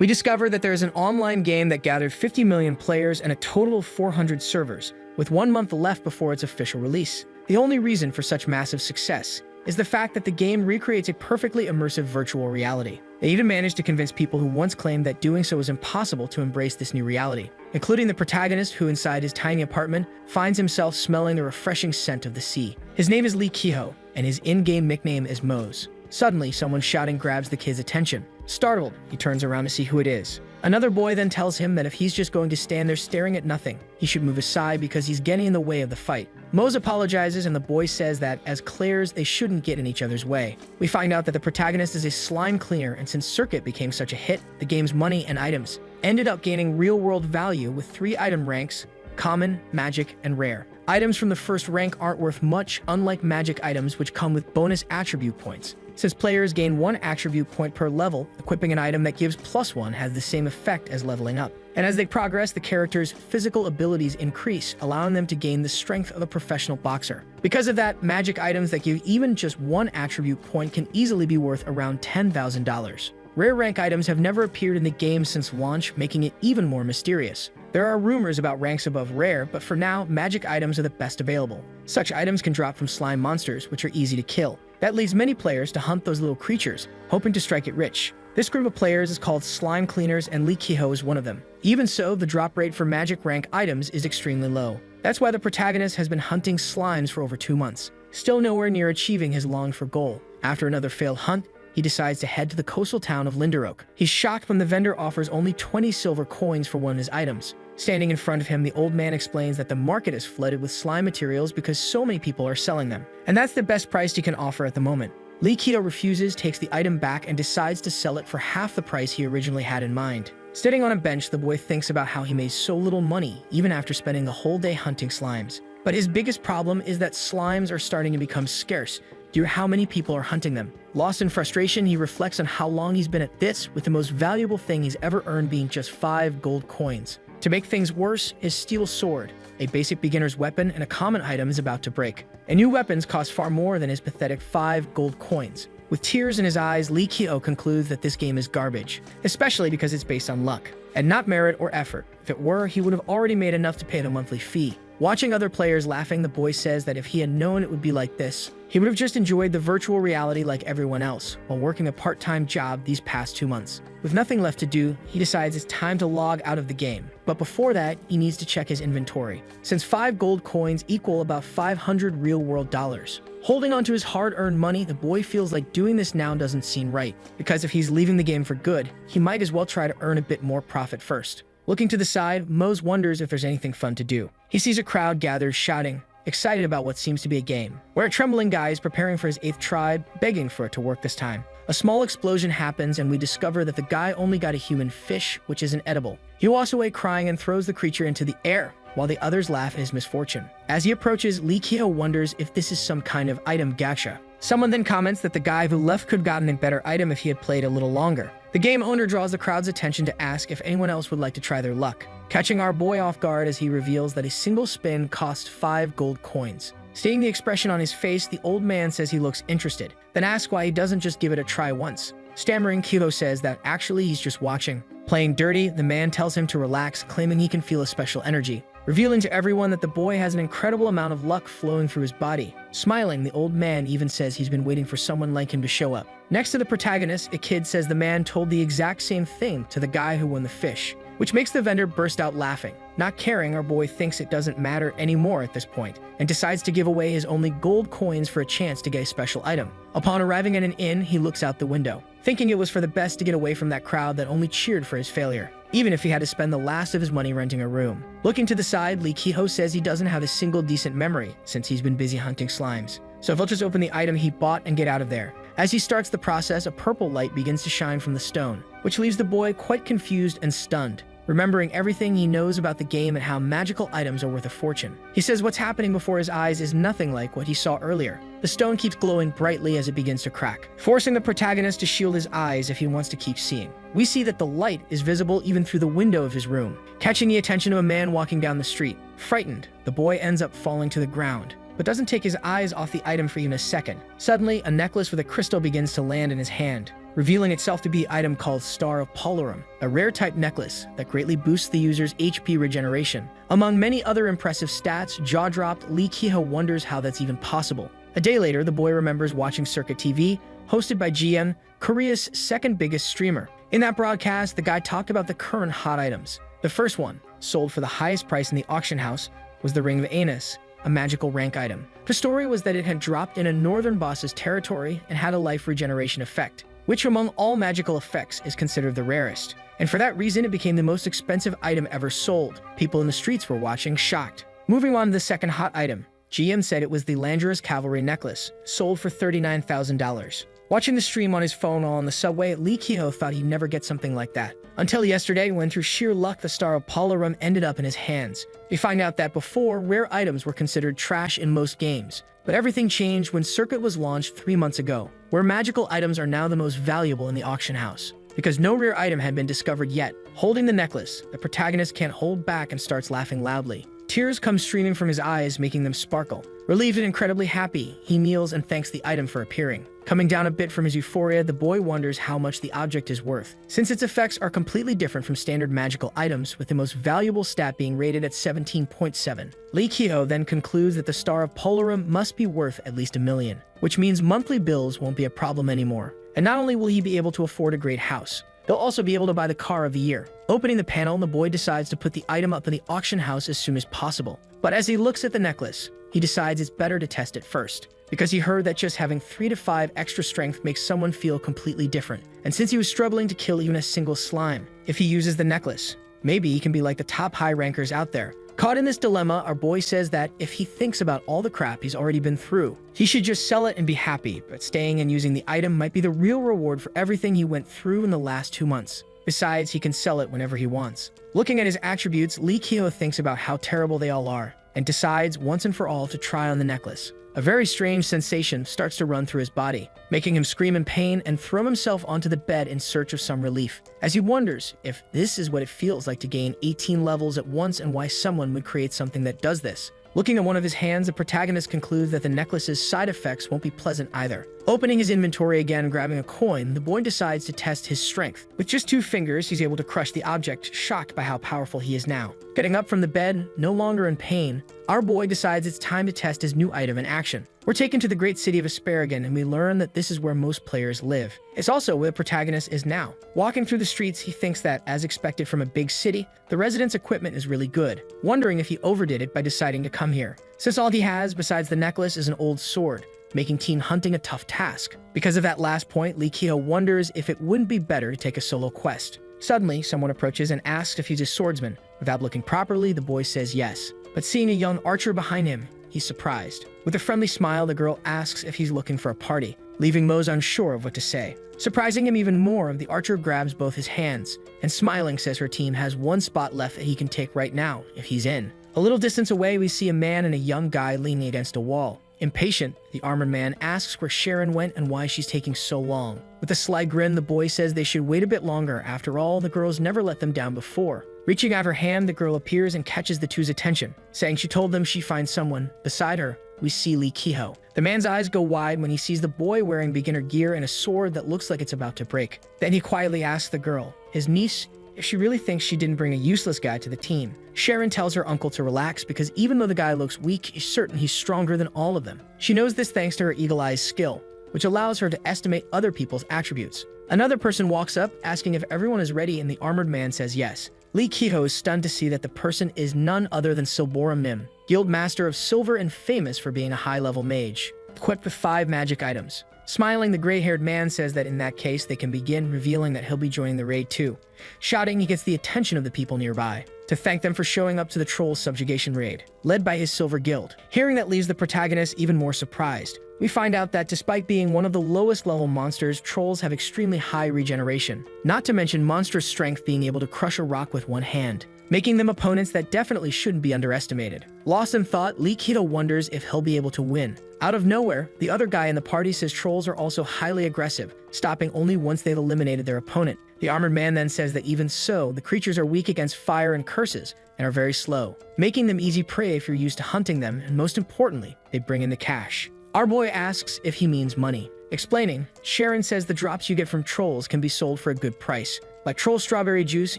We discover that there is an online game that gathered 50 million players and a total of 400 servers, with 1 month left before its official release. The only reason for such massive success is the fact that the game recreates a perfectly immersive virtual reality. They even managed to convince people who once claimed that doing so was impossible to embrace this new reality, including the protagonist who inside his tiny apartment finds himself smelling the refreshing scent of the sea. His name is Lee Kiho, and his in-game nickname is Mose. Suddenly, someone shouting grabs the kid's attention. Startled, he turns around to see who it is. Another boy then tells him that if he's just going to stand there staring at nothing, he should move aside because he's getting in the way of the fight. Mose apologizes and the boy says that, as clears, they shouldn't get in each other's way. We find out that the protagonist is a slime cleaner, and since Circuit became such a hit, the game's money and items ended up gaining real-world value with 3 item ranks: common, magic, and rare. Items from the first rank aren't worth much, unlike magic items which come with bonus attribute points. Since players gain 1 attribute point per level, equipping an item that gives +1 has the same effect as leveling up. And as they progress, the character's physical abilities increase, allowing them to gain the strength of a professional boxer. Because of that, magic items that give even just 1 attribute point can easily be worth around $10,000. Rare rank items have never appeared in the game since launch, making it even more mysterious. There are rumors about ranks above rare, but for now, magic items are the best available. Such items can drop from slime monsters, which are easy to kill. That leads many players to hunt those little creatures, hoping to strike it rich. This group of players is called Slime Cleaners, and Lee Kiho is one of them. Even so, the drop rate for magic rank items is extremely low. That's why the protagonist has been hunting slimes for over 2 months, still nowhere near achieving his longed-for goal. After another failed hunt, he decides to head to the coastal town of Linderoak. He's shocked when the vendor offers only 20 silver coins for one of his items. Standing in front of him, the old man explains that the market is flooded with slime materials because so many people are selling them, and that's the best price he can offer at the moment. Lee Kiho refuses, takes the item back, and decides to sell it for half the price he originally had in mind. Sitting on a bench, the boy thinks about how he made so little money, even after spending the whole day hunting slimes. But his biggest problem is that slimes are starting to become scarce due to how many people are hunting them. Lost in frustration, he reflects on how long he's been at this, with the most valuable thing he's ever earned being just 5 gold coins. To make things worse, his steel sword, a basic beginner's weapon and a common item, is about to break. And new weapons cost far more than his pathetic 5 gold coins. With tears in his eyes, Lee Kiho concludes that this game is garbage, especially because it's based on luck, and not merit or effort. If it were, he would have already made enough to pay the monthly fee. Watching other players laughing, the boy says that if he had known it would be like this, he would have just enjoyed the virtual reality like everyone else, while working a part-time job these past 2 months. With nothing left to do, he decides it's time to log out of the game. But before that, he needs to check his inventory, since 5 gold coins equal about 500 real-world dollars. Holding onto his hard-earned money, the boy feels like doing this now doesn't seem right, because if he's leaving the game for good, he might as well try to earn a bit more profit first. Looking to the side, Mose wonders if there's anything fun to do. He sees a crowd gathered, shouting, excited about what seems to be a game, where a trembling guy is preparing for his 8th try, begging for it to work this time. A small explosion happens, and we discover that the guy only got a human fish, which isn't edible. He walks away crying and throws the creature into the air, while the others laugh at his misfortune. As he approaches, Lee Kiho wonders if this is some kind of item gacha. Someone then comments that the guy who left could have gotten a better item if he had played a little longer. The game owner draws the crowd's attention to ask if anyone else would like to try their luck, catching our boy off guard as he reveals that a single spin costs 5 gold coins. Seeing the expression on his face, the old man says he looks interested, then asks why he doesn't just give it a try once. Stammering, Kiho says that actually he's just watching. Playing dirty, the man tells him to relax, claiming he can feel a special energy, revealing to everyone that the boy has an incredible amount of luck flowing through his body. Smiling, the old man even says he's been waiting for someone like him to show up. Next to the protagonist, a kid says the man told the exact same thing to the guy who won the fish, which makes the vendor burst out laughing. Not caring, our boy thinks it doesn't matter anymore at this point, and decides to give away his only gold coins for a chance to get a special item. Upon arriving at an inn, he looks out the window, thinking it was for the best to get away from that crowd that only cheered for his failure, even if he had to spend the last of his money renting a room. Looking to the side, Lee Kiho says he doesn't have a single decent memory since he's been busy hunting slimes, so he'll just open the item he bought and get out of there. As he starts the process, a purple light begins to shine from the stone, which leaves the boy quite confused and stunned, remembering everything he knows about the game and how magical items are worth a fortune. He says what's happening before his eyes is nothing like what he saw earlier. The stone keeps glowing brightly as it begins to crack, forcing the protagonist to shield his eyes if he wants to keep seeing. We see that the light is visible even through the window of his room, catching the attention of a man walking down the street. Frightened, the boy ends up falling to the ground, but doesn't take his eyes off the item for even a second. Suddenly, a necklace with a crystal begins to land in his hand. revealing itself to be an item called Star of Polarum, a rare type necklace that greatly boosts the user's HP regeneration. Among many other impressive stats, jaw-dropped, Lee Ki-ho wonders how that's even possible. A day later, the boy remembers watching Circuit TV, hosted by GM, Korea's second biggest streamer. In that broadcast, the guy talked about the current hot items. The first one, sold for the highest price in the auction house, was the Ring of Anus, a magical rank item. The story was that it had dropped in a northern boss's territory and had a life regeneration effect, which among all magical effects is considered the rarest. And for that reason, it became the most expensive item ever sold. People in the streets were watching, shocked. Moving on to the second hot item, GM said it was the Landorus Cavalry necklace, sold for $39,000. Watching the stream on his phone while on the subway, Lee Ki-ho thought he'd never get something like that. Until yesterday, when through sheer luck the Star of Polarum ended up in his hands. We find out that before, rare items were considered trash in most games. But everything changed when Circuit was launched 3 months ago, where magical items are now the most valuable in the auction house. Because no rare item had been discovered yet, holding the necklace, the protagonist can't hold back and starts laughing loudly. Tears come streaming from his eyes, making them sparkle. Relieved and incredibly happy, he kneels and thanks the item for appearing. Coming down a bit from his euphoria, the boy wonders how much the object is worth, since its effects are completely different from standard magical items, with the most valuable stat being rated at 17.7. Lee Ki-ho then concludes that the Star of Polarum must be worth at least $1 million, which means monthly bills won't be a problem anymore. And not only will he be able to afford a great house, he'll also be able to buy the car of the year. Opening the panel, the boy decides to put the item up in the auction house as soon as possible. But as he looks at the necklace, he decides it's better to test it first, because he heard that just having 3 to 5 extra strength makes someone feel completely different. And since he was struggling to kill even a single slime, if he uses the necklace, maybe he can be like the top high rankers out there. Caught in this dilemma, our boy says that if he thinks about all the crap he's already been through, he should just sell it and be happy, but staying and using the item might be the real reward for everything he went through in the last 2 months. Besides, he can sell it whenever he wants. Looking at his attributes, Lee Ki-ho thinks about how terrible they all are, and decides once and for all to try on the necklace. A very strange sensation starts to run through his body, making him scream in pain and throw himself onto the bed in search of some relief, as he wonders if this is what it feels like to gain 18 levels at once and why someone would create something that does this. Looking at one of his hands, the protagonist concludes that the necklace's side effects won't be pleasant either. Opening his inventory again and grabbing a coin, the boy decides to test his strength. With just 2 fingers, he's able to crush the object, shocked by how powerful he is now. Getting up from the bed, no longer in pain, our boy decides it's time to test his new item in action. We're taken to the great city of Asparagon, and we learn that this is where most players live. It's also where the protagonist is now. Walking through the streets, he thinks that, as expected from a big city, the residents' equipment is really good, wondering if he overdid it by deciding to come here, since all he has besides the necklace is an old sword, making teen hunting a tough task. Because of that last point, Lee Ki-ho wonders if it wouldn't be better to take a solo quest. Suddenly, someone approaches and asks if he's a swordsman. Without looking properly, the boy says yes. But seeing a young archer behind him, he's surprised. With a friendly smile, the girl asks if he's looking for a party, leaving Mose unsure of what to say. Surprising him even more, the archer grabs both his hands, and smiling says her team has 1 spot left that he can take right now, if he's in. A little distance away, we see a man and a young guy leaning against a wall. Impatient, the armored man asks where Sharon went and why she's taking so long. With a sly grin, the boy says they should wait a bit longer. After all, the girl's never let them down before. Reaching out her hand, the girl appears and catches the two's attention, saying she told them she finds someone. Beside her, we see Lee Ki-ho. The man's eyes go wide when he sees the boy wearing beginner gear and a sword that looks like it's about to break. Then he quietly asks the girl, his niece, if she really thinks she didn't bring a useless guy to the team. Sharon tells her uncle to relax because even though the guy looks weak, she's certain he's stronger than all of them. She knows this thanks to her eagle-eyed skill, which allows her to estimate other people's attributes. Another person walks up, asking if everyone is ready, and the armored man says yes. Lee Ki-ho is stunned to see that the person is none other than Silborum Nim, guild master of Silver and famous for being a high-level mage, equipped with 5 magic items. Smiling, the gray-haired man says that in that case, they can begin, revealing that he'll be joining the raid too. Shouting, he gets the attention of the people nearby to thank them for showing up to the troll's subjugation raid, led by his Silver Guild. Hearing that leaves the protagonist even more surprised. We find out that despite being one of the lowest level monsters, trolls have extremely high regeneration, not to mention monstrous strength, being able to crush a rock with 1 hand, making them opponents that definitely shouldn't be underestimated. Lost in thought, Lee Ki-ho wonders if he'll be able to win. Out of nowhere, the other guy in the party says trolls are also highly aggressive, stopping only once they've eliminated their opponent. The armored man then says that even so, the creatures are weak against fire and curses, and are very slow, making them easy prey if you're used to hunting them, and most importantly, they bring in the cash. Our boy asks if he means money. Explaining, Sharon says the drops you get from trolls can be sold for a good price, like troll strawberry juice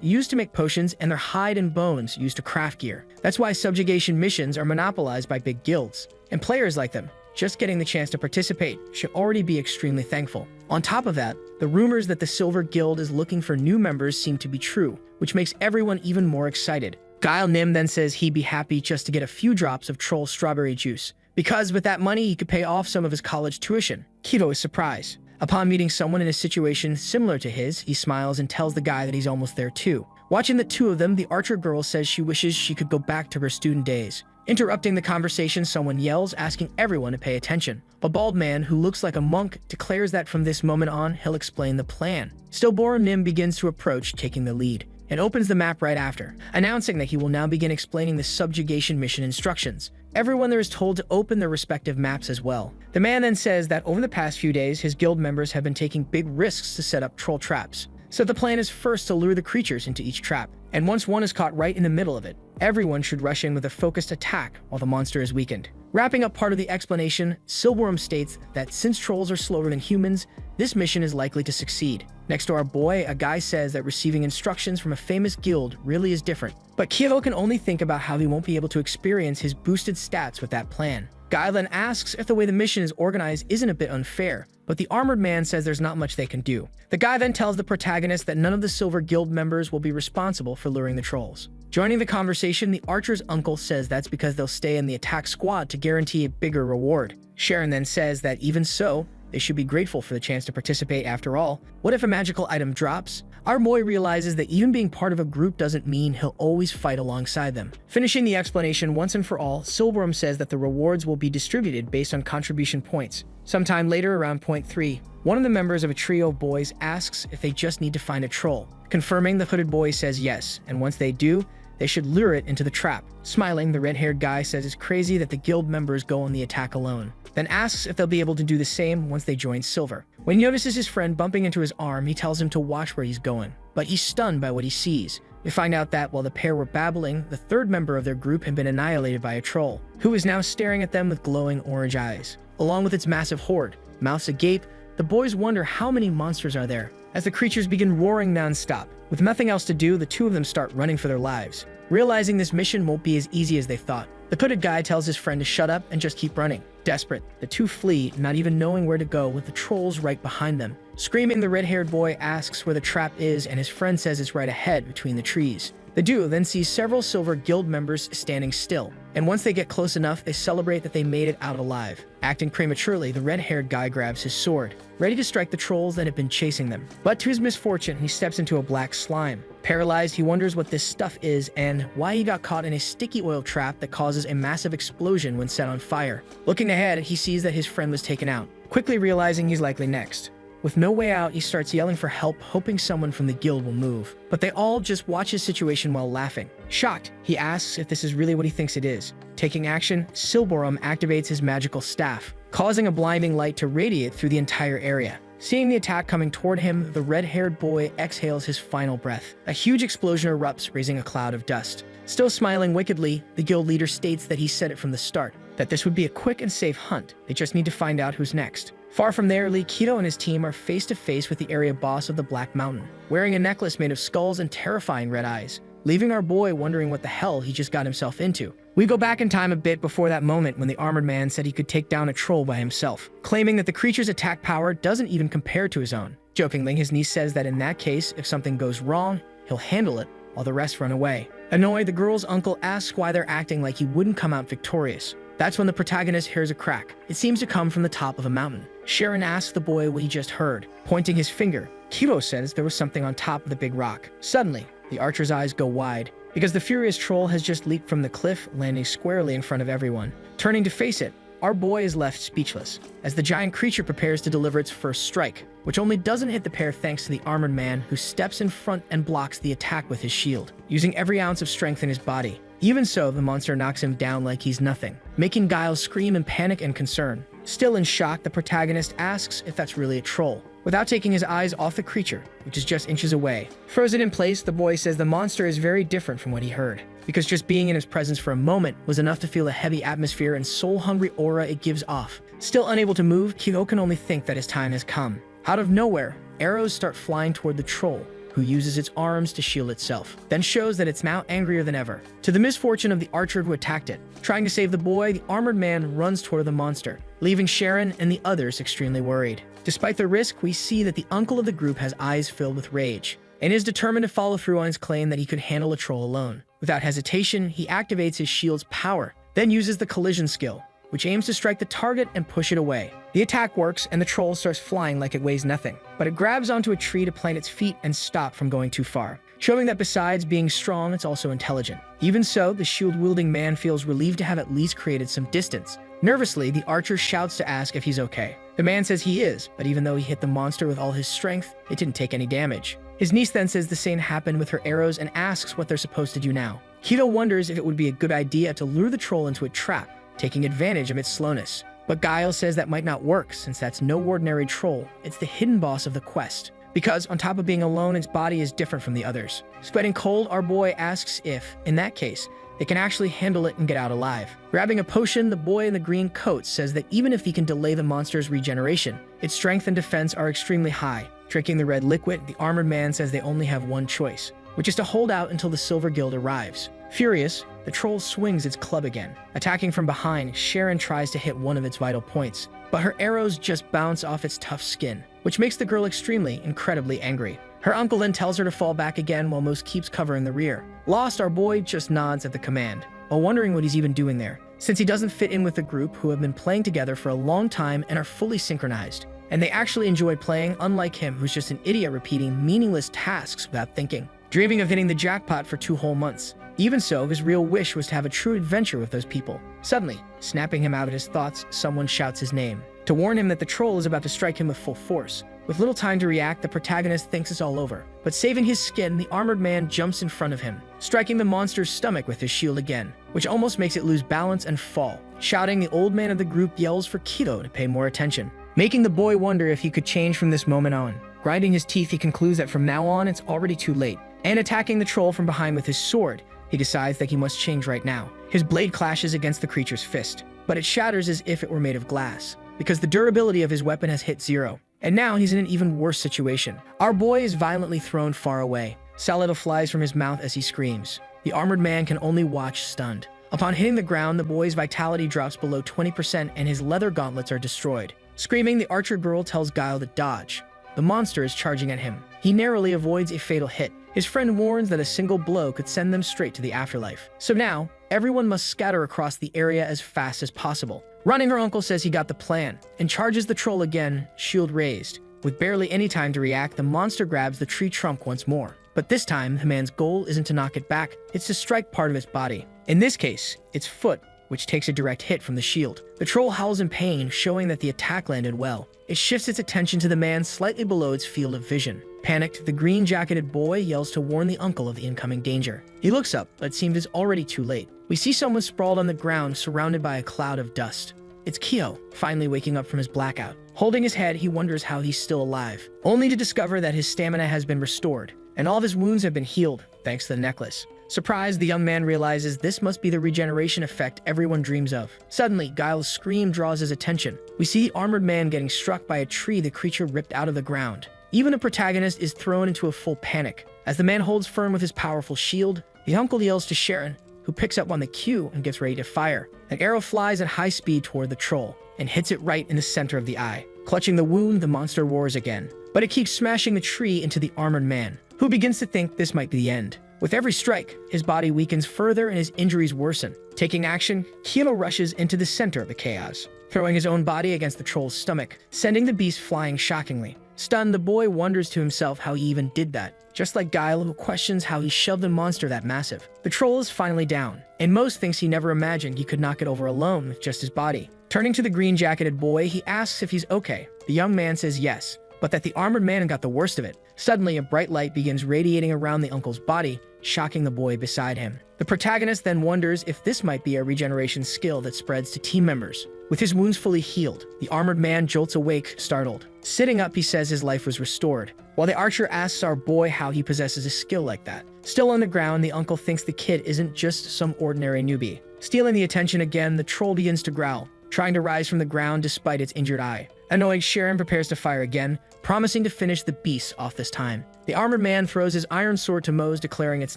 used to make potions and their hide and bones used to craft gear. That's why subjugation missions are monopolized by big guilds, and players like them, just getting the chance to participate, should already be extremely thankful. On top of that, the rumors that the Silver Guild is looking for new members seem to be true, which makes everyone even more excited. Guile Nim then says he'd be happy just to get a few drops of troll strawberry juice, because with that money he could pay off some of his college tuition. Kito is surprised. Upon meeting someone in a situation similar to his, he smiles and tells the guy that he's almost there too. Watching the two of them, the archer girl says she wishes she could go back to her student days. Interrupting the conversation, someone yells, asking everyone to pay attention. A bald man who looks like a monk declares that from this moment on, he'll explain the plan. Stillborn Nim begins to approach, taking the lead, and opens the map right after, announcing that he will now begin explaining the subjugation mission instructions. Everyone there is told to open their respective maps as well. The man then says that over the past few days, his guild members have been taking big risks to set up troll traps. So the plan is first to lure the creatures into each trap, and once one is caught right in the middle of it, everyone should rush in with a focused attack while the monster is weakened. Wrapping up part of the explanation, Silverworm states that since trolls are slower than humans, this mission is likely to succeed. Next to our boy, a guy says that receiving instructions from a famous guild really is different. But Kievo can only think about how he won't be able to experience his boosted stats with that plan. Guy then asks if the way the mission is organized isn't a bit unfair, but the armored man says there's not much they can do. The guy then tells the protagonist that none of the Silver Guild members will be responsible for luring the trolls. Joining the conversation, the archer's uncle says that's because they'll stay in the attack squad to guarantee a bigger reward. Sharon then says that even so, they should be grateful for the chance to participate after all. What if a magical item drops? Our boy realizes that even being part of a group doesn't mean he'll always fight alongside them. Finishing the explanation once and for all, Silverworm says that the rewards will be distributed based on contribution points. Sometime later, around point 3, one of the members of a trio of boys asks if they just need to find a troll. Confirming, the hooded boy says yes, and once they do, they should lure it into the trap. Smiling, the red-haired guy says it's crazy that the guild members go on the attack alone, then asks if they'll be able to do the same once they join Silver. When he notices his friend bumping into his arm, he tells him to watch where he's going, but he's stunned by what he sees. We find out that while the pair were babbling, the third member of their group had been annihilated by a troll, who is now staring at them with glowing orange eyes. Along with its massive horde, mouths agape, the boys wonder how many monsters are there, as the creatures begin roaring non-stop. With nothing else to do, the two of them start running for their lives, realizing this mission won't be as easy as they thought. The hooded guy tells his friend to shut up and just keep running. Desperate, the two flee, not even knowing where to go with the trolls right behind them. Screaming, the red-haired boy asks where the trap is, and his friend says it's right ahead between the trees. The duo then sees several Silver Guild members standing still, and once they get close enough, they celebrate that they made it out alive. Acting prematurely, the red-haired guy grabs his sword, ready to strike the trolls that have been chasing them. But to his misfortune, he steps into a black slime. Paralyzed, he wonders what this stuff is and why he got caught in a sticky oil trap that causes a massive explosion when set on fire. Looking ahead, he sees that his friend was taken out, quickly realizing he's likely next. With no way out, he starts yelling for help, hoping someone from the guild will move. But they all just watch his situation while laughing. Shocked, he asks if this is really what he thinks it is. Taking action, Silborum activates his magical staff, causing a blinding light to radiate through the entire area. Seeing the attack coming toward him, the red-haired boy exhales his final breath. A huge explosion erupts, raising a cloud of dust. Still smiling wickedly, the guild leader states that he said it from the start, that this would be a quick and safe hunt. They just need to find out who's next. Far from there, Lee Keto and his team are face to face with the area boss of the Black Mountain, wearing a necklace made of skulls and terrifying red eyes, leaving our boy wondering what the hell he just got himself into. We go back in time a bit before that moment when the armored man said he could take down a troll by himself, claiming that the creature's attack power doesn't even compare to his own. Jokingly, his niece says that in that case, if something goes wrong, he'll handle it while the rest run away. Annoyed, the girl's uncle asks why they're acting like he wouldn't come out victorious. That's when the protagonist hears a crack. It seems to come from the top of a mountain. Sharon asks the boy what he just heard. Pointing his finger, Kiro says there was something on top of the big rock. Suddenly, the archer's eyes go wide, because the furious troll has just leaped from the cliff, landing squarely in front of everyone. Turning to face it, our boy is left speechless, as the giant creature prepares to deliver its first strike, which only doesn't hit the pair thanks to the armored man who steps in front and blocks the attack with his shield, using every ounce of strength in his body. Even so, the monster knocks him down like he's nothing, making Giles scream in panic and concern. Still in shock, the protagonist asks if that's really a troll. without taking his eyes off the creature, which is just inches away. Frozen in place, the boy says the monster is very different from what he heard, because just being in his presence for a moment was enough to feel the heavy atmosphere and soul-hungry aura it gives off. Still unable to move, Kyo can only think that his time has come. Out of nowhere, arrows start flying toward the troll, who uses its arms to shield itself, then shows that it's now angrier than ever. To the misfortune of the archer who attacked it, trying to save the boy, the armored man runs toward the monster, leaving Sharon and the others extremely worried. Despite the risk, we see that the uncle of the group has eyes filled with rage, and is determined to follow through on his claim that he could handle a troll alone. Without hesitation, he activates his shield's power, then uses the collision skill, which aims to strike the target and push it away. The attack works, and the troll starts flying like it weighs nothing, but it grabs onto a tree to plant its feet and stop from going too far, showing that besides being strong, it's also intelligent. Even so, the shield-wielding man feels relieved to have at least created some distance. Nervously, the archer shouts to ask if he's okay. The man says he is, but even though he hit the monster with all his strength, it didn't take any damage. His niece then says the same happened with her arrows and asks what they're supposed to do now. Kito wonders if it would be a good idea to lure the troll into a trap, taking advantage of its slowness. But Guile says that might not work, since that's no ordinary troll, it's the hidden boss of the quest. Because, on top of being alone, its body is different from the others. Sweating cold, our boy asks if, in that case, they can actually handle it and get out alive. Grabbing a potion, the boy in the green coat says that even if he can delay the monster's regeneration, its strength and defense are extremely high. Drinking the red liquid, the armored man says they only have one choice, which is to hold out until the Silver Guild arrives. Furious, the troll swings its club again. Attacking from behind, Sharon tries to hit one of its vital points, but her arrows just bounce off its tough skin, which makes the girl incredibly angry. Her uncle then tells her to fall back again while Moose keeps covering the rear. Lost, our boy just nods at the command, while wondering what he's even doing there, since he doesn't fit in with the group who have been playing together for a long time and are fully synchronized. And they actually enjoy playing, unlike him, who's just an idiot repeating meaningless tasks without thinking, dreaming of hitting the jackpot for 2 whole months. Even so, his real wish was to have a true adventure with those people. Suddenly, snapping him out of his thoughts, someone shouts his name, to warn him that the troll is about to strike him with full force. With little time to react, the protagonist thinks it's all over. But saving his skin, the armored man jumps in front of him, striking the monster's stomach with his shield again, which almost makes it lose balance and fall. Shouting, the old man of the group yells for Kito to pay more attention, making the boy wonder if he could change from this moment on. Grinding his teeth, he concludes that from now on, it's already too late. And attacking the troll from behind with his sword, he decides that he must change right now. His blade clashes against the creature's fist, but it shatters as if it were made of glass, because the durability of his weapon has hit 0. And now he's in an even worse situation. Our boy is violently thrown far away. Saliva flies from his mouth as he screams. The armored man can only watch, stunned. Upon hitting the ground, the boy's vitality drops below 20% and his leather gauntlets are destroyed. Screaming, the archer girl tells Guile to dodge. The monster is charging at him. He narrowly avoids a fatal hit. His friend warns that a single blow could send them straight to the afterlife. So now, everyone must scatter across the area as fast as possible. Running, her uncle says he got the plan, and charges the troll again, shield raised. With barely any time to react, the monster grabs the tree trunk once more. But this time, the man's goal isn't to knock it back, it's to strike part of its body. In this case, its foot, which takes a direct hit from the shield. The troll howls in pain, showing that the attack landed well. It shifts its attention to the man slightly below its field of vision. Panicked, the green-jacketed boy yells to warn the uncle of the incoming danger. He looks up, but it seems it's already too late. We see someone sprawled on the ground, surrounded by a cloud of dust. It's Kyo, finally waking up from his blackout. Holding his head, he wonders how he's still alive, only to discover that his stamina has been restored, and all of his wounds have been healed, thanks to the necklace. Surprised, the young man realizes this must be the regeneration effect everyone dreams of. Suddenly, Guile's scream draws his attention. We see the armored man getting struck by a tree the creature ripped out of the ground. Even the protagonist is thrown into a full panic. As the man holds firm with his powerful shield, the uncle yells to Sharon, who picks up on the cue and gets ready to fire. An arrow flies at high speed toward the troll and hits it right in the center of the eye. Clutching the wound, the monster roars again, but it keeps smashing the tree into the armored man, who begins to think this might be the end. With every strike, his body weakens further and his injuries worsen. Taking action, Kilo rushes into the center of the chaos, throwing his own body against the troll's stomach, sending the beast flying shockingly. Stunned, the boy wonders to himself how he even did that, just like Guile, who questions how he shoved a monster that massive. The troll is finally down, and Most thinks he never imagined he could knock it over alone with just his body. Turning to the green-jacketed boy, he asks if he's okay. The young man says yes, but that the armored man got the worst of it. Suddenly, a bright light begins radiating around the uncle's body, shocking the boy beside him. The protagonist then wonders if this might be a regeneration skill that spreads to team members. With his wounds fully healed, the armored man jolts awake, startled. Sitting up, he says his life was restored, while the archer asks our boy how he possesses a skill like that. Still on the ground, the uncle thinks the kid isn't just some ordinary newbie. Stealing the attention again, the troll begins to growl, trying to rise from the ground despite its injured eye. Annoyed, Sharon prepares to fire again, promising to finish the beast off this time. The armored man throws his iron sword to Mose, declaring it's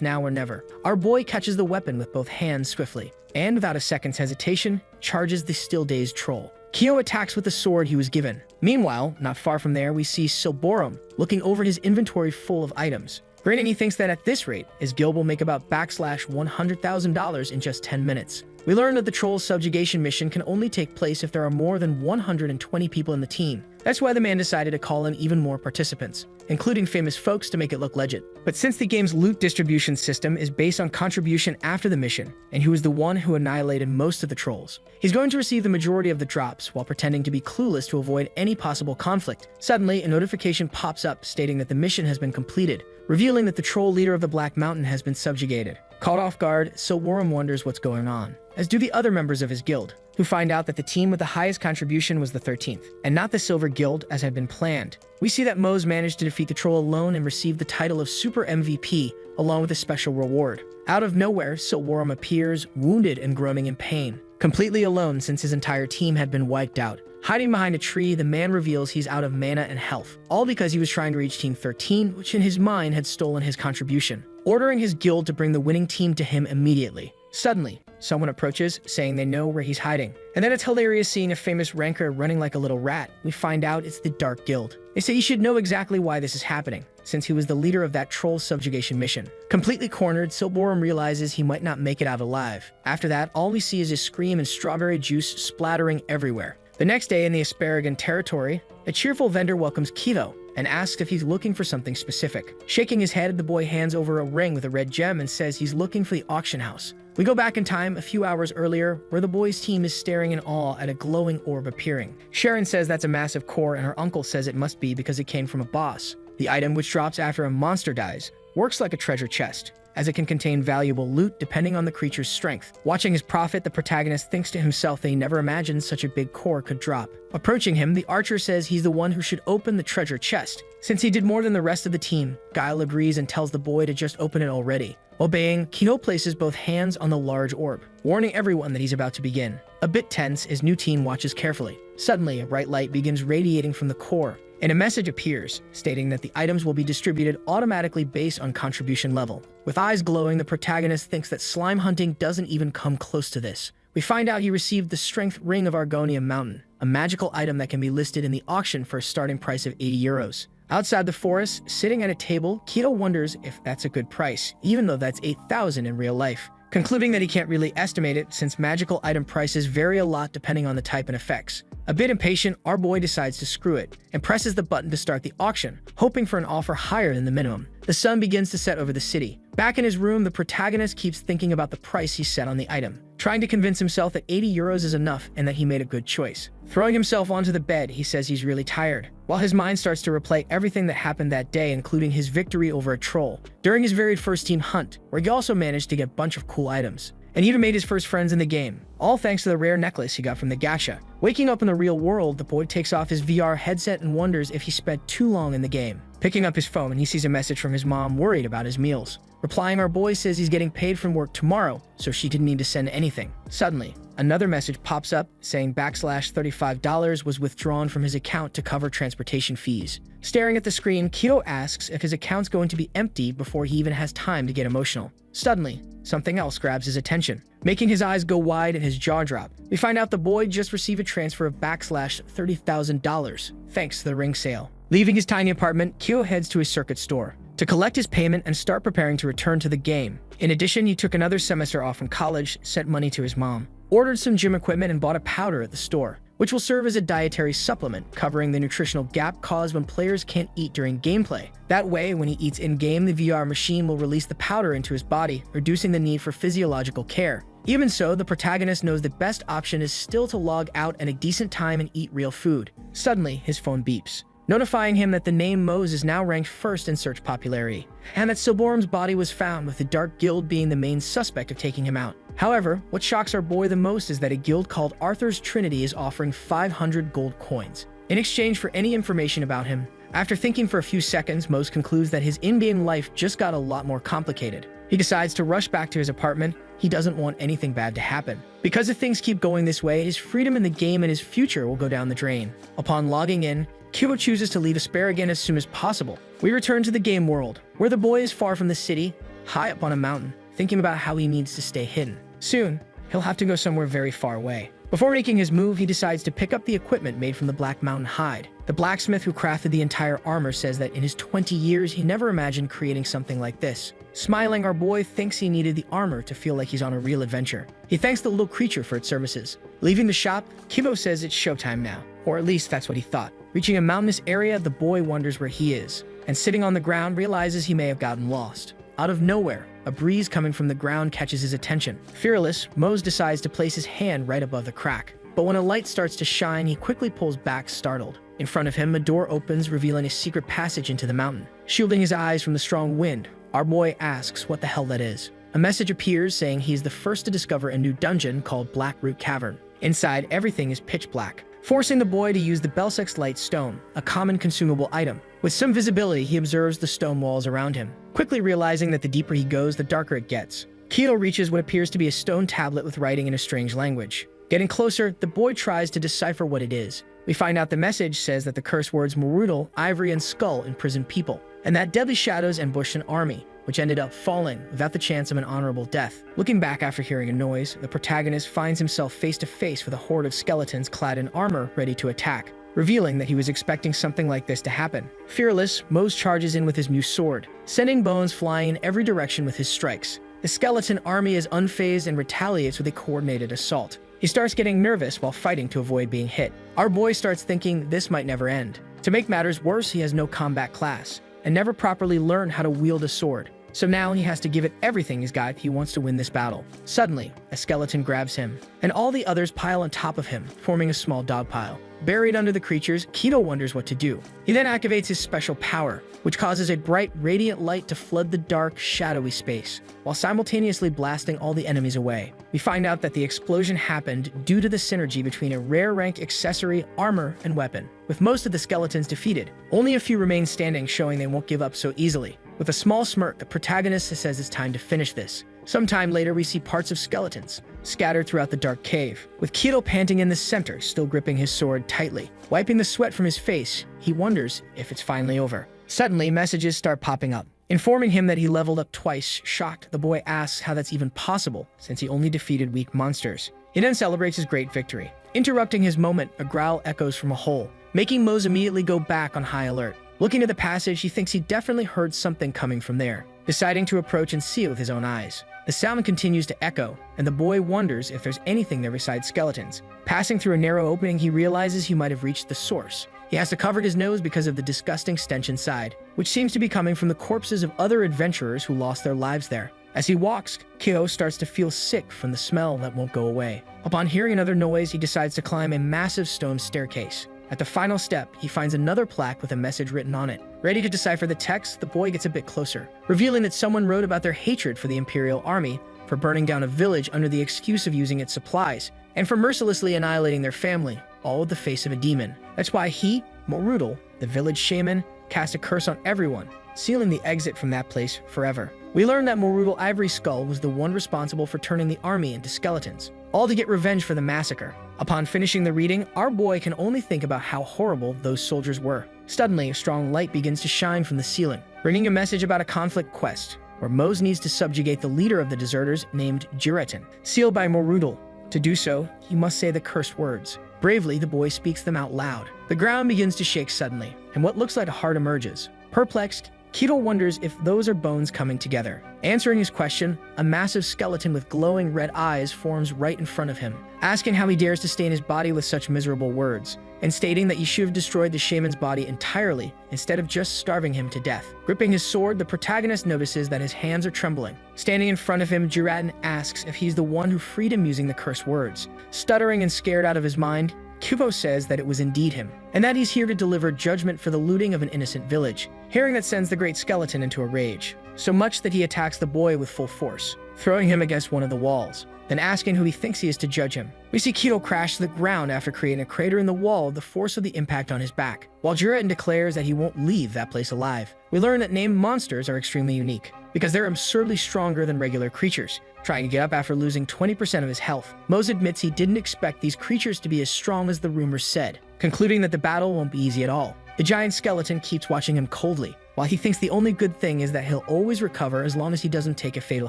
now or never. Our boy catches the weapon with both hands swiftly, and without a second's hesitation, charges the still-dazed troll. Kyo attacks with the sword he was given. Meanwhile, not far from there, we see Silborum looking over his inventory full of items. Granted, he thinks that at this rate, his guild will make about $100,000 in just 10 minutes. We learn that the troll's subjugation mission can only take place if there are more than 120 people in the team. That's why the man decided to call in even more participants, including famous folks to make it look legit. But since the game's loot distribution system is based on contribution after the mission, and he was the one who annihilated most of the trolls, he's going to receive the majority of the drops while pretending to be clueless to avoid any possible conflict. Suddenly, a notification pops up stating that the mission has been completed, revealing that the troll leader of the Black Mountain has been subjugated. Caught off guard, Silborum wonders what's going on, as do the other members of his guild, who find out that the team with the highest contribution was the 13th, and not the Silver Guild as had been planned. We see that Mose managed to defeat the troll alone and received the title of Super MVP, along with a special reward. Out of nowhere, Silborum appears, wounded and groaning in pain, completely alone since his entire team had been wiped out. Hiding behind a tree, the man reveals he's out of mana and health, all because he was trying to reach Team 13, which in his mind had stolen his contribution, ordering his guild to bring the winning team to him immediately. Suddenly, someone approaches, saying they know where he's hiding. And then it's hilarious seeing a famous ranker running like a little rat. We find out it's the Dark Guild. They say he should know exactly why this is happening, since he was the leader of that troll subjugation mission. Completely cornered, Silborum realizes he might not make it out alive. After that, all we see is his scream and strawberry juice splattering everywhere. The next day in the Asparagan territory, a cheerful vendor welcomes Kido and asks if he's looking for something specific. Shaking his head, the boy hands over a ring with a red gem and says he's looking for the auction house. We go back in time a few hours earlier, where the boy's team is staring in awe at a glowing orb appearing. Sharon says that's a massive core, and her uncle says it must be because it came from a boss. The item, which drops after a monster dies, works like a treasure chest, as it can contain valuable loot depending on the creature's strength. Watching his prophet, the protagonist thinks to himself that he never imagined such a big core could drop. Approaching him, the archer says he's the one who should open the treasure chest, since he did more than the rest of the team. Guile agrees and tells the boy to just open it already. Obeying, Kido places both hands on the large orb, warning everyone that he's about to begin. A bit tense, his new team watches carefully. Suddenly, a bright light begins radiating from the core, and a message appears, stating that the items will be distributed automatically based on contribution level. With eyes glowing, the protagonist thinks that slime hunting doesn't even come close to this. We find out he received the Strength Ring of Argonium Mountain, a magical item that can be listed in the auction for a starting price of 80 euros. Outside the forest, sitting at a table, Kido wonders if that's a good price, even though that's 8,000 in real life. Concluding that he can't really estimate it since magical item prices vary a lot depending on the type and effects. A bit impatient, our boy decides to screw it and presses the button to start the auction, hoping for an offer higher than the minimum. The sun begins to set over the city. Back in his room, the protagonist keeps thinking about the price he set on the item, trying to convince himself that 80 euros is enough and that he made a good choice. Throwing himself onto the bed, he says he's really tired, while his mind starts to replay everything that happened that day, including his victory over a troll during his very first team hunt, where he also managed to get a bunch of cool items, and even made his first friends in the game, all thanks to the rare necklace he got from the gacha. Waking up in the real world, the boy takes off his VR headset and wonders if he spent too long in the game. Picking up his phone, he sees a message from his mom worried about his meals. Replying, our boy says he's getting paid from work tomorrow, so she didn't need to send anything. Suddenly, another message pops up saying $35 was withdrawn from his account to cover transportation fees. Staring at the screen, Kido asks if his account's going to be empty before he even has time to get emotional. Suddenly, something else grabs his attention, making his eyes go wide and his jaw drop. We find out the boy just received a transfer of $30,000, thanks to the ring sale. Leaving his tiny apartment, Kido heads to his circuit store to collect his payment and start preparing to return to the game. In addition, he took another semester off from college, sent money to his mom, ordered some gym equipment, and bought a powder at the store, which will serve as a dietary supplement covering the nutritional gap caused when players can't eat during gameplay. That way, when he eats in-game, the VR machine will release the powder into his body, reducing the need for physiological care. Even so, the protagonist knows the best option is still to log out at a decent time and eat real food. Suddenly, his phone beeps, notifying him that the name Mose is now ranked first in search popularity, and that Silborum's body was found, with the Dark Guild being the main suspect of taking him out. However, what shocks our boy the most is that a guild called Arthur's Trinity is offering 500 gold coins in exchange for any information about him. After thinking for a few seconds, Mose concludes that his in-game life just got a lot more complicated. He decides to rush back to his apartment. He doesn't want anything bad to happen. Because if things keep going this way, his freedom in the game and his future will go down the drain. Upon logging in, Kibo chooses to leave Asparagus as soon as possible. We return to the game world, where the boy is far from the city, high up on a mountain, thinking about how he needs to stay hidden. Soon, he'll have to go somewhere very far away. Before making his move, he decides to pick up the equipment made from the Black Mountain hide. The blacksmith who crafted the entire armor says that in his 20 years, he never imagined creating something like this. Smiling, our boy thinks he needed the armor to feel like he's on a real adventure. He thanks the little creature for its services. Leaving the shop, Kibo says it's showtime now, or at least that's what he thought. Reaching a mountainous area, the boy wonders where he is, and sitting on the ground realizes he may have gotten lost. Out of nowhere, a breeze coming from the ground catches his attention. Fearless, Mose decides to place his hand right above the crack. But when a light starts to shine, he quickly pulls back, startled. In front of him, a door opens, revealing a secret passage into the mountain. Shielding his eyes from the strong wind, our boy asks what the hell that is. A message appears saying he's the first to discover a new dungeon called Blackroot Cavern. Inside, everything is pitch black, forcing the boy to use the Belsex Light Stone, a common consumable item. With some visibility, he observes the stone walls around him, quickly realizing that the deeper he goes, the darker it gets. Keto reaches what appears to be a stone tablet with writing in a strange language. Getting closer, the boy tries to decipher what it is. We find out the message says that the curse words Morudal, Ivory, and Skull imprison people, and that deadly shadows ambush an army, which ended up falling without the chance of an honorable death. Looking back after hearing a noise, the protagonist finds himself face to face with a horde of skeletons clad in armor ready to attack, revealing that he was expecting something like this to happen. Fearless, Mose charges in with his new sword, sending bones flying in every direction with his strikes. The skeleton army is unfazed and retaliates with a coordinated assault. He starts getting nervous while fighting to avoid being hit. Our boy starts thinking this might never end. To make matters worse, he has no combat class, and never properly learned how to wield a sword. So now he has to give it everything he's got if he wants to win this battle. Suddenly, a skeleton grabs him, and all the others pile on top of him, forming a small dog pile. Buried under the creatures, Keto wonders what to do. He then activates his special power, which causes a bright, radiant light to flood the dark, shadowy space, while simultaneously blasting all the enemies away. We find out that the explosion happened due to the synergy between a rare rank accessory, armor, and weapon. With most of the skeletons defeated, only a few remain standing, showing they won't give up so easily. With a small smirk, the protagonist says it's time to finish this. Sometime later, we see parts of skeletons scattered throughout the dark cave, with Keto panting in the center, still gripping his sword tightly. Wiping the sweat from his face, he wonders if it's finally over. Suddenly, messages start popping up, informing him that he leveled up twice. Shocked, the boy asks how that's even possible, since he only defeated weak monsters. He then celebrates his great victory. Interrupting his moment, a growl echoes from a hole, making Mose immediately go back on high alert. Looking at the passage, he thinks he definitely heard something coming from there, deciding to approach and see it with his own eyes. The sound continues to echo, and the boy wonders if there's anything there besides skeletons. Passing through a narrow opening, he realizes he might have reached the source. He has to cover his nose because of the disgusting stench inside, which seems to be coming from the corpses of other adventurers who lost their lives there. As he walks, Kyo starts to feel sick from the smell that won't go away. Upon hearing another noise, he decides to climb a massive stone staircase. At the final step, he finds another plaque with a message written on it. Ready to decipher the text, the boy gets a bit closer, revealing that someone wrote about their hatred for the Imperial Army, for burning down a village under the excuse of using its supplies, and for mercilessly annihilating their family, all with the face of a demon. That's why he, Morudal, the village shaman, cast a curse on everyone, sealing the exit from that place forever. We learn that Morudal Ivory Skull was the one responsible for turning the army into skeletons, all to get revenge for the massacre. Upon finishing the reading, our boy can only think about how horrible those soldiers were. Suddenly, a strong light begins to shine from the ceiling, bringing a message about a conflict quest, where Mose needs to subjugate the leader of the deserters named Jiretin, sealed by Morudal. To do so, he must say the cursed words. Bravely, the boy speaks them out loud. The ground begins to shake suddenly, and what looks like a heart emerges. Perplexed, Keto wonders if those are bones coming together. Answering his question, a massive skeleton with glowing red eyes forms right in front of him, asking how he dares to stain his body with such miserable words, and stating that he should have destroyed the shaman's body entirely instead of just starving him to death. Gripping his sword, the protagonist notices that his hands are trembling. Standing in front of him, Jiratin asks if he's the one who freed him using the cursed words. Stuttering and scared out of his mind, Kubo says that it was indeed him, and that he's here to deliver judgment for the looting of an innocent village. Hearing that sends the great skeleton into a rage, so much that he attacks the boy with full force. throwing him against one of the walls, then asking who he thinks he is to judge him. We see Kido crash to the ground after creating a crater in the wall of the force of the impact on his back, while Juretin declares that he won't leave that place alive. We learn that named monsters are extremely unique, because they're absurdly stronger than regular creatures. Trying to get up after losing 20% of his health, Mose admits he didn't expect these creatures to be as strong as the rumors said, concluding that the battle won't be easy at all. The giant skeleton keeps watching him coldly, while he thinks the only good thing is that he'll always recover as long as he doesn't take a fatal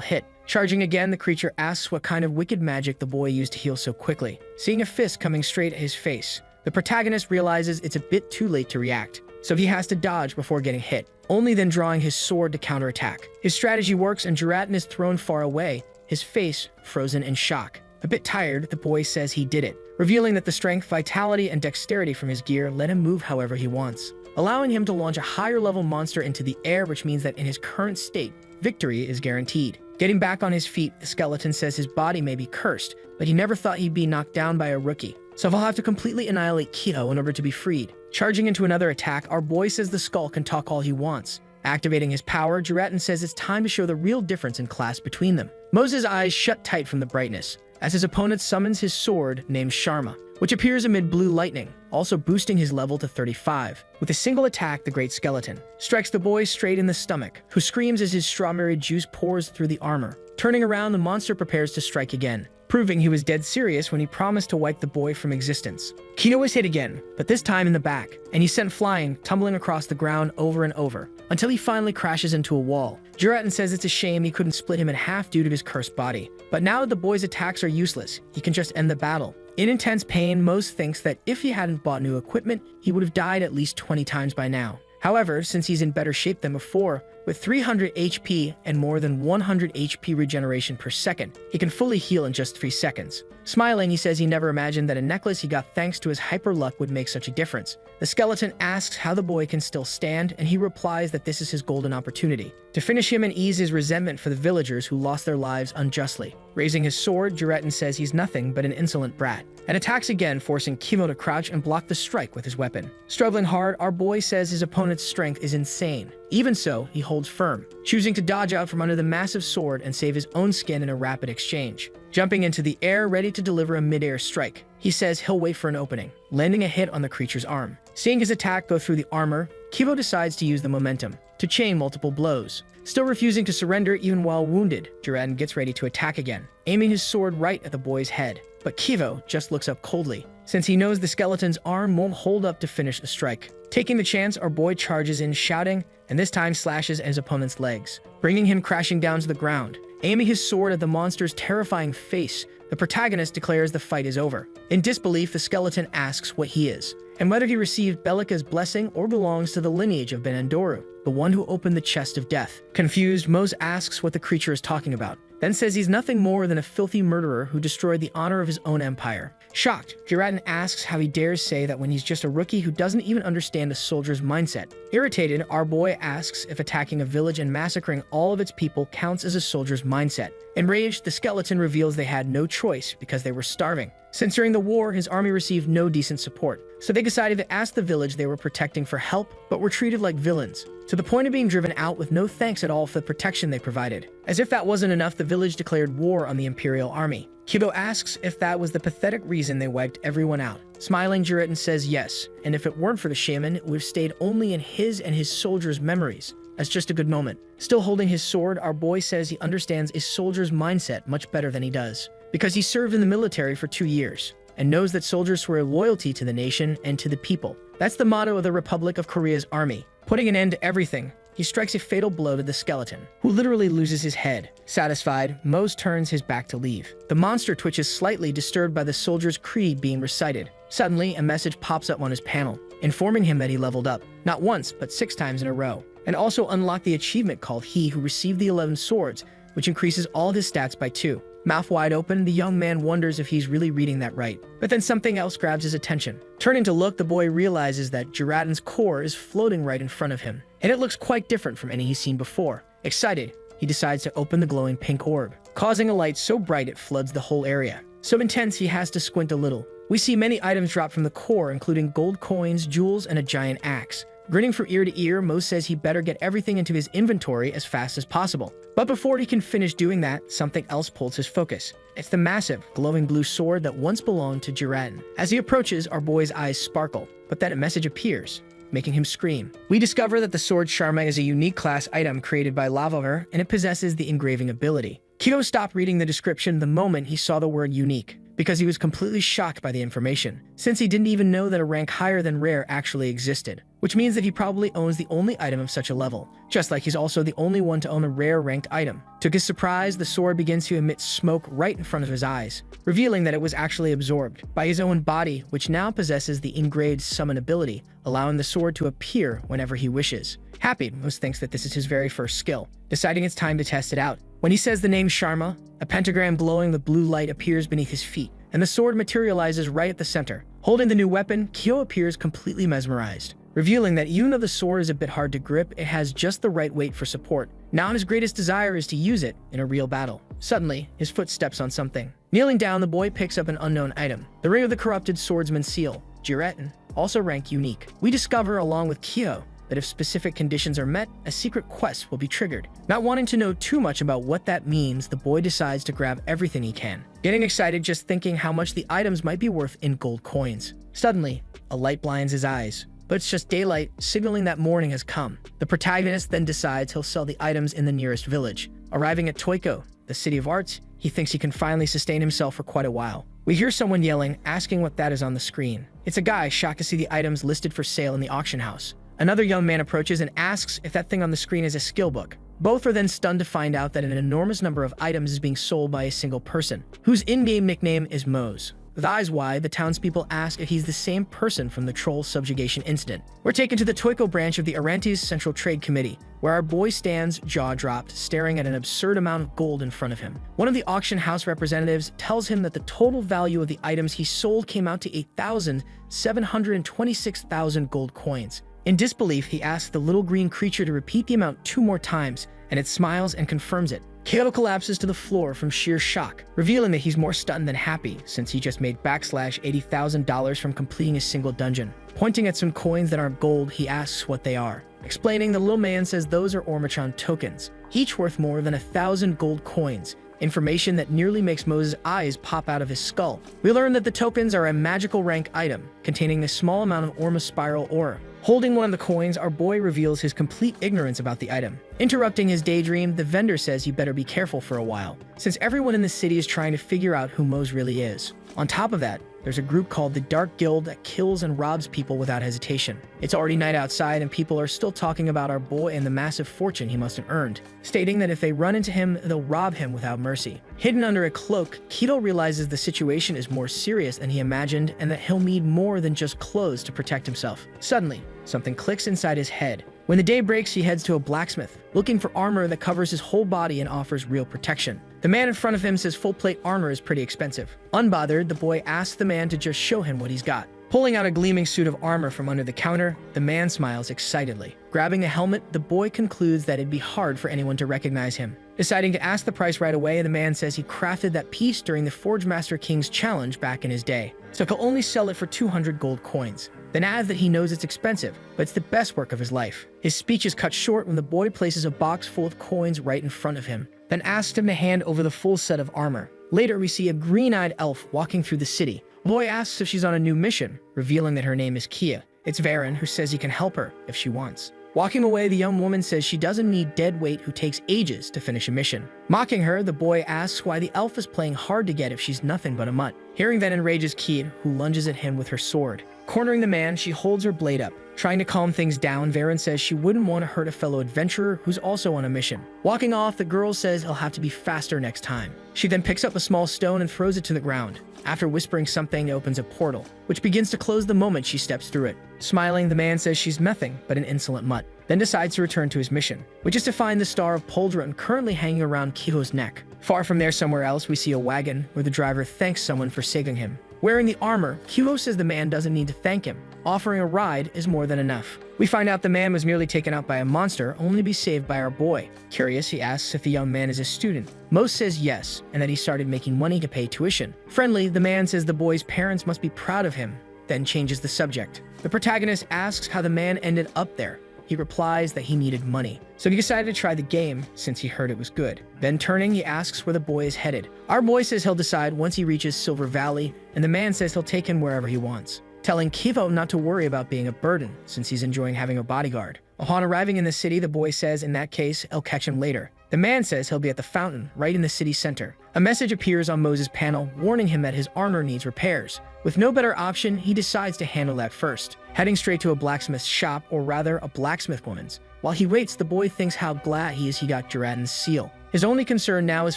hit. Charging again, the creature asks what kind of wicked magic the boy used to heal so quickly. Seeing a fist coming straight at his face, the protagonist realizes it's a bit too late to react, so he has to dodge before getting hit, only then drawing his sword to counterattack. His strategy works and Juretin is thrown far away, his face frozen in shock. A bit tired, the boy says he did it, revealing that the strength, vitality, and dexterity from his gear let him move however he wants, allowing him to launch a higher-level monster into the air, which means that in his current state, victory is guaranteed. Getting back on his feet, the skeleton says his body may be cursed, but he never thought he'd be knocked down by a rookie, so he'll have to completely annihilate Kido in order to be freed. Charging into another attack, our boy says the skull can talk all he wants. Activating his power, Juretin says it's time to show the real difference in class between them. Mose's eyes shut tight from the brightness, as his opponent summons his sword named Sharma, which appears amid blue lightning, also boosting his level to 35. With a single attack, the great skeleton strikes the boy straight in the stomach, who screams as his strawberry juice pours through the armor. Turning around, the monster prepares to strike again, proving he was dead serious when he promised to wipe the boy from existence. Kido is hit again, but this time in the back, and he's sent flying, tumbling across the ground over and over, until he finally crashes into a wall. Juretin says it's a shame he couldn't split him in half due to his cursed body, but now that the boy's attacks are useless, he can just end the battle. In intense pain, Mose thinks that if he hadn't bought new equipment, he would have died at least 20 times by now. However, since he's in better shape than before, with 300 HP and more than 100 HP regeneration per second, he can fully heal in just 3 seconds. Smiling, he says he never imagined that a necklace he got thanks to his hyper luck would make such a difference. The skeleton asks how the boy can still stand, and he replies that this is his golden opportunity to finish him and ease his resentment for the villagers who lost their lives unjustly. Raising his sword, Juretin says he's nothing but an insolent brat, and attacks again, forcing Kimo to crouch and block the strike with his weapon. Struggling hard, our boy says his opponent's strength is insane. Even so, he holds firm, choosing to dodge out from under the massive sword and save his own skin in a rapid exchange. Jumping into the air, ready to deliver a mid-air strike, he says he'll wait for an opening, landing a hit on the creature's arm. Seeing his attack go through the armor, Kibo decides to use the momentum to chain multiple blows. Still refusing to surrender even while wounded, Juretin gets ready to attack again, aiming his sword right at the boy's head. But Kivo just looks up coldly, since he knows the skeleton's arm won't hold up to finish the strike. Taking the chance, our boy charges in, shouting, and this time slashes at his opponent's legs, bringing him crashing down to the ground. Aiming his sword at the monster's terrifying face, the protagonist declares the fight is over. In disbelief, the skeleton asks what he is, and whether he received Belika's blessing or belongs to the lineage of Benandoru, the one who opened the chest of death. Confused, Mose asks what the creature is talking about, then says he's nothing more than a filthy murderer who destroyed the honor of his own empire. Shocked, Juretin asks how he dares say that when he's just a rookie who doesn't even understand a soldier's mindset. Irritated, our boy asks if attacking a village and massacring all of its people counts as a soldier's mindset. Enraged, the skeleton reveals they had no choice because they were starving. Since during the war, his army received no decent support, so they decided to ask the village they were protecting for help, but were treated like villains, to the point of being driven out with no thanks at all for the protection they provided. As if that wasn't enough, the village declared war on the Imperial Army. Kibo asks if that was the pathetic reason they wiped everyone out. Smiling, Juretin says yes, and if it weren't for the shaman, it would have stayed only in his and his soldiers' memories, as just a good moment. Still holding his sword, our boy says he understands a soldier's mindset much better than he does, because he served in the military for 2 years, and knows that soldiers swear loyalty to the nation and to the people. That's the motto of the Republic of Korea's army. Putting an end to everything, he strikes a fatal blow to the skeleton, who literally loses his head. Satisfied, Mose turns his back to leave. The monster twitches slightly, disturbed by the soldier's creed being recited. Suddenly, a message pops up on his panel, informing him that he leveled up, not once, but 6 times in a row, and also unlocked the achievement called He Who Received the 11 Swords, which increases all his stats by 2. Mouth wide open, the young man wonders if he's really reading that right. But then something else grabs his attention. Turning to look, the boy realizes that Juretin's core is floating right in front of him, and it looks quite different from any he's seen before. Excited, he decides to open the glowing pink orb, causing a light so bright it floods the whole area. So intense he has to squint a little. We see many items drop from the core, including gold coins, jewels, and a giant axe. Grinning from ear to ear, Mo says he better get everything into his inventory as fast as possible. But before he can finish doing that, something else pulls his focus. It's the massive, glowing blue sword that once belonged to Jiren. As he approaches, our boy's eyes sparkle, but then a message appears, making him scream. We discover that the sword Sharma is a unique class item created by Lavaver, and it possesses the engraving ability. Kyo stopped reading the description the moment he saw the word unique, because he was completely shocked by the information, since he didn't even know that a rank higher than rare actually existed, which means that he probably owns the only item of such a level, just like he's also the only one to own a rare ranked item. To his surprise, the sword begins to emit smoke right in front of his eyes, revealing that it was actually absorbed by his own body, which now possesses the engraved summon ability, allowing the sword to appear whenever he wishes. Happy, Moose thinks that this is his very first skill, deciding it's time to test it out. When he says the name Sharma, a pentagram glowing with blue light appears beneath his feet, and the sword materializes right at the center. Holding the new weapon, Kyo appears completely mesmerized, revealing that even though the sword is a bit hard to grip, it has just the right weight for support. Now his greatest desire is to use it in a real battle. Suddenly, his foot steps on something. Kneeling down, the boy picks up an unknown item, the Ring of the Corrupted Swordsman's Seal, Jiren, also ranked unique. We discover, along with Kyo, that if specific conditions are met, a secret quest will be triggered. Not wanting to know too much about what that means, the boy decides to grab everything he can, getting excited just thinking how much the items might be worth in gold coins. Suddenly, a light blinds his eyes, but it's just daylight, signaling that morning has come. The protagonist then decides he'll sell the items in the nearest village. Arriving at Toiko, the city of arts, he thinks he can finally sustain himself for quite a while. We hear someone yelling, asking what that is on the screen. It's a guy shocked to see the items listed for sale in the auction house. Another young man approaches and asks if that thing on the screen is a skill book. Both are then stunned to find out that an enormous number of items is being sold by a single person, whose in-game nickname is Mose. With eyes wide, the townspeople ask if he's the same person from the troll subjugation incident. We're taken to the Toiko branch of the Arantes Central Trade Committee, where our boy stands, jaw-dropped, staring at an absurd amount of gold in front of him. One of the auction house representatives tells him that the total value of the items he sold came out to 8,726,000 gold coins. In disbelief, he asks the little green creature to repeat the amount 2 more times, and it smiles and confirms it. Kyo collapses to the floor from sheer shock, revealing that he's more stunned than happy since he just made $80,000 from completing a single dungeon. Pointing at some coins that aren't gold, he asks what they are. Explaining, the little man says those are Ormachan tokens, each worth more than 1,000 gold coins, information that nearly makes Mose's eyes pop out of his skull. We learn that the tokens are a magical rank item, containing a small amount of Orma Spiral Aura. Holding one of the coins, our boy reveals his complete ignorance about the item. Interrupting his daydream, the vendor says he better be careful for a while, since everyone in the city is trying to figure out who Mose really is. On top of that, there's a group called the Dark Guild that kills and robs people without hesitation. It's already night outside and people are still talking about our boy and the massive fortune he must have earned, stating that if they run into him, they'll rob him without mercy. Hidden under a cloak, Kido realizes the situation is more serious than he imagined and that he'll need more than just clothes to protect himself. Suddenly, something clicks inside his head. When the day breaks, he heads to a blacksmith, looking for armor that covers his whole body and offers real protection. The man in front of him says full plate armor is pretty expensive. Unbothered, the boy asks the man to just show him what he's got. Pulling out a gleaming suit of armor from under the counter, the man smiles excitedly. Grabbing the helmet, the boy concludes that it'd be hard for anyone to recognize him. Deciding to ask the price right away, the man says he crafted that piece during the Forge Master King's challenge back in his day, so he'll only sell it for 200 gold coins. Then adds that he knows it's expensive, but it's the best work of his life. His speech is cut short when the boy places a box full of coins right in front of him, then asks him to hand over the full set of armor. Later, we see a green-eyed elf walking through the city. The boy asks if she's on a new mission, revealing that her name is Kia. It's Varen, who says he can help her if she wants. Walking away, the young woman says she doesn't need dead weight who takes ages to finish a mission. Mocking her, the boy asks why the elf is playing hard to get if she's nothing but a mutt. Hearing that enrages Kia, who lunges at him with her sword. Cornering the man, she holds her blade up. Trying to calm things down, Varen says she wouldn't want to hurt a fellow adventurer who's also on a mission. Walking off, the girl says he'll have to be faster next time. She then picks up a small stone and throws it to the ground. After whispering something, it opens a portal, which begins to close the moment she steps through it. Smiling, the man says she's nothing but an insolent mutt, then decides to return to his mission, which is to find the Star of Poldrun currently hanging around Kiho's neck. Far from there somewhere else, we see a wagon where the driver thanks someone for saving him. Wearing the armor, Kiho says the man doesn't need to thank him. Offering a ride is more than enough. We find out the man was merely taken out by a monster, only to be saved by our boy. Curious, he asks if the young man is a student. Mose says yes, and that he started making money to pay tuition. Friendly, the man says the boy's parents must be proud of him. then changes the subject. The protagonist asks how the man ended up there. He replies that he needed money, so he decided to try the game since he heard it was good. Then turning, he asks where the boy is headed. Our boy says he'll decide once he reaches Silver Valley, and the man says he'll take him wherever he wants, telling Kivo not to worry about being a burden since he's enjoying having a bodyguard. Upon arriving in the city, the boy says in that case, he'll catch him later. The man says he'll be at the fountain, right in the city center. A message appears on Moses' panel, warning him that his armor needs repairs. With no better option, he decides to handle that first, heading straight to a blacksmith's shop, or rather, a blacksmith woman's. While he waits, the boy thinks how glad he is he got Jeratin's seal. His only concern now is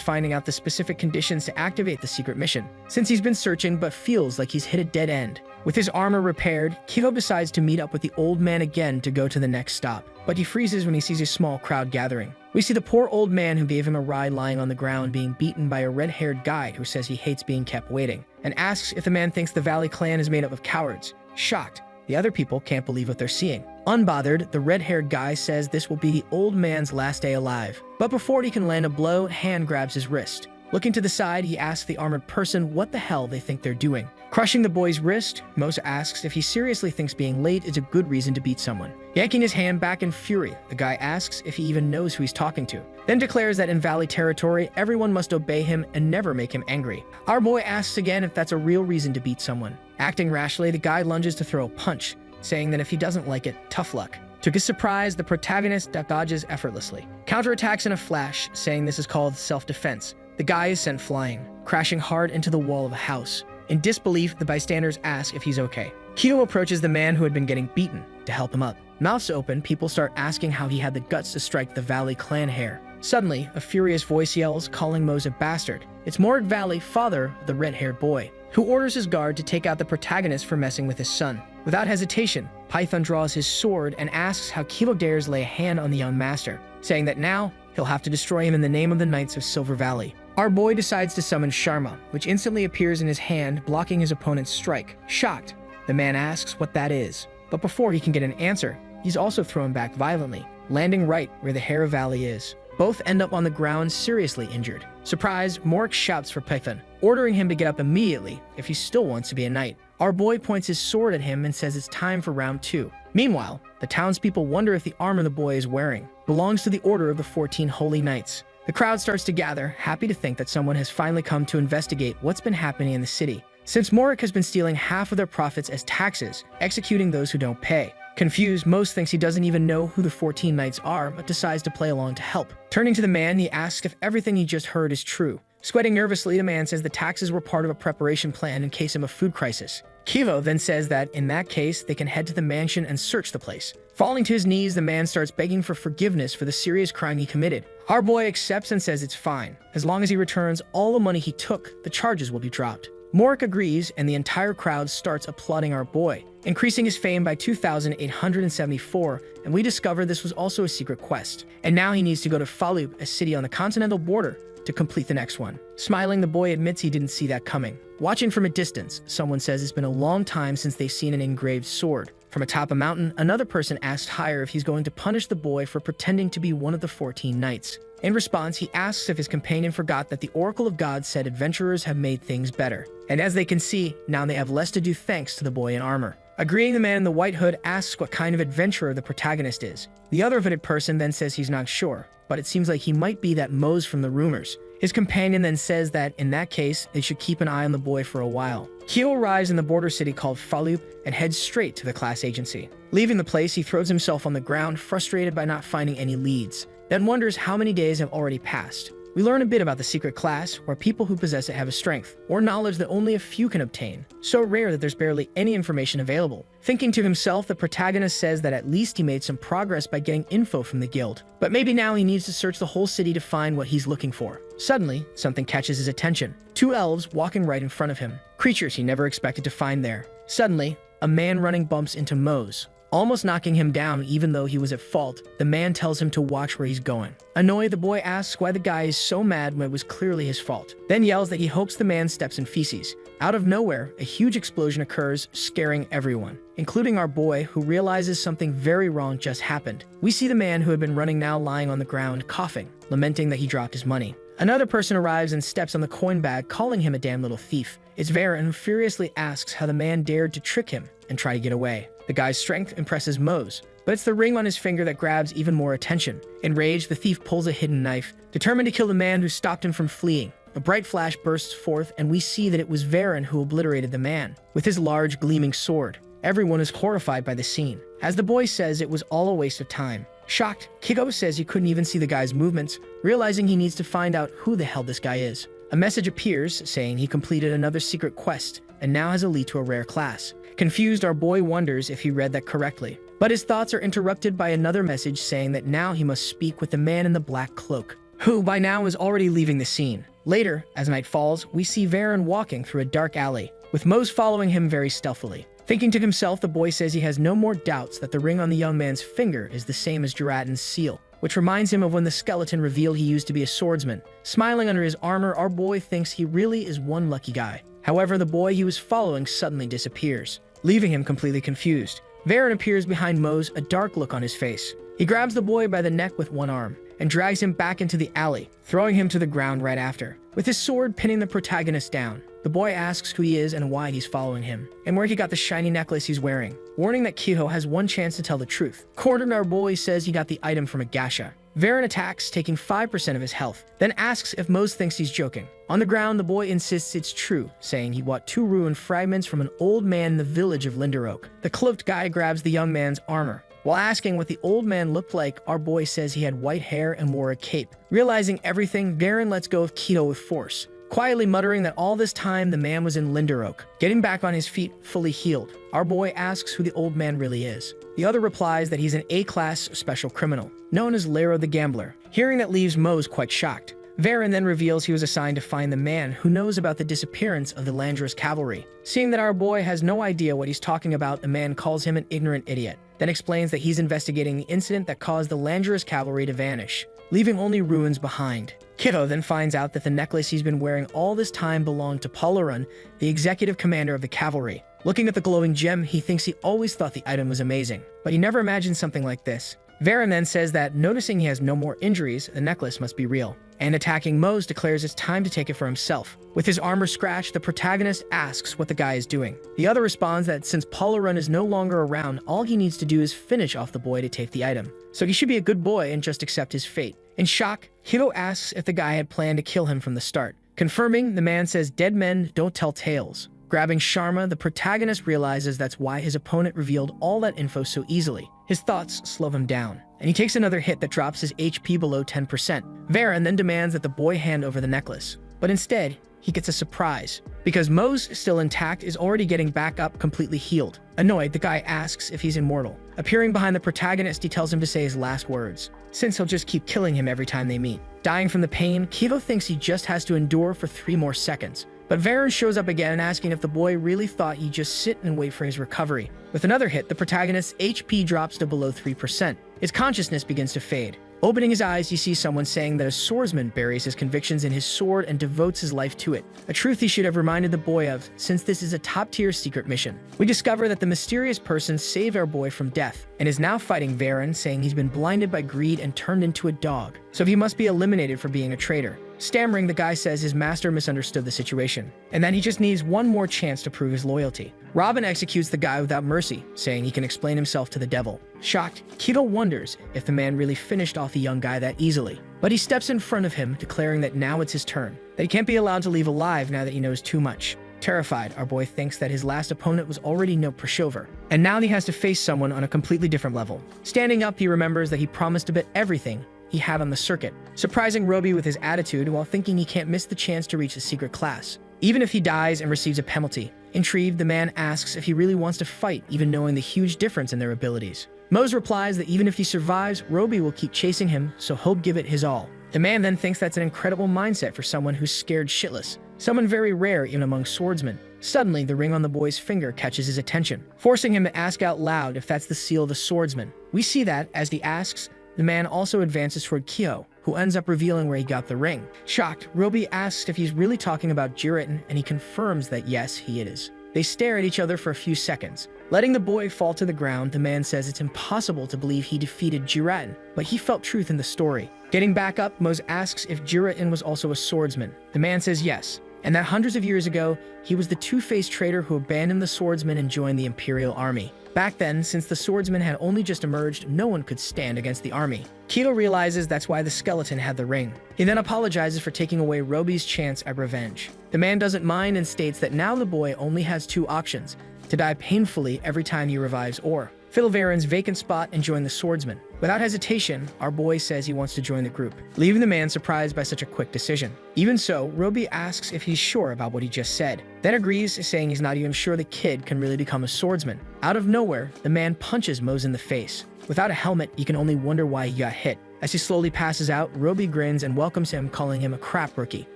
finding out the specific conditions to activate the secret mission, since he's been searching but feels like he's hit a dead end. With his armor repaired, Kivo decides to meet up with the old man again to go to the next stop, but he freezes when he sees a small crowd gathering. We see the poor old man who gave him a ride lying on the ground being beaten by a red-haired guide who says he hates being kept waiting, and asks if the man thinks the Valley clan is made up of cowards. Shocked, the other people can't believe what they're seeing. Unbothered, the red-haired guy says this will be the old man's last day alive. But before he can land a blow, a hand grabs his wrist. Looking to the side, he asks the armored person what the hell they think they're doing. Crushing the boy's wrist, Mose asks if he seriously thinks being late is a good reason to beat someone. Yanking his hand back in fury, the guy asks if he even knows who he's talking to, then declares that in Valley territory, everyone must obey him and never make him angry. Our boy asks again if that's a real reason to beat someone. Acting rashly, the guy lunges to throw a punch, saying that if he doesn't like it, tough luck. To his surprise, the protagonist dodges effortlessly, counterattacks in a flash, saying this is called self-defense. The guy is sent flying, crashing hard into the wall of a house. In disbelief, the bystanders ask if he's okay. Kido approaches the man who had been getting beaten to help him up. Mouths open, people start asking how he had the guts to strike the Valley clan heir. Suddenly, a furious voice yells, calling Mose a bastard. It's Morik Valley, father of the red-haired boy, who orders his guard to take out the protagonist for messing with his son. Without hesitation, Python draws his sword and asks how Kido dares lay a hand on the young master, saying that now he'll have to destroy him in the name of the Knights of Silver Valley. Our boy decides to summon Sharma, which instantly appears in his hand, blocking his opponent's strike. Shocked, the man asks what that is. But before he can get an answer, he's also thrown back violently, landing right where the Hera Valley is. Both end up on the ground seriously injured. Surprised, Morik shouts for Python, ordering him to get up immediately if he still wants to be a knight. Our boy points his sword at him and says it's time for round 2. Meanwhile, the townspeople wonder if the armor the boy is wearing belongs to the Order of the 14 Holy Knights. The crowd starts to gather, happy to think that someone has finally come to investigate what's been happening in the city, since Morik has been stealing half of their profits as taxes, executing those who don't pay. Confused, Mose thinks he doesn't even know who the 14 Knights are, but decides to play along to help. Turning to the man, he asks if everything he just heard is true. Sweating nervously, the man says the taxes were part of a preparation plan in case of a food crisis. Kivo then says that, in that case, they can head to the mansion and search the place. Falling to his knees, the man starts begging for forgiveness for the serious crime he committed. Our boy accepts and says it's fine. As long as he returns all the money he took, the charges will be dropped. Morik agrees, and the entire crowd starts applauding our boy, increasing his fame by 2,874, and we discover this was also a secret quest. And now he needs to go to Falup, a city on the continental border, to complete the next one. Smiling, the boy admits he didn't see that coming. Watching from a distance, someone says it's been a long time since they've seen an engraved sword. From atop a mountain, another person asks Higher if he's going to punish the boy for pretending to be one of the 14 knights. In response, he asks if his companion forgot that the Oracle of God said adventurers have made things better. And as they can see, now they have less to do thanks to the boy in armor. Agreeing, the man in the white hood asks what kind of adventurer the protagonist is. The other hooded person then says he's not sure, but it seems like he might be that Mose from the rumors. His companion then says that, in that case, they should keep an eye on the boy for a while. Kyo arrives in the border city called Falup and heads straight to the class agency. Leaving the place, he throws himself on the ground, frustrated by not finding any leads, then wonders how many days have already passed. We learn a bit about the secret class, where people who possess it have a strength, or knowledge that only a few can obtain, so rare that there's barely any information available. Thinking to himself, the protagonist says that at least he made some progress by getting info from the guild, but maybe now he needs to search the whole city to find what he's looking for. Suddenly, something catches his attention. 2 elves walking right in front of him, creatures he never expected to find there. Suddenly, a man running bumps into Mose, almost knocking him down even though he was at fault. The man tells him to watch where he's going. Annoyed, the boy asks why the guy is so mad when it was clearly his fault, then yells that he hopes the man steps in feces. Out of nowhere, a huge explosion occurs, scaring everyone, including our boy, who realizes something very wrong just happened. We see the man who had been running now lying on the ground, coughing, lamenting that he dropped his money. Another person arrives and steps on the coin bag, calling him a damn little thief. It's Varen who furiously asks how the man dared to trick him and try to get away. The guy's strength impresses Mose, but it's the ring on his finger that grabs even more attention. Enraged, the thief pulls a hidden knife, determined to kill the man who stopped him from fleeing. A bright flash bursts forth, and we see that it was Varen who obliterated the man with his large, gleaming sword. Everyone is horrified by the scene. As the boy says, it was all a waste of time. Shocked, Kigo says he couldn't even see the guy's movements, realizing he needs to find out who the hell this guy is. A message appears saying he completed another secret quest and now has a lead to a rare class. Confused, our boy wonders if he read that correctly, but his thoughts are interrupted by another message saying that now he must speak with the man in the black cloak, who by now is already leaving the scene. Later, as night falls, we see Varen walking through a dark alley, with Mose following him very stealthily. Thinking to himself, the boy says he has no more doubts that the ring on the young man's finger is the same as Jeratin's seal, which reminds him of when the skeleton revealed he used to be a swordsman. Smiling under his armor, our boy thinks he really is one lucky guy. However, the boy he was following suddenly disappears, leaving him completely confused. Varen appears behind Mose, a dark look on his face. He grabs the boy by the neck with one arm and drags him back into the alley, throwing him to the ground right after, with his sword pinning the protagonist down. The boy asks who he is and why he's following him, and where he got the shiny necklace he's wearing, warning that Kiho has one chance to tell the truth. Cornered, our boy says he got the item from a gacha. Varen attacks, taking 5% of his health, then asks if Mose thinks he's joking. On the ground, the boy insists it's true, saying he bought 2 ruined fragments from an old man in the village of Linderoak. The cloaked guy grabs the young man's armor. While asking what the old man looked like, our boy says he had white hair and wore a cape. Realizing everything, Varen lets go of Kido with force, quietly muttering that all this time the man was in Linderoak. Getting back on his feet, fully healed, our boy asks who the old man really is. The other replies that he's an A-class special criminal, known as Lero the Gambler. Hearing that leaves Mose quite shocked. Varen then reveals he was assigned to find the man who knows about the disappearance of the Landris cavalry. Seeing that our boy has no idea what he's talking about, the man calls him an ignorant idiot, then explains that he's investigating the incident that caused the Landris cavalry to vanish, leaving only ruins behind. Kido then finds out that the necklace he's been wearing all this time belonged to Palarun, the executive commander of the cavalry. Looking at the glowing gem, he thinks he always thought the item was amazing, but he never imagined something like this. Varen then says that, noticing he has no more injuries, the necklace must be real, and attacking Mose declares it's time to take it for himself. With his armor scratched, the protagonist asks what the guy is doing. The other responds that since Palarun is no longer around, all he needs to do is finish off the boy to take the item, so he should be a good boy and just accept his fate. In shock, Kido asks if the guy had planned to kill him from the start. Confirming, the man says dead men don't tell tales. Grabbing Sharma, the protagonist realizes that's why his opponent revealed all that info so easily. His thoughts slow him down, and he takes another hit that drops his HP below 10%. Varen then demands that the boy hand over the necklace, but instead, he gets a surprise, because Mose, still intact, is already getting back up completely healed. Annoyed, the guy asks if he's immortal. Appearing behind the protagonist, he tells him to say his last words, since he'll just keep killing him every time they meet. Dying from the pain, Kido thinks he just has to endure for 3 more seconds. But Varen shows up again, asking if the boy really thought he'd just sit and wait for his recovery. With another hit, the protagonist's HP drops to below 3%. His consciousness begins to fade. Opening his eyes, he sees someone saying that a swordsman buries his convictions in his sword and devotes his life to it, a truth he should have reminded the boy of, since this is a top-tier secret mission. We discover that the mysterious person saved our boy from death, and is now fighting Varen, saying he's been blinded by greed and turned into a dog, so he must be eliminated for being a traitor. Stammering, the guy says his master misunderstood the situation, and that he just needs one more chance to prove his loyalty. Robin executes the guy without mercy, saying he can explain himself to the devil. Shocked, Kido wonders if the man really finished off the young guy that easily. But he steps in front of him, declaring that now it's his turn, that he can't be allowed to leave alive now that he knows too much. Terrified, our boy thinks that his last opponent was already no pushover, and now he has to face someone on a completely different level. Standing up, he remembers that he promised to bet everything he had on the circuit, surprising Roby with his attitude while thinking he can't miss the chance to reach the secret class, even if he dies and receives a penalty. Intrigued, the man asks if he really wants to fight, even knowing the huge difference in their abilities. Mose replies that even if he survives, Roby will keep chasing him, so he'll give it his all. The man then thinks that's an incredible mindset for someone who's scared shitless, someone very rare even among swordsmen. Suddenly, the ring on the boy's finger catches his attention, forcing him to ask out loud if that's the seal of the swordsman. We see that, as he asks, the man also advances toward Kyo, who ends up revealing where he got the ring. Shocked, Roby asks if he's really talking about Jiratin, and he confirms that yes, he is. They stare at each other for a few seconds. Letting the boy fall to the ground, the man says it's impossible to believe he defeated Jiraten, but he felt truth in the story. Getting back up, Mose asks if Jiraten was also a swordsman. The man says yes, and that hundreds of years ago, he was the two-faced traitor who abandoned the swordsman and joined the Imperial Army. Back then, since the swordsman had only just emerged, no one could stand against the army. Kido realizes that's why the skeleton had the ring. He then apologizes for taking away Roby's chance at revenge. The man doesn't mind and states that now the boy only has two options: to die painfully every time he revives or fill Varen's vacant spot and join the swordsman. Without hesitation, our boy says he wants to join the group, leaving the man surprised by such a quick decision. Even so, Roby asks if he's sure about what he just said, then agrees, saying he's not even sure the kid can really become a swordsman. Out of nowhere, the man punches Mose in the face. Without a helmet, you can only wonder why he got hit. As he slowly passes out, Roby grins and welcomes him, calling him a crap rookie.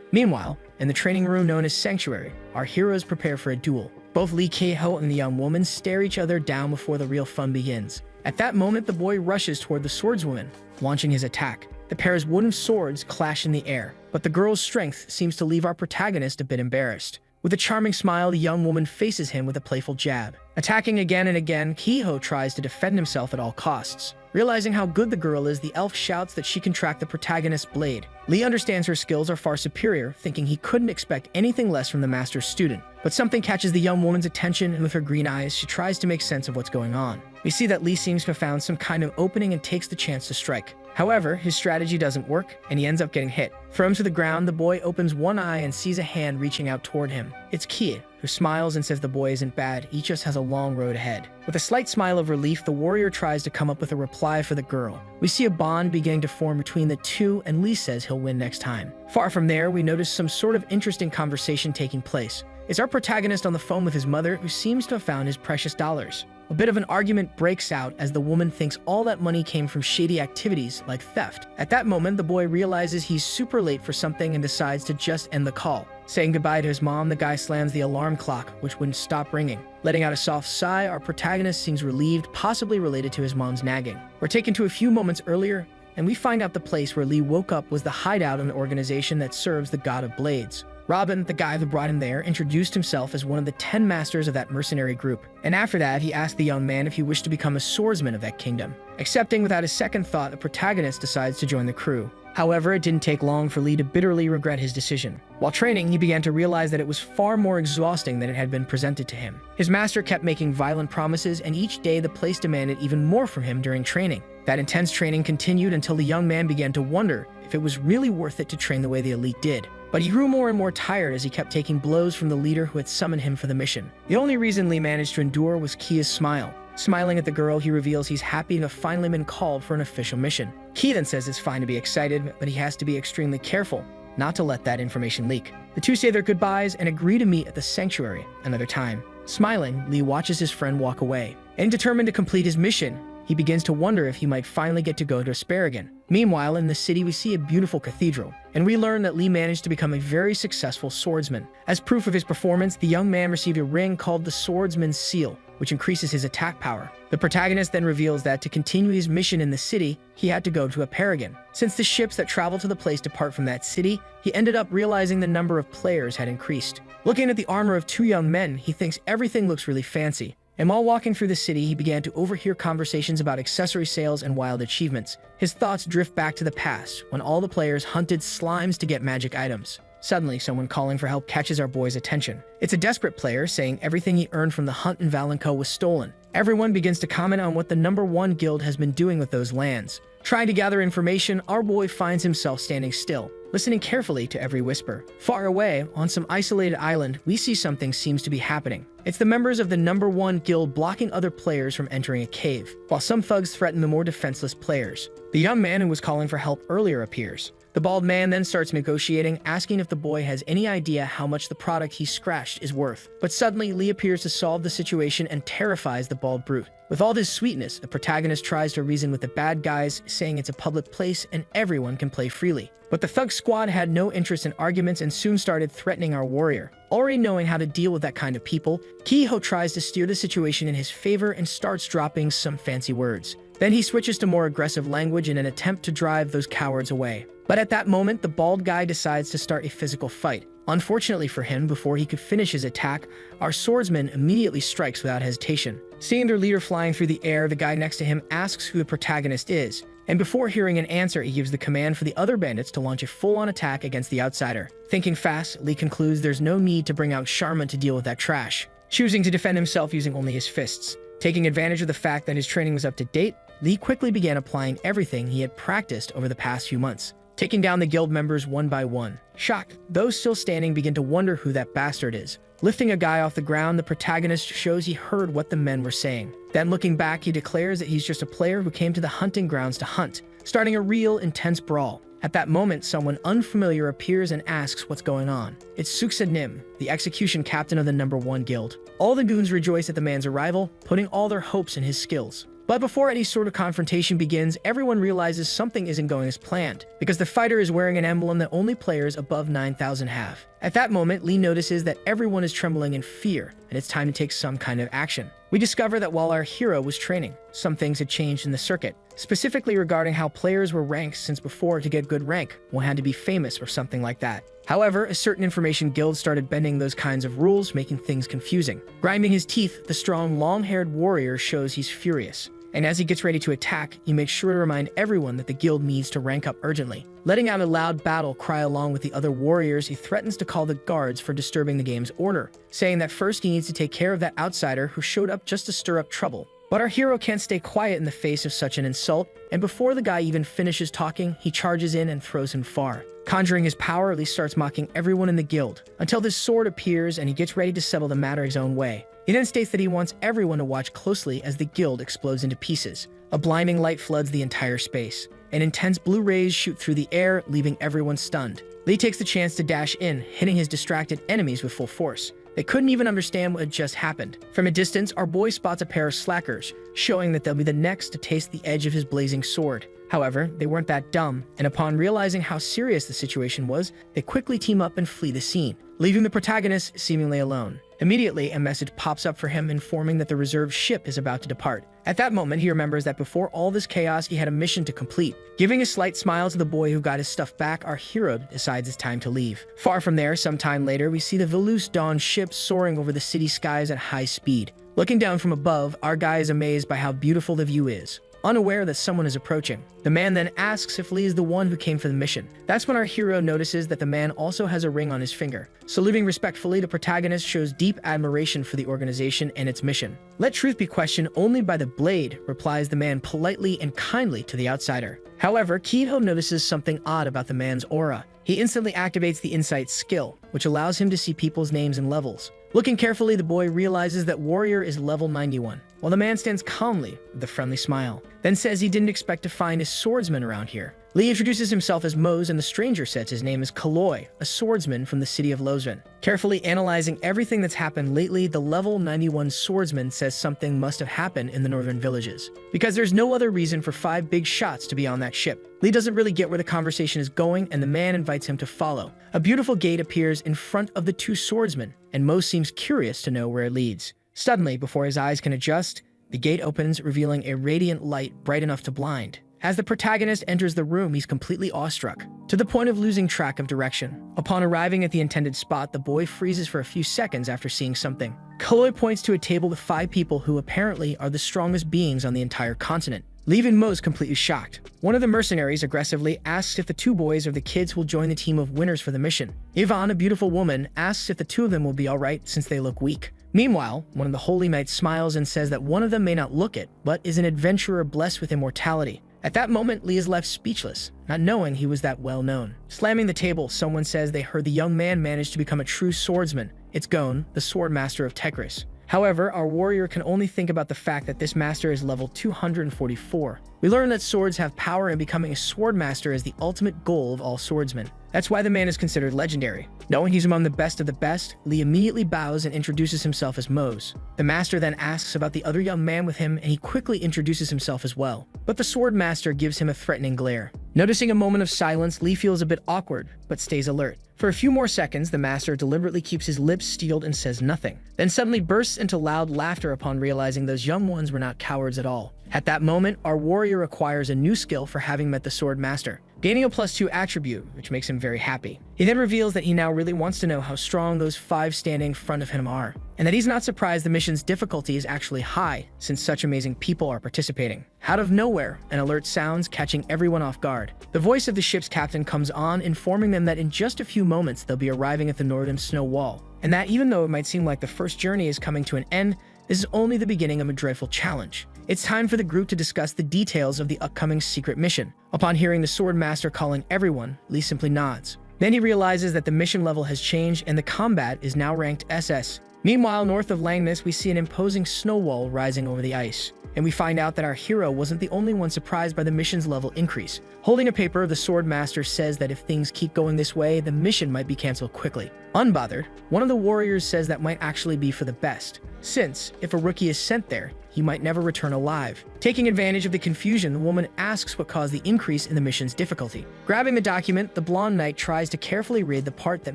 Meanwhile, in the training room known as Sanctuary, our heroes prepare for a duel. Both Lee Keiho and the young woman stare each other down before the real fun begins. At that moment, the boy rushes toward the swordswoman, launching his attack. The pair's wooden swords clash in the air, but the girl's strength seems to leave our protagonist a bit embarrassed. With a charming smile, the young woman faces him with a playful jab. Attacking again and again, Keiho tries to defend himself at all costs. Realizing how good the girl is, the elf shouts that she can track the protagonist's blade. Lee understands her skills are far superior, thinking he couldn't expect anything less from the master's student. But something catches the young woman's attention, and with her green eyes, she tries to make sense of what's going on. We see that Lee seems to have found some kind of opening and takes the chance to strike. However, his strategy doesn't work, and he ends up getting hit. Thrown to the ground, the boy opens one eye and sees a hand reaching out toward him. It's Kie, who smiles and says the boy isn't bad, he just has a long road ahead. With a slight smile of relief, the warrior tries to come up with a reply for the girl. We see a bond beginning to form between the two, and Lee says he'll win next time. Far from there, we notice some sort of interesting conversation taking place. It's our protagonist on the phone with his mother, who seems to have found his precious dollars. A bit of an argument breaks out as the woman thinks all that money came from shady activities like theft. At that moment, the boy realizes he's super late for something and decides to just end the call. Saying goodbye to his mom, the guy slams the alarm clock, which wouldn't stop ringing. Letting out a soft sigh, our protagonist seems relieved, possibly related to his mom's nagging. We're taken to a few moments earlier, and we find out the place where Lee woke up was the hideout of an organization that serves the god of blades. Robin, the guy who brought him there, introduced himself as one of the 10 masters of that mercenary group, and after that he asked the young man if he wished to become a swordsman of that kingdom. Accepting without a second thought, the protagonist decides to join the crew. However, it didn't take long for Lee to bitterly regret his decision. While training, he began to realize that it was far more exhausting than it had been presented to him. His master kept making violent promises, and each day the place demanded even more from him during training. That intense training continued until the young man began to wonder if it was really worth it to train the way the elite did. But he grew more and more tired as he kept taking blows from the leader who had summoned him for the mission. The only reason Lee managed to endure was Kia's smile. Smiling at the girl, he reveals he's happy to have finally been called for an official mission. Ki then says it's fine to be excited, but he has to be extremely careful not to let that information leak. The two say their goodbyes and agree to meet at the sanctuary another time. Smiling, Lee watches his friend walk away. And determined to complete his mission, he begins to wonder if he might finally get to go to Asparagon. Meanwhile, in the city, we see a beautiful cathedral, and we learn that Lee managed to become a very successful swordsman. As proof of his performance, the young man received a ring called the Swordsman's Seal, which increases his attack power. The protagonist then reveals that to continue his mission in the city, he had to go to Asparagon. Since the ships that travel to the place depart from that city, he ended up realizing the number of players had increased. Looking at the armor of two young men, he thinks everything looks really fancy. And while walking through the city, he began to overhear conversations about accessory sales and wild achievements. His thoughts drift back to the past, when all the players hunted slimes to get magic items. Suddenly, someone calling for help catches our boy's attention. It's a desperate player saying everything he earned from the hunt in Valenco was stolen. Everyone begins to comment on what the #1 guild has been doing with those lands. Trying to gather information, our boy finds himself standing still, listening carefully to every whisper. Far away, on some isolated island, we see something seems to be happening. It's the members of the #1 guild blocking other players from entering a cave, while some thugs threaten the more defenseless players. The young man who was calling for help earlier appears. The bald man then starts negotiating, asking if the boy has any idea how much the product he scratched is worth. But suddenly, Lee appears to solve the situation and terrifies the bald brute. With all this sweetness, the protagonist tries to reason with the bad guys, saying it's a public place and everyone can play freely. But the thug squad had no interest in arguments and soon started threatening our warrior. Already knowing how to deal with that kind of people, Keiho tries to steer the situation in his favor and starts dropping some fancy words. Then he switches to more aggressive language in an attempt to drive those cowards away. But at that moment, the bald guy decides to start a physical fight. Unfortunately for him, before he could finish his attack, our swordsman immediately strikes without hesitation. Seeing their leader flying through the air, the guy next to him asks who the protagonist is, and before hearing an answer, he gives the command for the other bandits to launch a full-on attack against the outsider. Thinking fast, Lee concludes there's no need to bring out Sharma to deal with that trash, choosing to defend himself using only his fists. Taking advantage of the fact that his training was up to date, Lee quickly began applying everything he had practiced over the past few months, taking down the guild members one by one. Shocked, those still standing begin to wonder who that bastard is. Lifting a guy off the ground, the protagonist shows he heard what the men were saying. Then looking back, he declares that he's just a player who came to the hunting grounds to hunt, starting a real intense brawl. At that moment, someone unfamiliar appears and asks what's going on. It's Suksa Nim, the execution captain of the #1 guild. All the goons rejoice at the man's arrival, putting all their hopes in his skills. But before any sort of confrontation begins, everyone realizes something isn't going as planned, because the fighter is wearing an emblem that only players above 9,000 have. At that moment, Lee notices that everyone is trembling in fear, and it's time to take some kind of action. We discover that while our hero was training, some things had changed in the circuit, specifically regarding how players were ranked, since before to get good rank, one had to be famous or something like that. However, a certain information guild started bending those kinds of rules, making things confusing. Grinding his teeth, the strong, long-haired warrior shows he's furious. And as he gets ready to attack, he makes sure to remind everyone that the guild needs to rank up urgently. Letting out a loud battle cry along with the other warriors, he threatens to call the guards for disturbing the game's order, saying that first he needs to take care of that outsider who showed up just to stir up trouble. But our hero can't stay quiet in the face of such an insult, and before the guy even finishes talking, he charges in and throws him far. Conjuring his power, Lee starts mocking everyone in the guild, until this sword appears and he gets ready to settle the matter his own way. He then states that he wants everyone to watch closely as the guild explodes into pieces. A blinding light floods the entire space, and intense blue rays shoot through the air, leaving everyone stunned. Lee takes the chance to dash in, hitting his distracted enemies with full force. They couldn't even understand what had just happened. From a distance, our boy spots a pair of slackers, showing that they'll be the next to taste the edge of his blazing sword. However, they weren't that dumb, and upon realizing how serious the situation was, they quickly team up and flee the scene, leaving the protagonist seemingly alone. Immediately, a message pops up for him informing that the reserve ship is about to depart. At that moment, he remembers that before all this chaos, he had a mission to complete. Giving a slight smile to the boy who got his stuff back, our hero decides it's time to leave. Far from there, sometime later, we see the Velus Dawn ship soaring over the city skies at high speed. Looking down from above, our guy is amazed by how beautiful the view is, unaware that someone is approaching. The man then asks if Lee is the one who came for the mission. That's when our hero notices that the man also has a ring on his finger. Saluting respectfully, the protagonist shows deep admiration for the organization and its mission. "Let truth be questioned only by the blade," replies the man politely and kindly to the outsider. However, Kiho notices something odd about the man's aura. He instantly activates the insight skill, which allows him to see people's names and levels. Looking carefully, the boy realizes that Warrior is level 91, while the man stands calmly with a friendly smile, then says he didn't expect to find a swordsman around here. Lee introduces himself as Mose, and the stranger says his name is Kaloi, a swordsman from the city of Lozven. Carefully analyzing everything that's happened lately, the level 91 swordsman says something must have happened in the northern villages, because there's no other reason for 5 big shots to be on that ship. Lee doesn't really get where the conversation is going, and the man invites him to follow. A beautiful gate appears in front of the 2 swordsmen, and Mose seems curious to know where it leads. Suddenly, before his eyes can adjust, the gate opens, revealing a radiant light bright enough to blind. As the protagonist enters the room, he's completely awestruck, to the point of losing track of direction. Upon arriving at the intended spot, the boy freezes for a few seconds after seeing something. Kaloi points to a table with 5 people who apparently are the strongest beings on the entire continent, leaving Mose completely shocked. One of the mercenaries aggressively asks if the 2 boys are the kids who will join the team of winners for the mission. Yvonne, a beautiful woman, asks if the 2 of them will be alright since they look weak. Meanwhile, one of the holy knights smiles and says that one of them may not look it, but is an adventurer blessed with immortality. At that moment, Lee is left speechless, not knowing he was that well known. Slamming the table, someone says they heard the young man managed to become a true swordsman. It's Gon, the sword master of Tegris. However, our warrior can only think about the fact that this master is level 244. We learn that swords have power, and becoming a sword master is the ultimate goal of all swordsmen. That's why the man is considered legendary. Knowing he's among the best of the best, Lee immediately bows and introduces himself as Mose. The master then asks about the other young man with him, and he quickly introduces himself as well. But the sword master gives him a threatening glare. Noticing a moment of silence, Lee feels a bit awkward, but stays alert. For a few more seconds, the master deliberately keeps his lips sealed and says nothing, then suddenly bursts into loud laughter upon realizing those young ones were not cowards at all. At that moment, our warrior acquires a new skill for having met the sword master, gaining a +2 attribute, which makes him very happy. He then reveals that he now really wants to know how strong those 5 standing in front of him are, and that he's not surprised the mission's difficulty is actually high, since such amazing people are participating. Out of nowhere, an alert sounds, catching everyone off guard. The voice of the ship's captain comes on, informing them that in just a few moments they'll be arriving at the northern snow wall, and that even though it might seem like the first journey is coming to an end, this is only the beginning of a dreadful challenge. It's time for the group to discuss the details of the upcoming secret mission. Upon hearing the sword master calling everyone, Lee simply nods. Then he realizes that the mission level has changed and the combat is now ranked SS. Meanwhile, north of Langness, we see an imposing snow wall rising over the ice, and we find out that our hero wasn't the only one surprised by the mission's level increase. Holding a paper, the sword master says that if things keep going this way, the mission might be cancelled quickly. Unbothered, one of the warriors says that might actually be for the best, since if a rookie is sent there, he might never return alive. Taking advantage of the confusion, the woman asks what caused the increase in the mission's difficulty. Grabbing the document, the blonde knight tries to carefully read the part that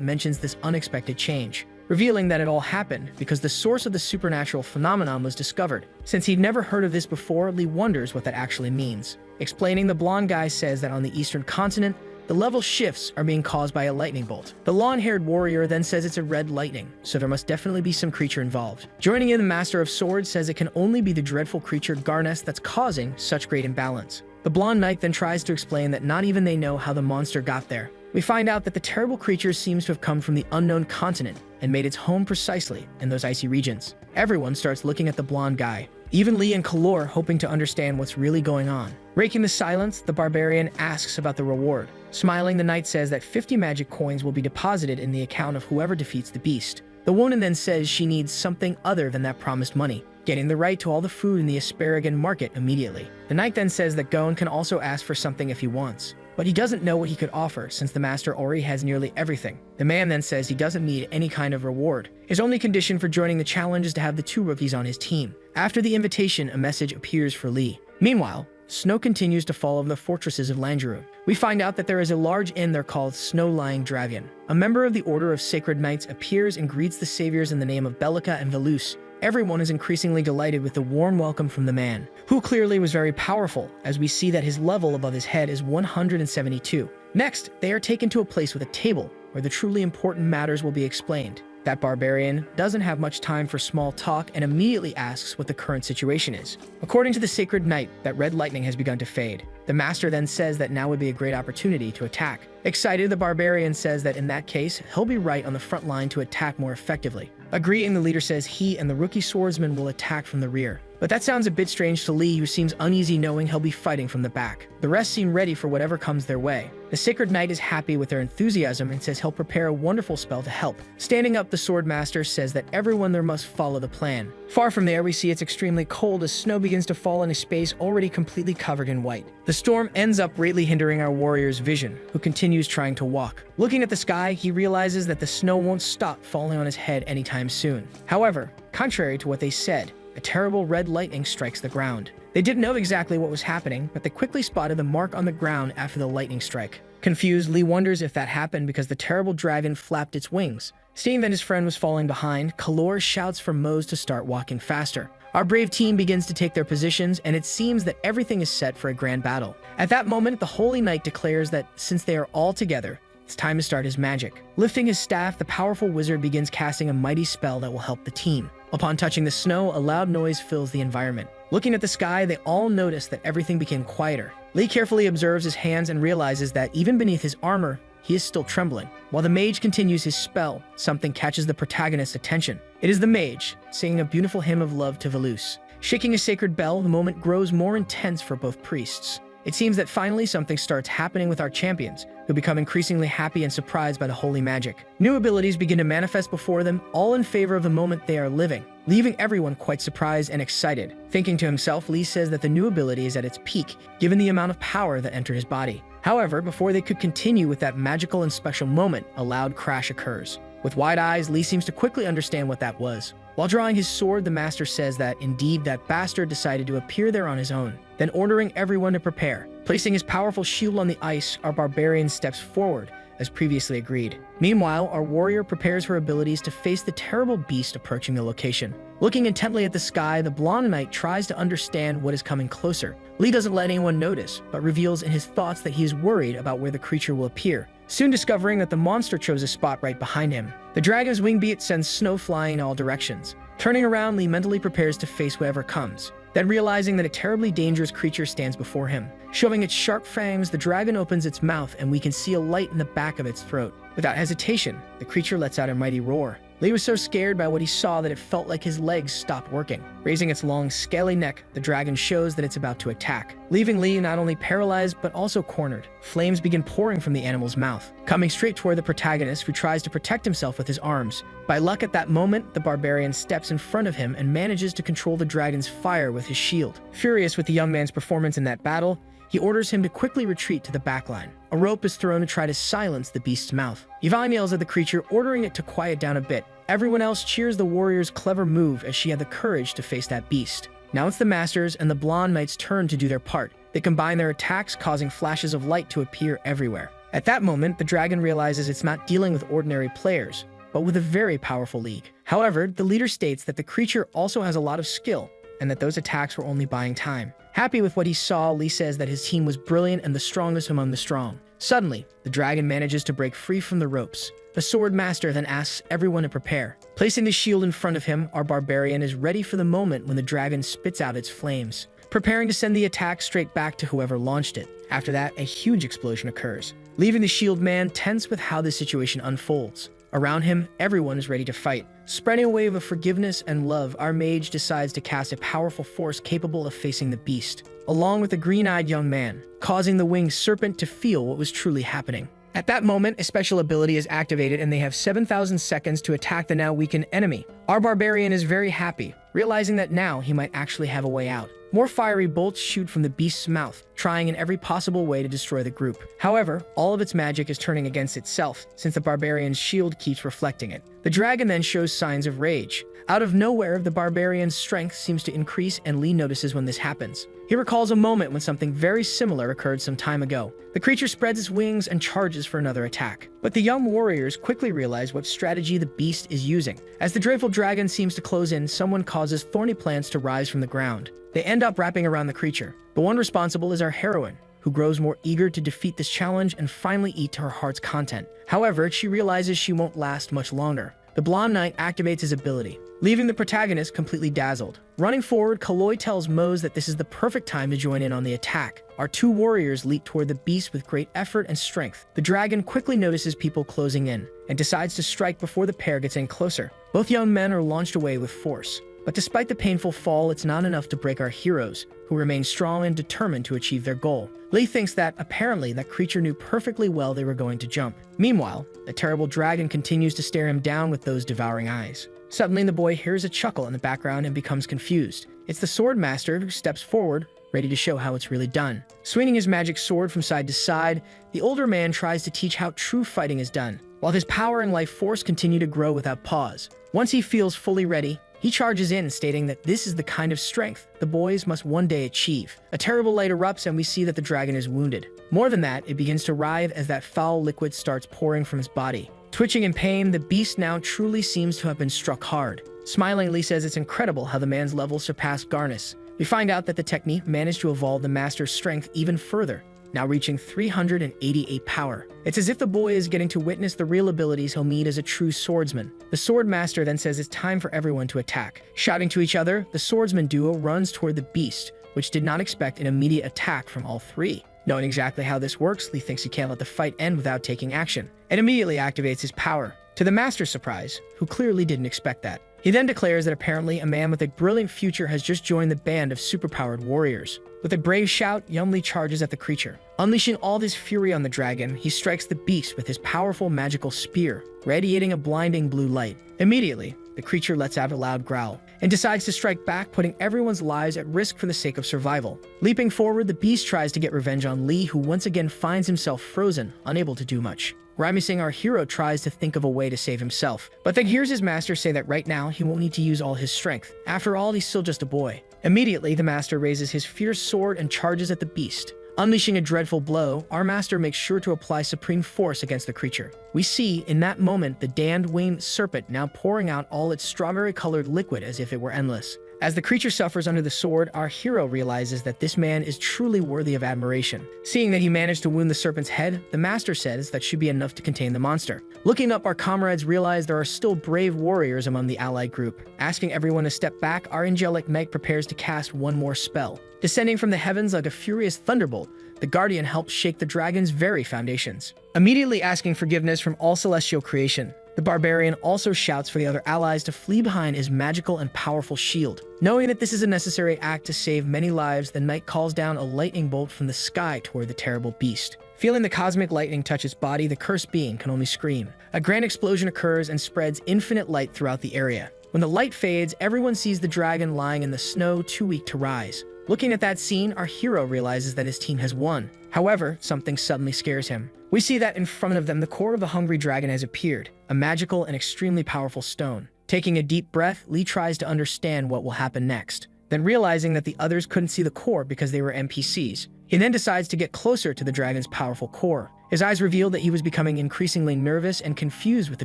mentions this unexpected change, revealing that it all happened because the source of the supernatural phenomenon was discovered. Since he'd never heard of this before, Lee wonders what that actually means. Explaining, the blonde guy says that on the eastern continent, the level shifts are being caused by a lightning bolt. The long-haired warrior then says it's a red lightning, so there must definitely be some creature involved. Joining in, the Master of Swords says it can only be the dreadful creature Garness that's causing such great imbalance. The blonde knight then tries to explain that not even they know how the monster got there. We find out that the terrible creature seems to have come from the unknown continent and made its home precisely in those icy regions. Everyone starts looking at the blonde guy, even Lee and Kalor, hoping to understand what's really going on. Breaking the silence, the barbarian asks about the reward. Smiling, the knight says that 50 magic coins will be deposited in the account of whoever defeats the beast. The woman then says she needs something other than that promised money, getting the right to all the food in the Asparagan market immediately. The knight then says that Gon can also ask for something if he wants, but he doesn't know what he could offer since the master already has nearly everything. The man then says he doesn't need any kind of reward. His only condition for joining the challenge is to have the 2 rookies on his team. After the invitation, a message appears for Lee. Meanwhile, snow continues to fall over the fortresses of Langeru. We find out that there is a large inn there called Snow-Lying Dragon. A member of the Order of Sacred Knights appears and greets the saviors in the name of Bellica and Velus. Everyone is increasingly delighted with the warm welcome from the man, who clearly was very powerful, as we see that his level above his head is 172. Next, they are taken to a place with a table, where the truly important matters will be explained. That barbarian doesn't have much time for small talk and immediately asks what the current situation is. According to the Sacred Knight, that red lightning has begun to fade. The master then says that now would be a great opportunity to attack. Excited, the barbarian says that in that case, he'll be right on the front line to attack more effectively. Agreeing, the leader says he and the rookie swordsman will attack from the rear. But that sounds a bit strange to Lee, who seems uneasy knowing he'll be fighting from the back. The rest seem ready for whatever comes their way. The Sacred Knight is happy with their enthusiasm and says he'll prepare a wonderful spell to help. Standing up, the Sword Master says that everyone there must follow the plan. Far from there, we see it's extremely cold as snow begins to fall in a space already completely covered in white. The storm ends up greatly hindering our warrior's vision, who continues trying to walk. Looking at the sky, he realizes that the snow won't stop falling on his head anytime soon. However, contrary to what they said, a terrible red lightning strikes the ground. They didn't know exactly what was happening, but they quickly spotted the mark on the ground after the lightning strike. Confused, Lee wonders if that happened because the terrible dragon flapped its wings. Seeing that his friend was falling behind, Kalor shouts for Mose to start walking faster. Our brave team begins to take their positions, and it seems that everything is set for a grand battle. At that moment, the Holy Knight declares that since they are all together, it's time to start his magic. Lifting his staff, the powerful wizard begins casting a mighty spell that will help the team. Upon touching the snow, a loud noise fills the environment. Looking at the sky, they all notice that everything became quieter. Lee carefully observes his hands and realizes that even beneath his armor, he is still trembling. While the mage continues his spell, something catches the protagonist's attention. It is the mage, singing a beautiful hymn of love to Velus. Shaking a sacred bell, the moment grows more intense for both priests. It seems that finally something starts happening with our champions, who become increasingly happy and surprised by the holy magic. New abilities begin to manifest before them, all in favor of the moment they are living, leaving everyone quite surprised and excited. Thinking to himself, Lee says that the new ability is at its peak, given the amount of power that entered his body. However, before they could continue with that magical and special moment, a loud crash occurs. With wide eyes, Lee seems to quickly understand what that was. While drawing his sword, the master says that, indeed, that bastard decided to appear there on his own, then ordering everyone to prepare. Placing his powerful shield on the ice, our barbarian steps forward, as previously agreed. Meanwhile, our warrior prepares her abilities to face the terrible beast approaching the location. Looking intently at the sky, the blonde knight tries to understand what is coming closer. Lee doesn't let anyone notice, but reveals in his thoughts that he is worried about where the creature will appear, soon discovering that the monster chose a spot right behind him. The dragon's wing beat sends snow flying in all directions. Turning around, Lee mentally prepares to face whatever comes, then realizing that a terribly dangerous creature stands before him. Showing its sharp fangs, the dragon opens its mouth and we can see a light in the back of its throat. Without hesitation, the creature lets out a mighty roar. Lee was so scared by what he saw that it felt like his legs stopped working. Raising its long, scaly neck, the dragon shows that it's about to attack, leaving Lee not only paralyzed but also cornered. Flames begin pouring from the animal's mouth, coming straight toward the protagonist, who tries to protect himself with his arms. By luck, at that moment, the barbarian steps in front of him and manages to control the dragon's fire with his shield. Furious with the young man's performance in that battle, he orders him to quickly retreat to the backline. A rope is thrown to try to silence the beast's mouth. Yvonne yells at the creature, ordering it to quiet down a bit. Everyone else cheers the warrior's clever move, as she had the courage to face that beast. Now it's the master's and the blonde knight's turn to do their part. They combine their attacks, causing flashes of light to appear everywhere. At that moment, the dragon realizes it's not dealing with ordinary players, but with a very powerful league. However, the leader states that the creature also has a lot of skill, and that those attacks were only buying time. Happy with what he saw, Lee says that his team was brilliant and the strongest among the strong. Suddenly, the dragon manages to break free from the ropes. The sword master then asks everyone to prepare. Placing the shield in front of him, our barbarian is ready for the moment when the dragon spits out its flames, preparing to send the attack straight back to whoever launched it. After that, a huge explosion occurs, leaving the shield man tense with how the situation unfolds. Around him, everyone is ready to fight. Spreading a wave of forgiveness and love, our mage decides to cast a powerful force capable of facing the beast, along with a green-eyed young man, causing the winged serpent to feel what was truly happening. At that moment, a special ability is activated and they have 7,000 seconds to attack the now weakened enemy. Our barbarian is very happy, realizing that now he might actually have a way out. More fiery bolts shoot from the beast's mouth, trying in every possible way to destroy the group. However, all of its magic is turning against itself, since the barbarian's shield keeps reflecting it. The dragon then shows signs of rage. Out of nowhere, the barbarian's strength seems to increase, and Lee notices when this happens. He recalls a moment when something very similar occurred some time ago. The creature spreads its wings and charges for another attack. But the young warriors quickly realize what strategy the beast is using. As the dreadful dragon seems to close in, someone causes thorny plants to rise from the ground. They end up wrapping around the creature. The one responsible is our heroine, who grows more eager to defeat this challenge and finally eat to her heart's content. However, she realizes she won't last much longer. The blonde knight activates his ability, leaving the protagonist completely dazzled. Running forward, Kaloi tells Mose that this is the perfect time to join in on the attack. Our two warriors leap toward the beast with great effort and strength. The dragon quickly notices people closing in and decides to strike before the pair gets in closer. Both young men are launched away with force. But despite the painful fall, it's not enough to break our heroes, who remain strong and determined to achieve their goal. Lee thinks that, apparently, that creature knew perfectly well they were going to jump. Meanwhile, the terrible dragon continues to stare him down with those devouring eyes. Suddenly, the boy hears a chuckle in the background and becomes confused. It's the sword master who steps forward, ready to show how it's really done. Swinging his magic sword from side to side, the older man tries to teach how true fighting is done, while his power and life force continue to grow without pause. Once he feels fully ready, he charges in, stating that this is the kind of strength the boys must one day achieve. A terrible light erupts and we see that the dragon is wounded. More than that, it begins to writhe as that foul liquid starts pouring from his body. Twitching in pain, the beast now truly seems to have been struck hard. Smiling, Lee says it's incredible how the man's levels surpass Garnus. We find out that the technique managed to evolve the master's strength even further, now reaching 388 power. It's as if the boy is getting to witness the real abilities he'll need as a true swordsman. The sword master then says it's time for everyone to attack. Shouting to each other, the swordsman duo runs toward the beast, which did not expect an immediate attack from all three. Knowing exactly how this works, Lee thinks he can't let the fight end without taking action, and immediately activates his power, to the master's surprise, who clearly didn't expect that. He then declares that apparently a man with a brilliant future has just joined the band of superpowered warriors. With a brave shout, young Lee charges at the creature. Unleashing all his fury on the dragon, he strikes the beast with his powerful magical spear, radiating a blinding blue light. Immediately, the creature lets out a loud growl and decides to strike back, putting everyone's lives at risk for the sake of survival. Leaping forward, the beast tries to get revenge on Lee, who once again finds himself frozen, unable to do much. Rising, our hero tries to think of a way to save himself, but then hears his master say that right now he won't need to use all his strength. After all, he's still just a boy. Immediately, the master raises his fierce sword and charges at the beast. Unleashing a dreadful blow, our master makes sure to apply supreme force against the creature. We see, in that moment, the damned winged serpent now pouring out all its strawberry-colored liquid as if it were endless. As the creature suffers under the sword, our hero realizes that this man is truly worthy of admiration. Seeing that he managed to wound the serpent's head, the master says that should be enough to contain the monster. Looking up, our comrades realize there are still brave warriors among the allied group. Asking everyone to step back, our angelic knight prepares to cast one more spell. Descending from the heavens like a furious thunderbolt, the guardian helps shake the dragon's very foundations. Immediately asking forgiveness from all celestial creation, the barbarian also shouts for the other allies to flee behind his magical and powerful shield. Knowing that this is a necessary act to save many lives, the knight calls down a lightning bolt from the sky toward the terrible beast. Feeling the cosmic lightning touch its body, the cursed being can only scream. A grand explosion occurs and spreads infinite light throughout the area. When the light fades, everyone sees the dragon lying in the snow, too weak to rise. Looking at that scene, our hero realizes that his team has won. However, something suddenly scares him. We see that in front of them, the core of the hungry dragon has appeared, a magical and extremely powerful stone. Taking a deep breath, Lee tries to understand what will happen next. Then realizing that the others couldn't see the core because they were NPCs, he then decides to get closer to the dragon's powerful core. His eyes revealed that he was becoming increasingly nervous and confused with the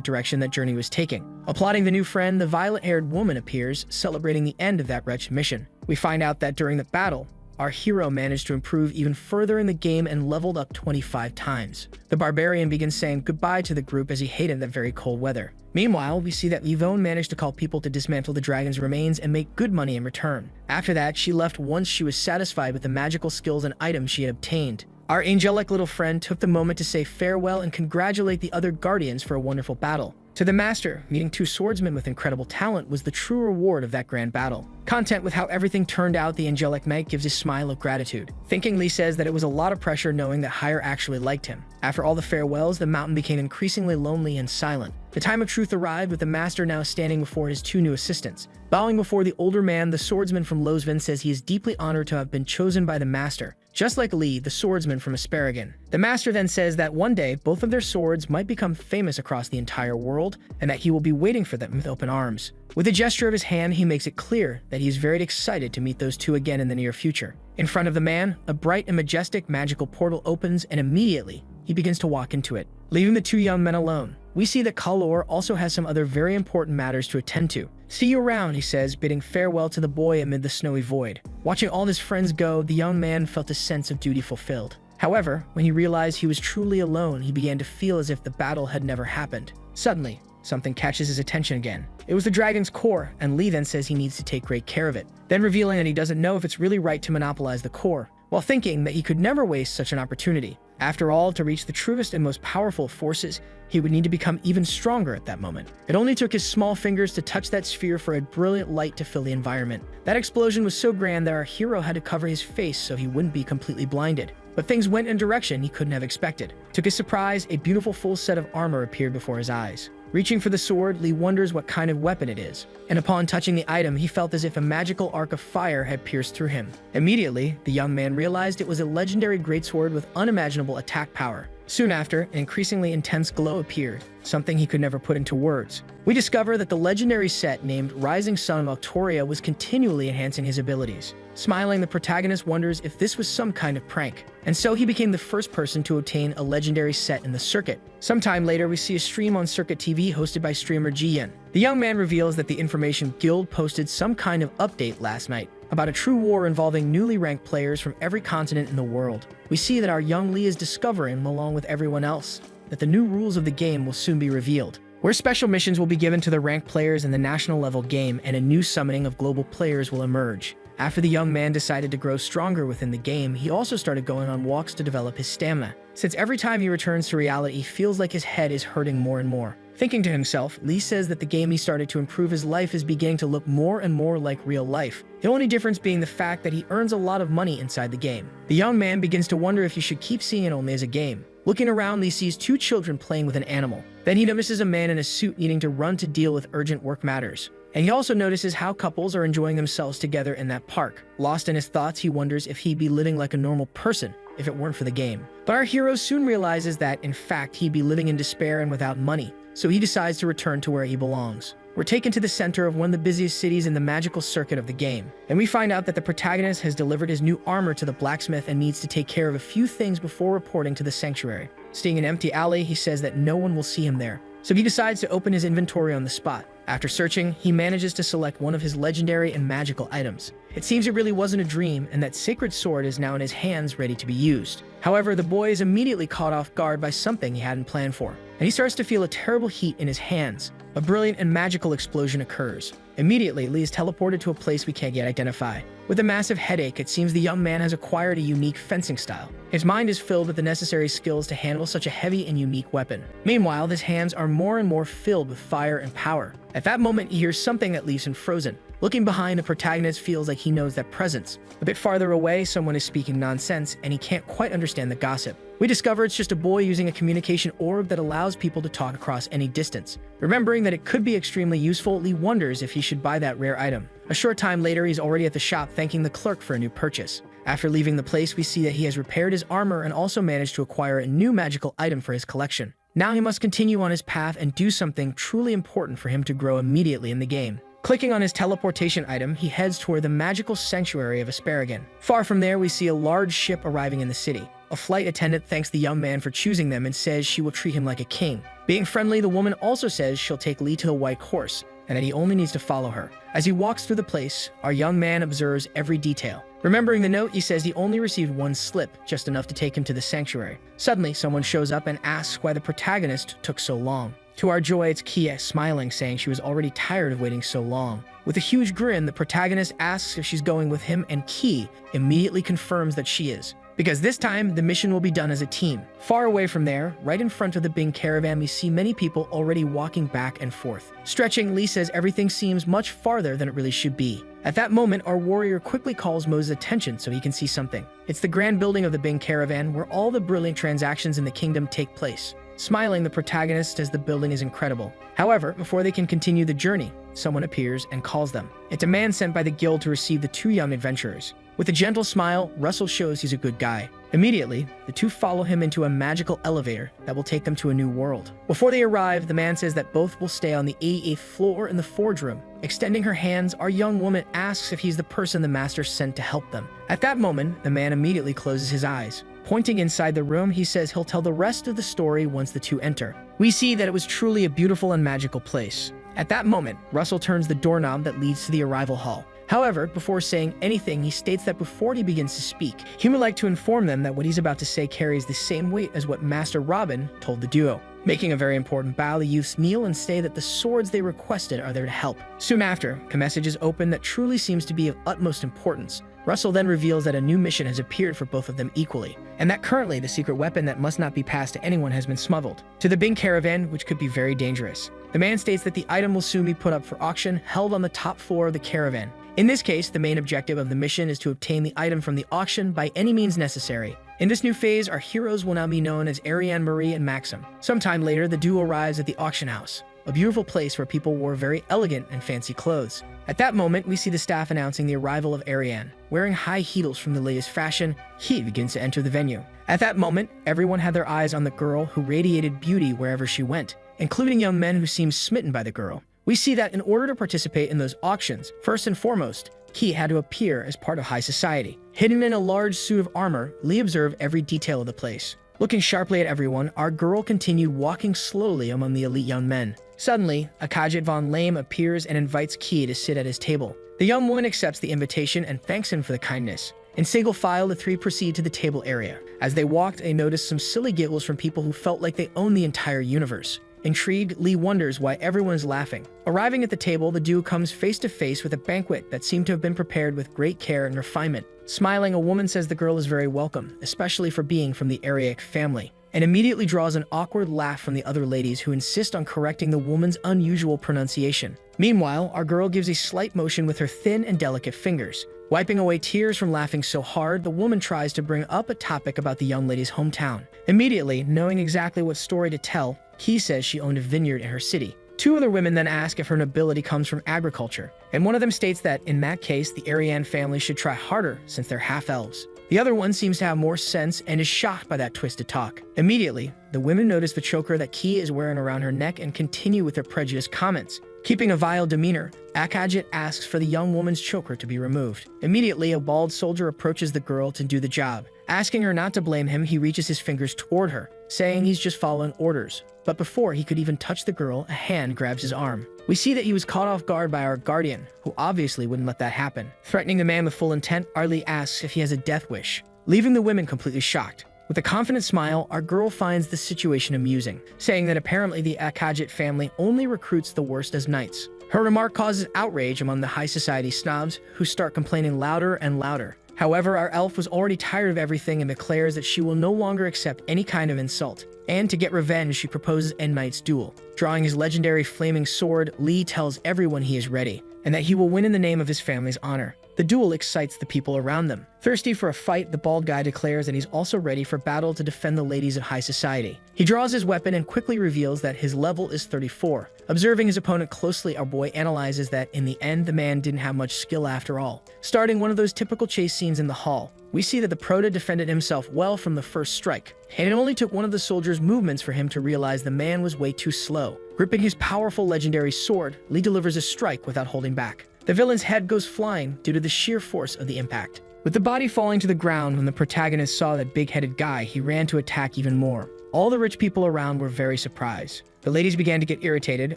direction that journey was taking. Applauding the new friend, the violet-haired woman appears, celebrating the end of that wretched mission. We find out that during the battle, our hero managed to improve even further in the game and leveled up 25 times. The barbarian begins saying goodbye to the group as he hated that very cold weather. Meanwhile, we see that Yvonne managed to call people to dismantle the dragon's remains and make good money in return. After that, she left once she was satisfied with the magical skills and items she had obtained. Our angelic little friend took the moment to say farewell and congratulate the other guardians for a wonderful battle. To the master, meeting two swordsmen with incredible talent was the true reward of that grand battle. Content with how everything turned out, the angelic knight gives a smile of gratitude. Thinking, Lee says that it was a lot of pressure knowing that Hire actually liked him. After all the farewells, the mountain became increasingly lonely and silent. The time of truth arrived, with the master now standing before his two new assistants. Bowing before the older man, the swordsman from Losvin says he is deeply honored to have been chosen by the master, just like Lee, the swordsman from Asparagan. The master then says that one day, both of their swords might become famous across the entire world, and that he will be waiting for them with open arms. With a gesture of his hand, he makes it clear that he is very excited to meet those two again in the near future. In front of the man, a bright and majestic magical portal opens, and immediately, he begins to walk into it, leaving the two young men alone. We see that Kalor also has some other very important matters to attend to. "See you around," he says, bidding farewell to the boy amid the snowy void. Watching all his friends go, the young man felt a sense of duty fulfilled. However, when he realized he was truly alone, he began to feel as if the battle had never happened. Suddenly, something catches his attention again. It was the dragon's core, and Lee then says he needs to take great care of it, then revealing that he doesn't know if it's really right to monopolize the core, while thinking that he could never waste such an opportunity. After all, to reach the truest and most powerful forces, he would need to become even stronger at that moment. It only took his small fingers to touch that sphere for a brilliant light to fill the environment. That explosion was so grand that our hero had to cover his face so he wouldn't be completely blinded. But things went in a direction he couldn't have expected. To his surprise, a beautiful full set of armor appeared before his eyes. Reaching for the sword, Lee wonders what kind of weapon it is, and upon touching the item, he felt as if a magical arc of fire had pierced through him. Immediately, the young man realized it was a legendary greatsword with unimaginable attack power. Soon after, an increasingly intense glow appeared, something he could never put into words. We discover that the legendary set named Rising Sun of Octoria was continually enhancing his abilities. Smiling, the protagonist wonders if this was some kind of prank, and so he became the first person to obtain a legendary set in the circuit. Sometime later, we see a stream on Circuit TV hosted by streamer Jian. The young man reveals that the Information Guild posted some kind of update last night about a true war involving newly ranked players from every continent in the world. We see that our young Lee is discovering, along with everyone else, that the new rules of the game will soon be revealed, where special missions will be given to the ranked players in the national level game, and a new summoning of global players will emerge. After the young man decided to grow stronger within the game, he also started going on walks to develop his stamina, since every time he returns to reality, he feels like his head is hurting more and more. Thinking to himself, Lee says that the game he started to improve his life is beginning to look more and more like real life, the only difference being the fact that he earns a lot of money inside the game. The young man begins to wonder if he should keep seeing it only as a game. Looking around, Lee sees two children playing with an animal. Then he notices a man in a suit needing to run to deal with urgent work matters. And he also notices how couples are enjoying themselves together in that park. Lost in his thoughts, he wonders if he'd be living like a normal person if it weren't for the game. But our hero soon realizes that, in fact, he'd be living in despair and without money, so he decides to return to where he belongs. We're taken to the center of one of the busiest cities in the magical circuit of the game, and we find out that the protagonist has delivered his new armor to the blacksmith and needs to take care of a few things before reporting to the sanctuary. Seeing an empty alley, he says that no one will see him there, so he decides to open his inventory on the spot. After searching, he manages to select one of his legendary and magical items. It seems it really wasn't a dream, and that sacred sword is now in his hands ready to be used. However, the boy is immediately caught off guard by something he hadn't planned for, and he starts to feel a terrible heat in his hands. A brilliant and magical explosion occurs. Immediately, Lee is teleported to a place we can't yet identify. With a massive headache, it seems the young man has acquired a unique fencing style. His mind is filled with the necessary skills to handle such a heavy and unique weapon. Meanwhile, his hands are more and more filled with fire and power. At that moment, he hears something that leaves him frozen. Looking behind, the protagonist feels like he knows that presence. A bit farther away, someone is speaking nonsense, and he can't quite understand the gossip. We discover it's just a boy using a communication orb that allows people to talk across any distance. Remembering that it could be extremely useful, Lee wonders if he should buy that rare item. A short time later, he's already at the shop thanking the clerk for a new purchase. After leaving the place, we see that he has repaired his armor and also managed to acquire a new magical item for his collection. Now he must continue on his path and do something truly important for him to grow immediately in the game. Clicking on his teleportation item, he heads toward the magical sanctuary of Asparagan. Far from there, we see a large ship arriving in the city. A flight attendant thanks the young man for choosing them and says she will treat him like a king. Being friendly, the woman also says she'll take Lee to the White Horse, and that he only needs to follow her. As he walks through the place, our young man observes every detail. Remembering the note, he says he only received one slip, just enough to take him to the sanctuary. Suddenly, someone shows up and asks why the protagonist took so long. To our joy, it's Kia smiling, saying she was already tired of waiting so long. With a huge grin, the protagonist asks if she's going with him, and Ki immediately confirms that she is, because this time the mission will be done as a team. Far away from there, right in front of the Bing caravan, we see many people already walking back and forth. Stretching, Lee says everything seems much farther than it really should be. At that moment, our warrior quickly calls Mo's attention so he can see something. It's the grand building of the Bing caravan where all the brilliant transactions in the kingdom take place. Smiling, the protagonist says the building is incredible. However, before they can continue the journey, someone appears and calls them. It's a man sent by the guild to receive the two young adventurers. With a gentle smile, Russell shows he's a good guy. Immediately, the two follow him into a magical elevator that will take them to a new world. Before they arrive, the man says that both will stay on the 88th floor in the forge room. Extending her hands, our young woman asks if he's the person the master sent to help them. At that moment, the man immediately closes his eyes. Pointing inside the room, he says he'll tell the rest of the story once the two enter. We see that it was truly a beautiful and magical place. At that moment, Russell turns the doorknob that leads to the arrival hall. However, before saying anything, he states that before he begins to speak, he would like to inform them that what he's about to say carries the same weight as what Master Robin told the duo. Making a very important bow, the youths kneel and say that the swords they requested are there to help. Soon after, a message is opened that truly seems to be of utmost importance. Russell then reveals that a new mission has appeared for both of them equally, and that currently the secret weapon that must not be passed to anyone has been smuggled to the Bing caravan, which could be very dangerous. The man states that the item will soon be put up for auction, held on the top floor of the caravan. In this case, the main objective of the mission is to obtain the item from the auction by any means necessary. In this new phase, our heroes will now be known as Ariane, Marie, and Maxim. Sometime later, the duo arrives at the auction house, a beautiful place where people wore very elegant and fancy clothes. At that moment, we see the staff announcing the arrival of Ariane. Wearing high heels from the latest fashion, he begins to enter the venue. At that moment, everyone had their eyes on the girl who radiated beauty wherever she went, including young men who seemed smitten by the girl. We see that in order to participate in those auctions, first and foremost, He had to appear as part of high society. Hidden in a large suit of armor, Lee observed every detail of the place. Looking sharply at everyone, our girl continued walking slowly among the elite young men. Suddenly, Akajit von Lame appears and invites Ki to sit at his table. The young woman accepts the invitation and thanks him for the kindness. In single file, the three proceed to the table area. As they walked, they noticed some silly giggles from people who felt like they owned the entire universe. Intrigued, Lee wonders why everyone is laughing. Arriving at the table, the duo comes face to face with a banquet that seemed to have been prepared with great care and refinement. Smiling, a woman says the girl is very welcome, especially for being from the Ariec family. and immediately draws an awkward laugh from the other ladies who insist on correcting the woman's unusual pronunciation. Meanwhile, our girl gives a slight motion with her thin and delicate fingers. Wiping away tears from laughing so hard, the woman tries to bring up a topic about the young lady's hometown. Immediately, knowing exactly what story to tell, he says she owned a vineyard in her city. Two other women then ask if her nobility comes from agriculture, and one of them states that, in that case, the Ariane family should try harder since they're half-elves. The other one seems to have more sense and is shocked by that twisted talk. Immediately, the women notice the choker that Ki is wearing around her neck and continue with their prejudiced comments. Keeping a vile demeanor, Akajit asks for the young woman's choker to be removed. Immediately, a bald soldier approaches the girl to do the job. Asking her not to blame him, he reaches his fingers toward her, saying he's just following orders. But before he could even touch the girl, a hand grabs his arm. We see that he was caught off guard by our guardian, who obviously wouldn't let that happen. Threatening the man with full intent, Arlie asks if he has a death wish, leaving the women completely shocked. With a confident smile, our girl finds the situation amusing, saying that apparently the Akajit family only recruits the worst as knights. Her remark causes outrage among the high society snobs, who start complaining louder and louder. However, our elf was already tired of everything and declares that she will no longer accept any kind of insult. And to get revenge, she proposes a knight's duel. Drawing his legendary flaming sword, Lee tells everyone he is ready, and that he will win in the name of his family's honor. The duel excites the people around them. Thirsty for a fight, the bald guy declares that he's also ready for battle to defend the ladies of high society. He draws his weapon and quickly reveals that his level is 34. Observing his opponent closely, our boy analyzes that in the end, the man didn't have much skill after all. Starting one of those typical chase scenes in the hall, we see that the Prota defended himself well from the first strike, and it only took one of the soldiers' movements for him to realize the man was way too slow. Gripping his powerful legendary sword, Lee delivers a strike without holding back. The villain's head goes flying due to the sheer force of the impact. With the body falling to the ground when the protagonist saw that big-headed guy, he ran to attack even more. All the rich people around were very surprised. The ladies began to get irritated,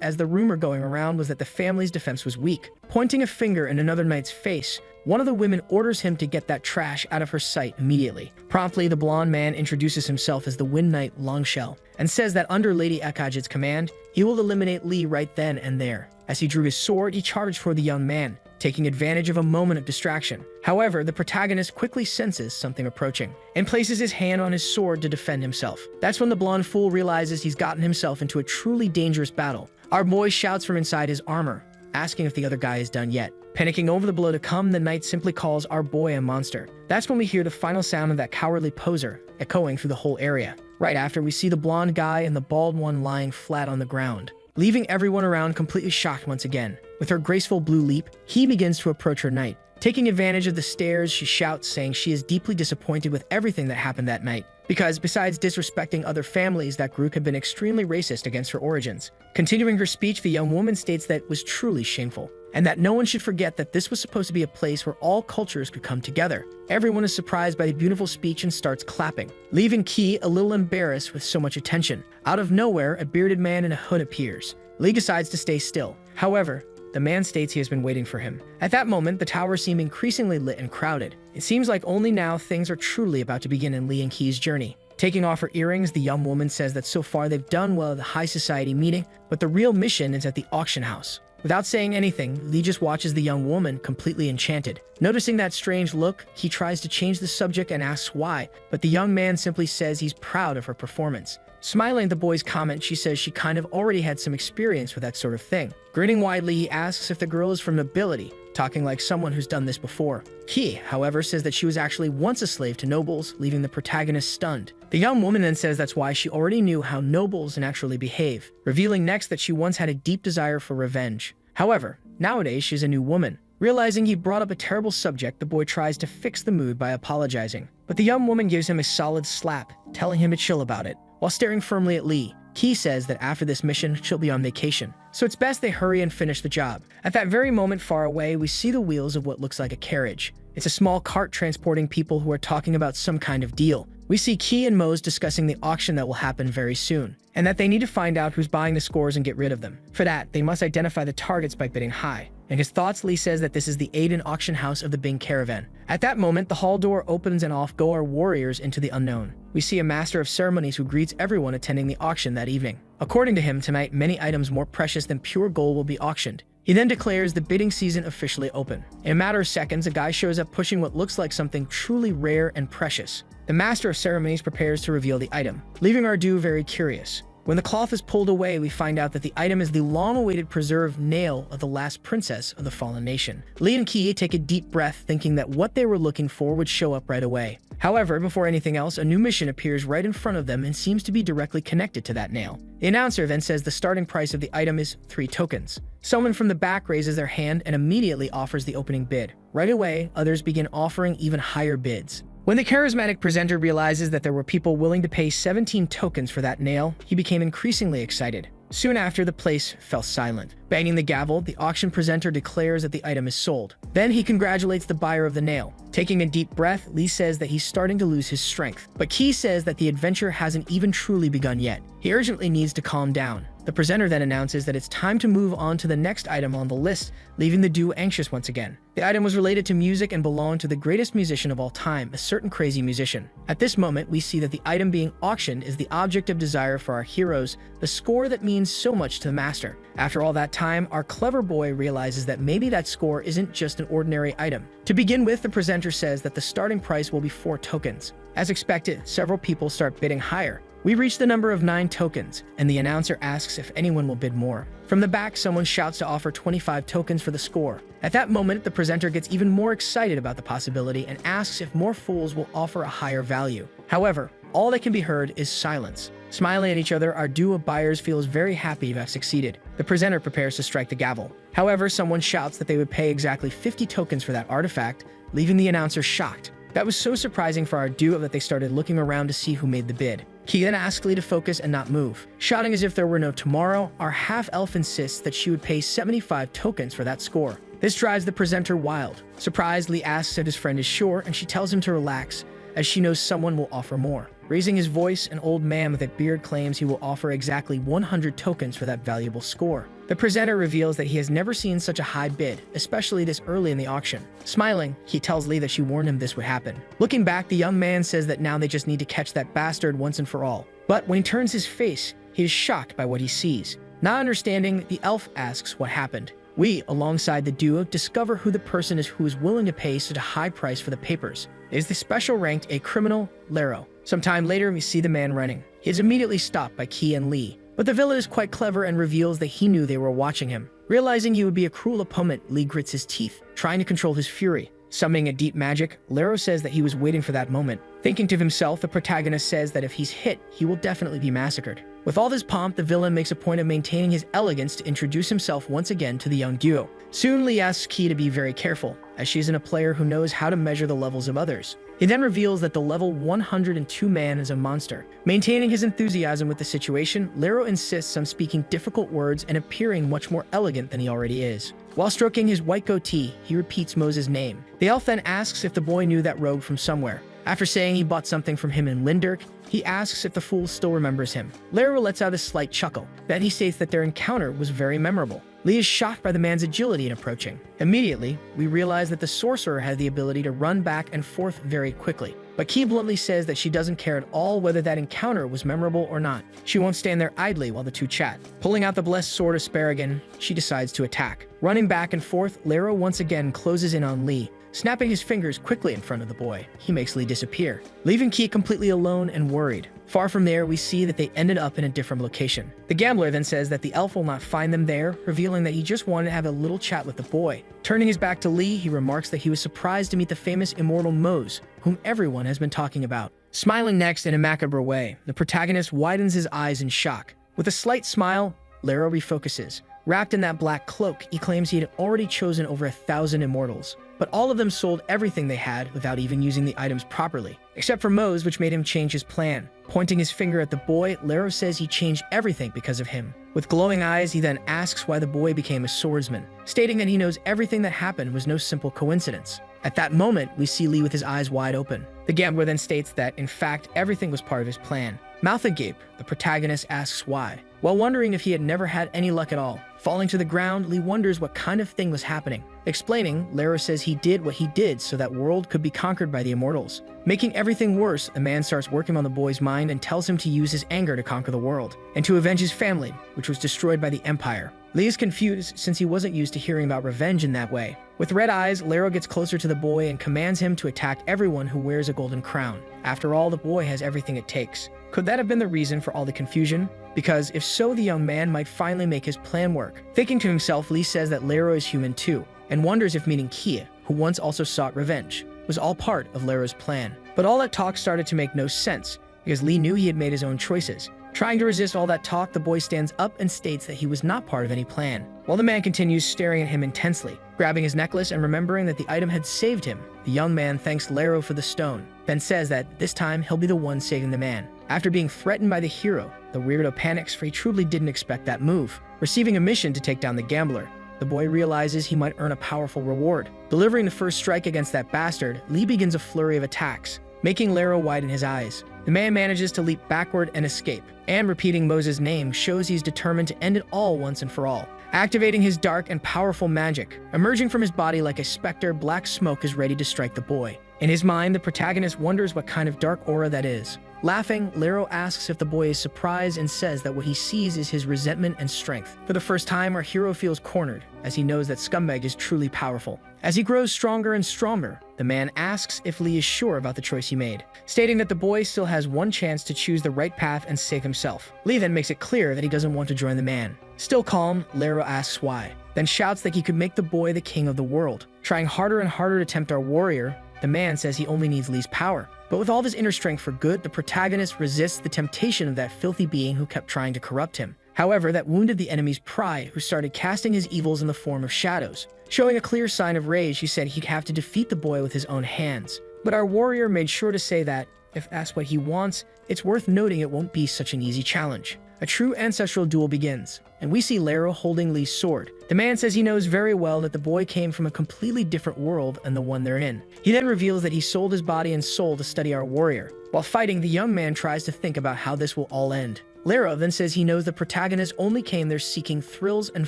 as the rumor going around was that the family's defense was weak. Pointing a finger in another knight's face, one of the women orders him to get that trash out of her sight immediately. Promptly, the blonde man introduces himself as the Wind Knight Longshell, and says that under Lady Akajit's command, he will eliminate Lee right then and there. As he drew his sword, he charged for the young man, taking advantage of a moment of distraction. However, the protagonist quickly senses something approaching, and places his hand on his sword to defend himself. That's when the blonde fool realizes he's gotten himself into a truly dangerous battle. Our boy shouts from inside his armor, asking if the other guy is done yet. Panicking over the blow to come, the knight simply calls our boy a monster. That's when we hear the final sound of that cowardly poser, echoing through the whole area. Right after, we see the blonde guy and the bald one lying flat on the ground, leaving everyone around completely shocked once again. With her graceful blue leap, he begins to approach her knight. Taking advantage of the stares, she shouts, saying she is deeply disappointed with everything that happened that night, because besides disrespecting other families, that group had been extremely racist against her origins. Continuing her speech, the young woman states that it was truly shameful, and that no one should forget that this was supposed to be a place where all cultures could come together. Everyone is surprised by the beautiful speech and starts clapping, leaving Ki a little embarrassed with so much attention. Out of nowhere, a bearded man in a hood appears. Lee decides to stay still. However, the man states he has been waiting for him. At that moment, the tower seemed increasingly lit and crowded. It seems like only now things are truly about to begin in Lee and Ki's journey. Taking off her earrings, the young woman says that so far they've done well at the high society meeting, but the real mission is at the auction house. Without saying anything, Lee just watches the young woman completely enchanted. Noticing that strange look, he tries to change the subject and asks why, but the young man simply says he's proud of her performance. Smiling at the boy's comment, she says she kind of already had some experience with that sort of thing. Grinning widely, he asks if the girl is from nobility, talking like someone who's done this before. Ki, however, says that she was actually once a slave to nobles, leaving the protagonist stunned. The young woman then says that's why she already knew how nobles naturally behave, revealing next that she once had a deep desire for revenge. However, nowadays she's a new woman. Realizing he brought up a terrible subject, the boy tries to fix the mood by apologizing, but the young woman gives him a solid slap, telling him to chill about it. While staring firmly at Lee, Ki says that after this mission, she'll be on vacation, so it's best they hurry and finish the job. At that very moment, far away, we see the wheels of what looks like a carriage. It's a small cart transporting people who are talking about some kind of deal. We see Ki and Mose discussing the auction that will happen very soon, and that they need to find out who's buying the scores and get rid of them. For that, they must identify the targets by bidding high. In his thoughts, Lee says that this is the Aiden auction house of the Bing caravan. At that moment, the hall door opens and off go our warriors into the unknown. We see a master of ceremonies who greets everyone attending the auction that evening. According to him, tonight many items more precious than pure gold will be auctioned. He then declares the bidding season officially open. In a matter of seconds, a guy shows up pushing what looks like something truly rare and precious. The master of ceremonies prepares to reveal the item, leaving our duo very curious. When the cloth is pulled away, we find out that the item is the long-awaited preserved nail of the last princess of the fallen nation. Lee and Ki take a deep breath, thinking that what they were looking for would show up right away. However, before anything else, a new mission appears right in front of them and seems to be directly connected to that nail. The announcer then says the starting price of the item is 3 tokens. Someone from the back raises their hand and immediately offers the opening bid. Right away, others begin offering even higher bids. When the charismatic presenter realizes that there were people willing to pay 17 tokens for that nail, he became increasingly excited. Soon after, the place fell silent. Banging the gavel, the auction presenter declares that the item is sold. Then he congratulates the buyer of the nail. Taking a deep breath, Lee says that he's starting to lose his strength. But Ki says that the adventure hasn't even truly begun yet. He urgently needs to calm down. The presenter then announces that it's time to move on to the next item on the list, leaving the duo anxious once again. The item was related to music and belonged to the greatest musician of all time, a certain crazy musician. At this moment, we see that the item being auctioned is the object of desire for our heroes, the score that means so much to the master. After all that time, our clever boy realizes that maybe that score isn't just an ordinary item. To begin with, the presenter says that the starting price will be 4 tokens. As expected, several people start bidding higher. We reach the number of 9 tokens, and the announcer asks if anyone will bid more. From the back, someone shouts to offer 25 tokens for the score. At that moment, the presenter gets even more excited about the possibility and asks if more fools will offer a higher value. However, all that can be heard is silence. Smiling at each other, our duo of buyers feels very happy to have succeeded. The presenter prepares to strike the gavel. However, someone shouts that they would pay exactly 50 tokens for that artifact, leaving the announcer shocked. That was so surprising for our duo that they started looking around to see who made the bid. Ki then asks Lee to focus and not move. Shouting as if there were no tomorrow, our half-elf insists that she would pay 75 tokens for that score. This drives the presenter wild. Surprised, Lee asks if his friend is sure, and she tells him to relax, as she knows someone will offer more. Raising his voice, an old man with a beard claims he will offer exactly 100 tokens for that valuable score. The presenter reveals that he has never seen such a high bid, especially this early in the auction. Smiling, he tells Lee that she warned him this would happen. Looking back, the young man says that now they just need to catch that bastard once and for all. But when he turns his face, he is shocked by what he sees. Not understanding, the elf asks what happened. We, alongside the duo, discover who the person is who is willing to pay such a high price for the papers. It is the special ranked a criminal, Lero. Sometime later, we see the man running. He is immediately stopped by Ki and Lee. But the villain is quite clever and reveals that he knew they were watching him. Realizing he would be a cruel opponent, Lee grits his teeth, trying to control his fury. Summoning a deep magic, Lero says that he was waiting for that moment. Thinking to himself, the protagonist says that if he's hit, he will definitely be massacred. With all this pomp, the villain makes a point of maintaining his elegance to introduce himself once again to the young duo. Soon, Lee asks Ki to be very careful, as she isn't a player who knows how to measure the levels of others. He then reveals that the level 102 man is a monster. Maintaining his enthusiasm with the situation, Lero insists on speaking difficult words and appearing much more elegant than he already is. While stroking his white goatee, he repeats Moses' name. The elf then asks if the boy knew that rogue from somewhere. After saying he bought something from him in Lindirk, he asks if the fool still remembers him. Lero lets out a slight chuckle. Then he states that their encounter was very memorable. Lee is shocked by the man's agility in approaching. Immediately, we realize that the sorcerer had the ability to run back and forth very quickly. But Ki bluntly says that she doesn't care at all whether that encounter was memorable or not. She won't stand there idly while the two chat. Pulling out the blessed sword Asparagon, she decides to attack. Running back and forth, Lero once again closes in on Lee. Snapping his fingers quickly in front of the boy, he makes Lee disappear, leaving Ki completely alone and worried. Far from there, we see that they ended up in a different location. The gambler then says that the elf will not find them there, revealing that he just wanted to have a little chat with the boy. Turning his back to Lee, he remarks that he was surprised to meet the famous immortal Mose, whom everyone has been talking about. Smiling next in a macabre way, the protagonist widens his eyes in shock. With a slight smile, Lero refocuses. Wrapped in that black cloak, he claims he had already chosen over 1,000 immortals, but all of them sold everything they had without even using the items properly, except for Mose, which made him change his plan. Pointing his finger at the boy, Lero says he changed everything because of him. With glowing eyes, he then asks why the boy became a swordsman, stating that he knows everything that happened was no simple coincidence. At that moment, we see Lee with his eyes wide open. The gambler then states that, in fact, everything was part of his plan. Mouth agape, the protagonist asks why, while wondering if he had never had any luck at all. Falling to the ground, Lee wonders what kind of thing was happening. Explaining, Lero says he did what he did so that world could be conquered by the immortals. Making everything worse, the man starts working on the boy's mind and tells him to use his anger to conquer the world, and to avenge his family, which was destroyed by the Empire. Lee is confused since he wasn't used to hearing about revenge in that way. With red eyes, Lero gets closer to the boy and commands him to attack everyone who wears a golden crown. After all, the boy has everything it takes. Could that have been the reason for all the confusion? Because if so, the young man might finally make his plan work. Thinking to himself, Lee says that Lero is human too, and wonders if meeting Kia, who once also sought revenge, was all part of Lero's plan. But all that talk started to make no sense, because Lee knew he had made his own choices. Trying to resist all that talk, the boy stands up and states that he was not part of any plan, while the man continues staring at him intensely. Grabbing his necklace and remembering that the item had saved him, the young man thanks Lero for the stone, then says that this time he'll be the one saving the man. After being threatened by the hero, the weirdo panics, for he truly didn't expect that move. Receiving a mission to take down the gambler, the boy realizes he might earn a powerful reward. Delivering the first strike against that bastard, Lee begins a flurry of attacks, making Lero widen his eyes. The man manages to leap backward and escape, and repeating Moses' name shows he's determined to end it all once and for all. Activating his dark and powerful magic, emerging from his body like a specter, black smoke is ready to strike the boy. In his mind, the protagonist wonders what kind of dark aura that is. Laughing, Lero asks if the boy is surprised and says that what he sees is his resentment and strength. For the first time, our hero feels cornered, as he knows that Scumbag is truly powerful. As he grows stronger and stronger, the man asks if Lee is sure about the choice he made, stating that the boy still has one chance to choose the right path and save himself. Lee then makes it clear that he doesn't want to join the man. Still calm, Lero asks why, then shouts that he could make the boy the king of the world. Trying harder and harder to tempt our warrior, the man says he only needs Lee's power. But with all of his inner strength for good, the protagonist resists the temptation of that filthy being who kept trying to corrupt him. However, that wounded the enemy's pride, who started casting his evils in the form of shadows. Showing a clear sign of rage, he said he'd have to defeat the boy with his own hands. But our warrior made sure to say that, if that's what he wants, it's worth noting it won't be such an easy challenge. A true ancestral duel begins, and we see Lero holding Lee's sword. The man says he knows very well that the boy came from a completely different world than the one they're in. He then reveals that he sold his body and soul to study our warrior. While fighting, the young man tries to think about how this will all end. Lero then says he knows the protagonist only came there seeking thrills and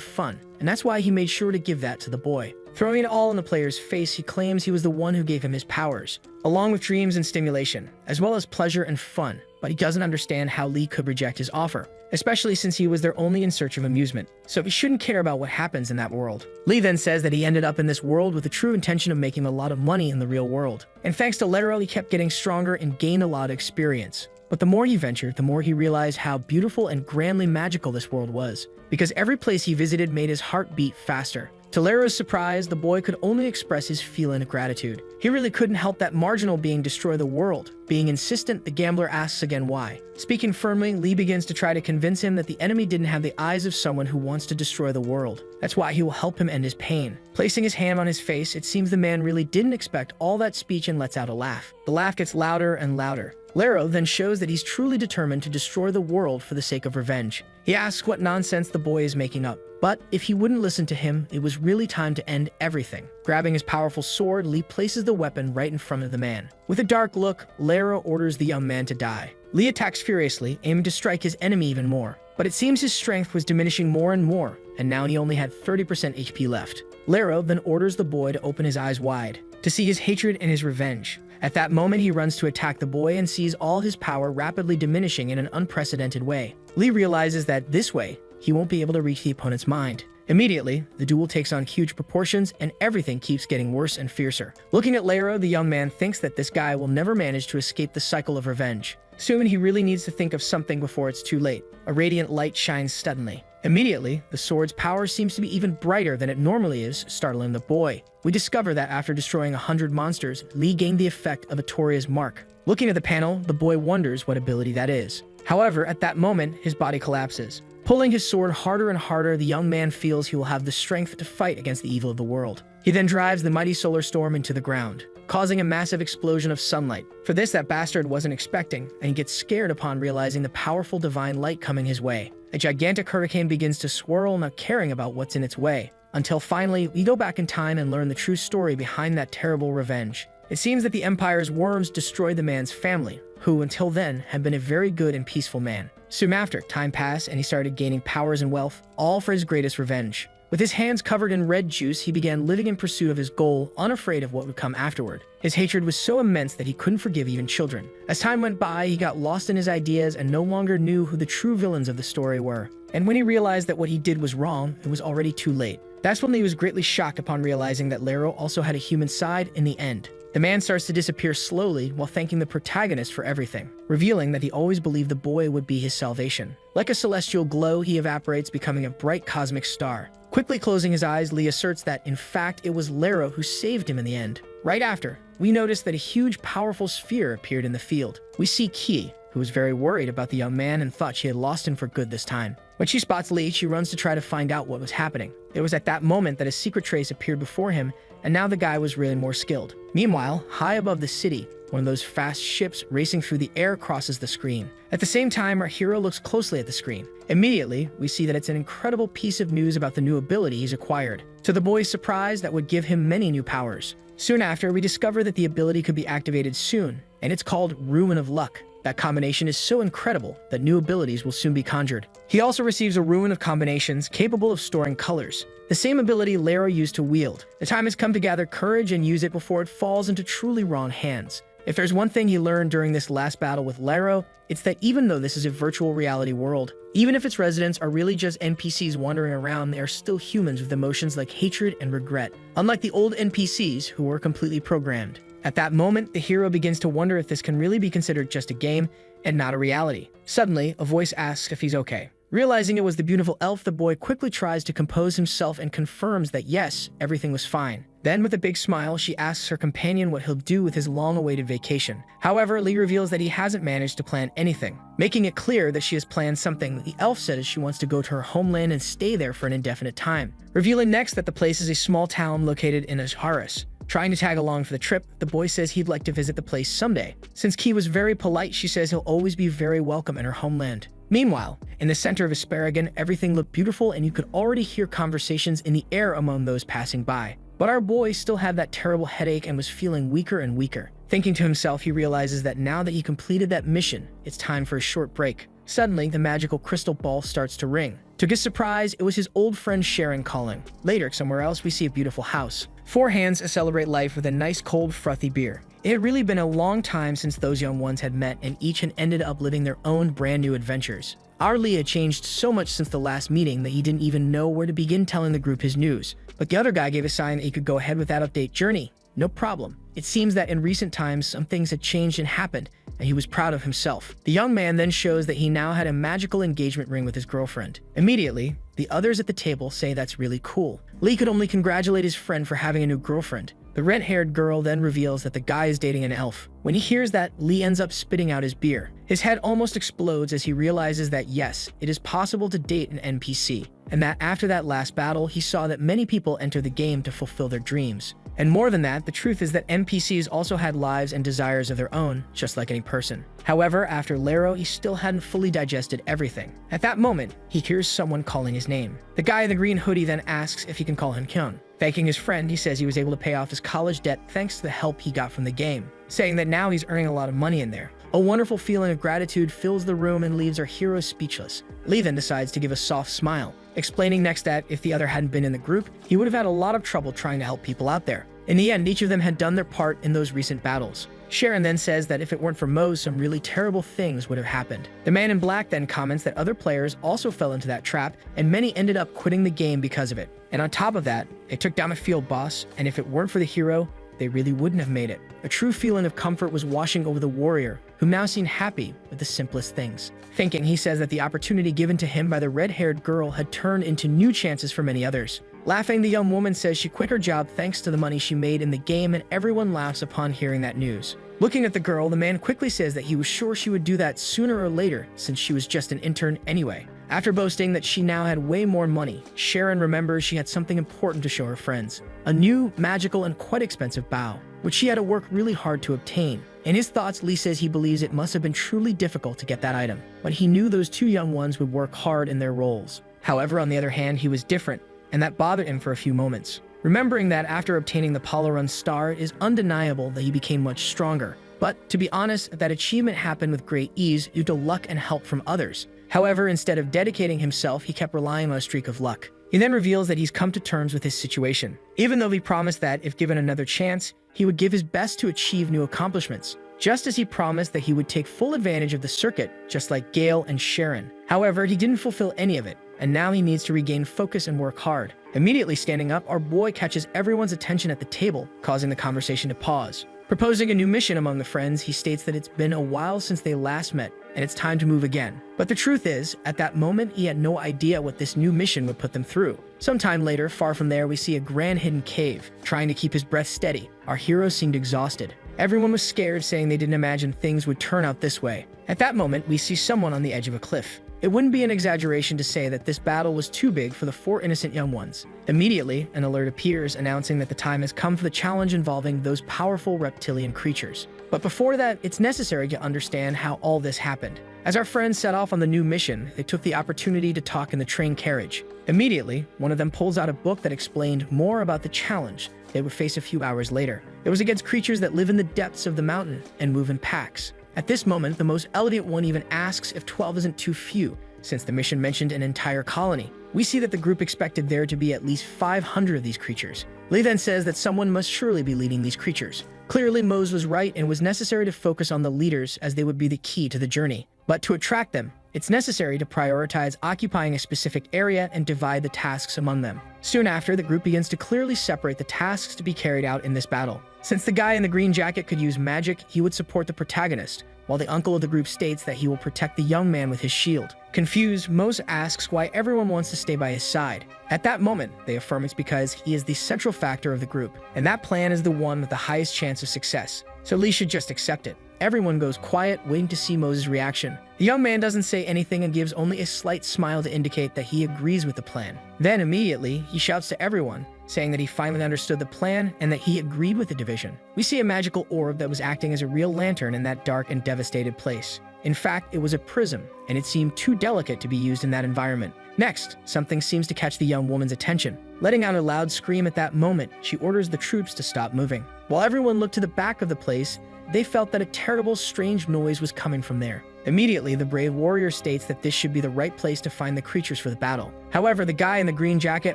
fun, and that's why he made sure to give that to the boy. Throwing it all in the player's face, he claims he was the one who gave him his powers, along with dreams and stimulation, as well as pleasure and fun, but he doesn't understand how Lee could reject his offer, especially since he was there only in search of amusement, so he shouldn't care about what happens in that world. Lee then says that he ended up in this world with the true intention of making a lot of money in the real world, and thanks to Lero, he kept getting stronger and gained a lot of experience. But the more he ventured, the more he realized how beautiful and grandly magical this world was, because every place he visited made his heart beat faster. To Lero's surprise, the boy could only express his feeling of gratitude. He really couldn't help that marginal being destroy the world. Being insistent, the gambler asks again why. Speaking firmly, Lee begins to try to convince him that the enemy didn't have the eyes of someone who wants to destroy the world. That's why he will help him end his pain. Placing his hand on his face, it seems the man really didn't expect all that speech and lets out a laugh. The laugh gets louder and louder. Lero then shows that he's truly determined to destroy the world for the sake of revenge. He asks what nonsense the boy is making up, but if he wouldn't listen to him, it was really time to end everything. Grabbing his powerful sword, Lee places the weapon right in front of the man. With a dark look, Lero orders the young man to die. Lee attacks furiously, aiming to strike his enemy even more, but it seems his strength was diminishing more and more, and now he only had 30% HP left. Lero then orders the boy to open his eyes wide, to see his hatred and his revenge. At that moment, he runs to attack the boy and sees all his power rapidly diminishing in an unprecedented way. Lee realizes that this way, he won't be able to reach the opponent's mind. Immediately, the duel takes on huge proportions and everything keeps getting worse and fiercer. Looking at Lero, the young man thinks that this guy will never manage to escape the cycle of revenge. Soon, he really needs to think of something before it's too late. A radiant light shines suddenly. Immediately, the sword's power seems to be even brighter than it normally is, startling the boy. We discover that after destroying 100 monsters, Lee gained the effect of Atoria's mark. Looking at the panel, the boy wonders what ability that is. However, at that moment, his body collapses. Pulling his sword harder and harder, the young man feels he will have the strength to fight against the evil of the world. He then drives the mighty solar storm into the ground, causing a massive explosion of sunlight. For this, that bastard wasn't expecting, and he gets scared upon realizing the powerful divine light coming his way. A gigantic hurricane begins to swirl, not caring about what's in its way. Until finally, we go back in time and learn the true story behind that terrible revenge. It seems that the Empire's worms destroyed the man's family, who until then had been a very good and peaceful man. Soon after, time passed and he started gaining powers and wealth, all for his greatest revenge. With his hands covered in red juice, he began living in pursuit of his goal, unafraid of what would come afterward. His hatred was so immense that he couldn't forgive even children. As time went by, he got lost in his ideas and no longer knew who the true villains of the story were. And when he realized that what he did was wrong, it was already too late. That's when he was greatly shocked upon realizing that Lero also had a human side in the end. The man starts to disappear slowly while thanking the protagonist for everything, revealing that he always believed the boy would be his salvation. Like a celestial glow, he evaporates, becoming a bright cosmic star. Quickly closing his eyes, Lee asserts that, in fact, it was Lero who saved him in the end. Right after, we notice that a huge, powerful sphere appeared in the field. We see Ki, who was very worried about the young man and thought she had lost him for good this time. When she spots Lee, she runs to try to find out what was happening. It was at that moment that a secret trace appeared before him, and now the guy was really more skilled. Meanwhile, high above the city, one of those fast ships racing through the air crosses the screen. At the same time, our hero looks closely at the screen. Immediately, we see that it's an incredible piece of news about the new ability he's acquired. To the boy's surprise, that would give him many new powers. Soon after, we discover that the ability could be activated soon, and it's called Ruin of Luck. That combination is so incredible that new abilities will soon be conjured. He also receives a ruin of combinations capable of storing colors, the same ability Lero used to wield. The time has come to gather courage and use it before it falls into truly wrong hands. If there's one thing he learned during this last battle with Lero, it's that even though this is a virtual reality world, even if its residents are really just NPCs wandering around, they are still humans with emotions like hatred and regret, unlike the old NPCs who were completely programmed. At that moment, the hero begins to wonder if this can really be considered just a game and not a reality. Suddenly, a voice asks if he's okay. Realizing it was the beautiful elf, the boy quickly tries to compose himself and confirms that yes, everything was fine. Then, with a big smile, she asks her companion what he'll do with his long-awaited vacation. However, Lee reveals that he hasn't managed to plan anything, making it clear that she has planned something. The elf says she wants to go to her homeland and stay there for an indefinite time, revealing next that the place is a small town located in Asura. Trying to tag along for the trip, the boy says he'd like to visit the place someday. Since Ki was very polite, she says he'll always be very welcome in her homeland. Meanwhile, in the center of Asparagon, everything looked beautiful and you could already hear conversations in the air among those passing by. But our boy still had that terrible headache and was feeling weaker and weaker. Thinking to himself, he realizes that now that he completed that mission, it's time for a short break. Suddenly, the magical crystal ball starts to ring. To his surprise, it was his old friend Sharon calling. Later, somewhere else, we see a beautiful house. Four hands celebrate life with a nice cold frothy beer. It had really been a long time since those young ones had met, and each had ended up living their own brand new adventures. Our Lee had changed so much since the last meeting that he didn't even know where to begin telling the group his news. But the other guy gave a sign that he could go ahead with that update journey. No problem. It seems that in recent times, some things had changed and happened, and he was proud of himself. The young man then shows that he now had a magical engagement ring with his girlfriend. Immediately, the others at the table say that's really cool. Lee could only congratulate his friend for having a new girlfriend. The red-haired girl then reveals that the guy is dating an elf. When he hears that, Lee ends up spitting out his beer. His head almost explodes as he realizes that yes, it is possible to date an NPC, and that after that last battle, he saw that many people enter the game to fulfill their dreams. And more than that, the truth is that NPCs also had lives and desires of their own, just like any person. However, after Lero, he still hadn't fully digested everything. At that moment, he hears someone calling his name. The guy in the green hoodie then asks if he can call him Kyun. Thanking his friend, he says he was able to pay off his college debt thanks to the help he got from the game, saying that now he's earning a lot of money in there. A wonderful feeling of gratitude fills the room and leaves our hero speechless. Lee then decides to give a soft smile, explaining next that if the other hadn't been in the group, he would have had a lot of trouble trying to help people out there. In the end, each of them had done their part in those recent battles. Sharon then says that if it weren't for Mose, some really terrible things would have happened. The man in black then comments that other players also fell into that trap, and many ended up quitting the game because of it. And on top of that, they took down a field boss, and if it weren't for the hero, they really wouldn't have made it. A true feeling of comfort was washing over the warrior, who now seemed happy with the simplest things. Thinking, he says that the opportunity given to him by the red-haired girl had turned into new chances for many others. Laughing, the young woman says she quit her job thanks to the money she made in the game, and everyone laughs upon hearing that news. Looking at the girl, the man quickly says that he was sure she would do that sooner or later since she was just an intern anyway. After boasting that she now had way more money, Sharon remembers she had something important to show her friends. A new, magical, and quite expensive bow, which she had to work really hard to obtain. In his thoughts, Lee says he believes it must have been truly difficult to get that item, but he knew those two young ones would work hard in their roles. However, on the other hand, he was different, and that bothered him for a few moments. Remembering that after obtaining the Palo Run star, it is undeniable that he became much stronger. But to be honest, that achievement happened with great ease due to luck and help from others. However, instead of dedicating himself, he kept relying on a streak of luck. He then reveals that he's come to terms with his situation, even though he promised that, if given another chance, he would give his best to achieve new accomplishments. just as he promised that he would take full advantage of the circuit, just like Gale and Sharon. However, he didn't fulfill any of it, and now he needs to regain focus and work hard. Immediately standing up, our boy catches everyone's attention at the table, causing the conversation to pause. Proposing a new mission among the friends, he states that it's been a while since they last met, and it's time to move again. But the truth is, at that moment, he had no idea what this new mission would put them through. Sometime later, far from there, we see a grand hidden cave. Trying to keep his breath steady, our hero seemed exhausted. Everyone was scared, saying they didn't imagine things would turn out this way. At that moment, we see someone on the edge of a cliff. It wouldn't be an exaggeration to say that this battle was too big for the 4 innocent young ones. Immediately, an alert appears announcing that the time has come for the challenge involving those powerful reptilian creatures. But before that, it's necessary to understand how all this happened. As our friends set off on the new mission, they took the opportunity to talk in the train carriage. Immediately, one of them pulls out a book that explained more about the challenge they would face a few hours later. It was against creatures that live in the depths of the mountain and move in packs. At this moment, the most elegant one even asks if 12 isn't too few, since the mission mentioned an entire colony. We see that the group expected there to be at least 500 of these creatures. Lee then says that someone must surely be leading these creatures. Clearly, Mose was right, and it was necessary to focus on the leaders as they would be the key to the journey. But to attract them, it's necessary to prioritize occupying a specific area and divide the tasks among them. Soon after, the group begins to clearly separate the tasks to be carried out in this battle. Since the guy in the green jacket could use magic, he would support the protagonist, while the uncle of the group states that he will protect the young man with his shield. Confused, Mose asks why everyone wants to stay by his side. At that moment, they affirm it's because he is the central factor of the group, and that plan is the one with the highest chance of success, so Lee should just accept it. Everyone goes quiet, waiting to see Mose's reaction. The young man doesn't say anything and gives only a slight smile to indicate that he agrees with the plan. Then immediately, he shouts to everyone, saying that he finally understood the plan and that he agreed with the division. We see a magical orb that was acting as a real lantern in that dark and devastated place. In fact, it was a prism, and it seemed too delicate to be used in that environment. Next, something seems to catch the young woman's attention. Letting out a loud scream at that moment, she orders the troops to stop moving. While everyone looked to the back of the place, they felt that a terrible, strange noise was coming from there. Immediately, the brave warrior states that this should be the right place to find the creatures for the battle. However, the guy in the green jacket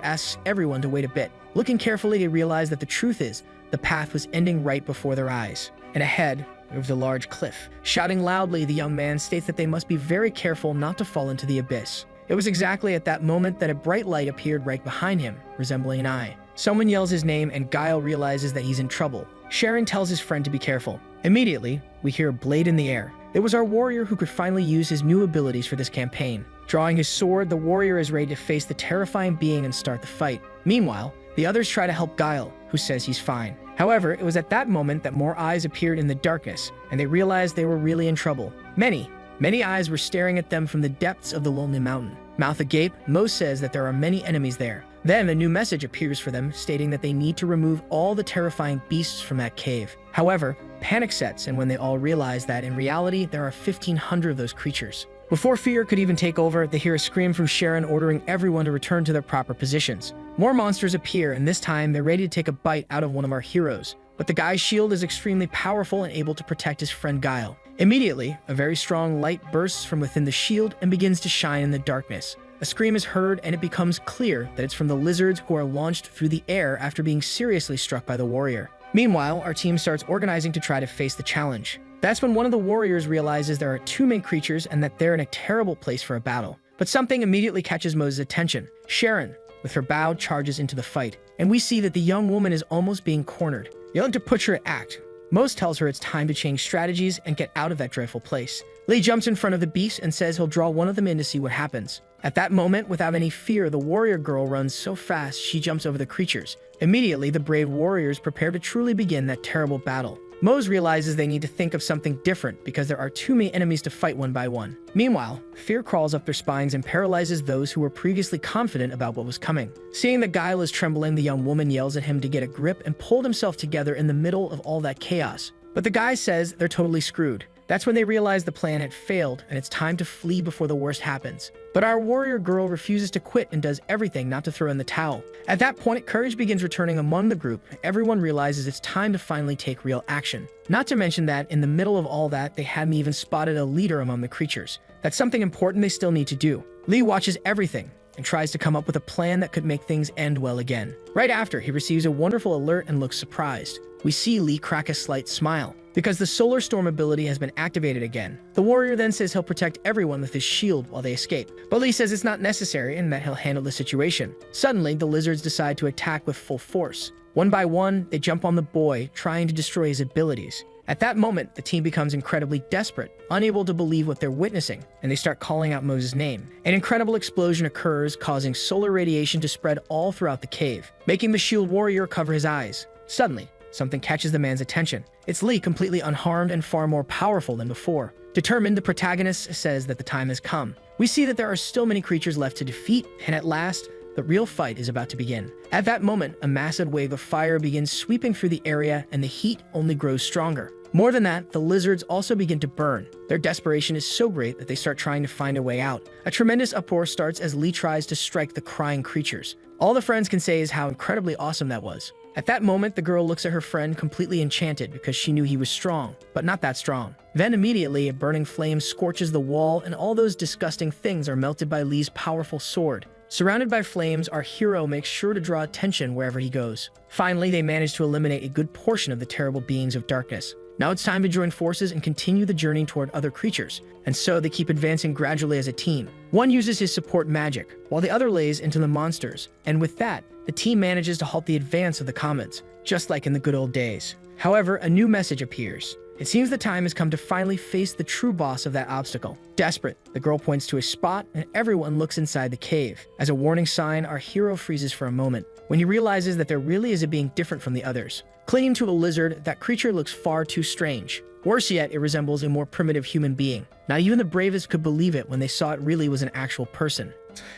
asks everyone to wait a bit. Looking carefully, they realize that the truth is, the path was ending right before their eyes. And ahead, there was a large cliff. Shouting loudly, the young man states that they must be very careful not to fall into the abyss. It was exactly at that moment that a bright light appeared right behind him, resembling an eye. Someone yells his name and Guile realizes that he's in trouble. Sharon tells his friend to be careful. Immediately, we hear a blade in the air. It was our warrior who could finally use his new abilities for this campaign. Drawing his sword, the warrior is ready to face the terrifying being and start the fight. Meanwhile, the others try to help Guile, who says he's fine. However, it was at that moment that more eyes appeared in the darkness, and they realized they were really in trouble. Many eyes were staring at them from the depths of the lonely mountain. Mouth agape, Mose says that there are many enemies there. Then a new message appears for them, stating that they need to remove all the terrifying beasts from that cave. However, panic sets, and when they all realize that in reality there are 1,500 of those creatures. Before fear could even take over, they hear a scream from Sharon ordering everyone to return to their proper positions. More monsters appear, and this time they're ready to take a bite out of one of our heroes. But the guy's shield is extremely powerful and able to protect his friend Guile. Immediately, a very strong light bursts from within the shield and begins to shine in the darkness. A scream is heard, and it becomes clear that it's from the lizards who are launched through the air after being seriously struck by the warrior. Meanwhile, our team starts organizing to try to face the challenge. That's when one of the warriors realizes there are 2 main creatures and that they're in a terrible place for a battle. But something immediately catches Mose's attention. Sharon, with her bow, charges into the fight, and we see that the young woman is almost being cornered. Yelling to put her at act, Mose tells her it's time to change strategies and get out of that dreadful place. Lee jumps in front of the beast and says he'll draw one of them in to see what happens. At that moment, without any fear, the warrior girl runs so fast she jumps over the creatures. Immediately, the brave warriors prepare to truly begin that terrible battle. Mose realizes they need to think of something different because there are too many enemies to fight one by one. Meanwhile, fear crawls up their spines and paralyzes those who were previously confident about what was coming. Seeing that Guile is trembling, the young woman yells at him to get a grip and pull himself together in the middle of all that chaos. But the guy says they're totally screwed. That's when they realize the plan had failed and it's time to flee before the worst happens. But our warrior girl refuses to quit and does everything not to throw in the towel. At that point, courage begins returning among the group. Everyone realizes it's time to finally take real action. Not to mention that, in the middle of all that, they hadn't even spotted a leader among the creatures. That's something important they still need to do. Lee watches everything, and tries to come up with a plan that could make things end well again. Right after, he receives a wonderful alert and looks surprised. We see Lee crack a slight smile, because the Solar Storm ability has been activated again. The warrior then says he'll protect everyone with his shield while they escape, but Lee says it's not necessary and that he'll handle the situation. Suddenly, the lizards decide to attack with full force. One by one, they jump on the boy, trying to destroy his abilities. At that moment, the team becomes incredibly desperate, unable to believe what they're witnessing, and they start calling out Moses' name. An incredible explosion occurs, causing solar radiation to spread all throughout the cave, making the shield warrior cover his eyes. Suddenly, something catches the man's attention. It's Lee, completely unharmed and far more powerful than before. Determined, the protagonist says that the time has come. We see that there are still many creatures left to defeat, and at last, the real fight is about to begin. At that moment, a massive wave of fire begins sweeping through the area, and the heat only grows stronger. More than that, the lizards also begin to burn. Their desperation is so great that they start trying to find a way out. A tremendous uproar starts as Lee tries to strike the crying creatures. All the friends can say is how incredibly awesome that was. At that moment, the girl looks at her friend completely enchanted because she knew he was strong, but not that strong. Then immediately, a burning flame scorches the wall, and all those disgusting things are melted by Lee's powerful sword. Surrounded by flames, our hero makes sure to draw attention wherever he goes. Finally, they manage to eliminate a good portion of the terrible beings of darkness. Now it's time to join forces and continue the journey toward other creatures, and so they keep advancing gradually as a team. One uses his support magic, while the other lays into the monsters, and with that, the team manages to halt the advance of the comets, just like in the good old days. However, a new message appears. It seems the time has come to finally face the true boss of that obstacle. Desperate, the girl points to a spot, and everyone looks inside the cave. As a warning sign, our hero freezes for a moment, when he realizes that there really is a being different from the others. Clinging to a lizard, that creature looks far too strange. Worse yet, it resembles a more primitive human being. Not even the bravest could believe it when they saw it really was an actual person.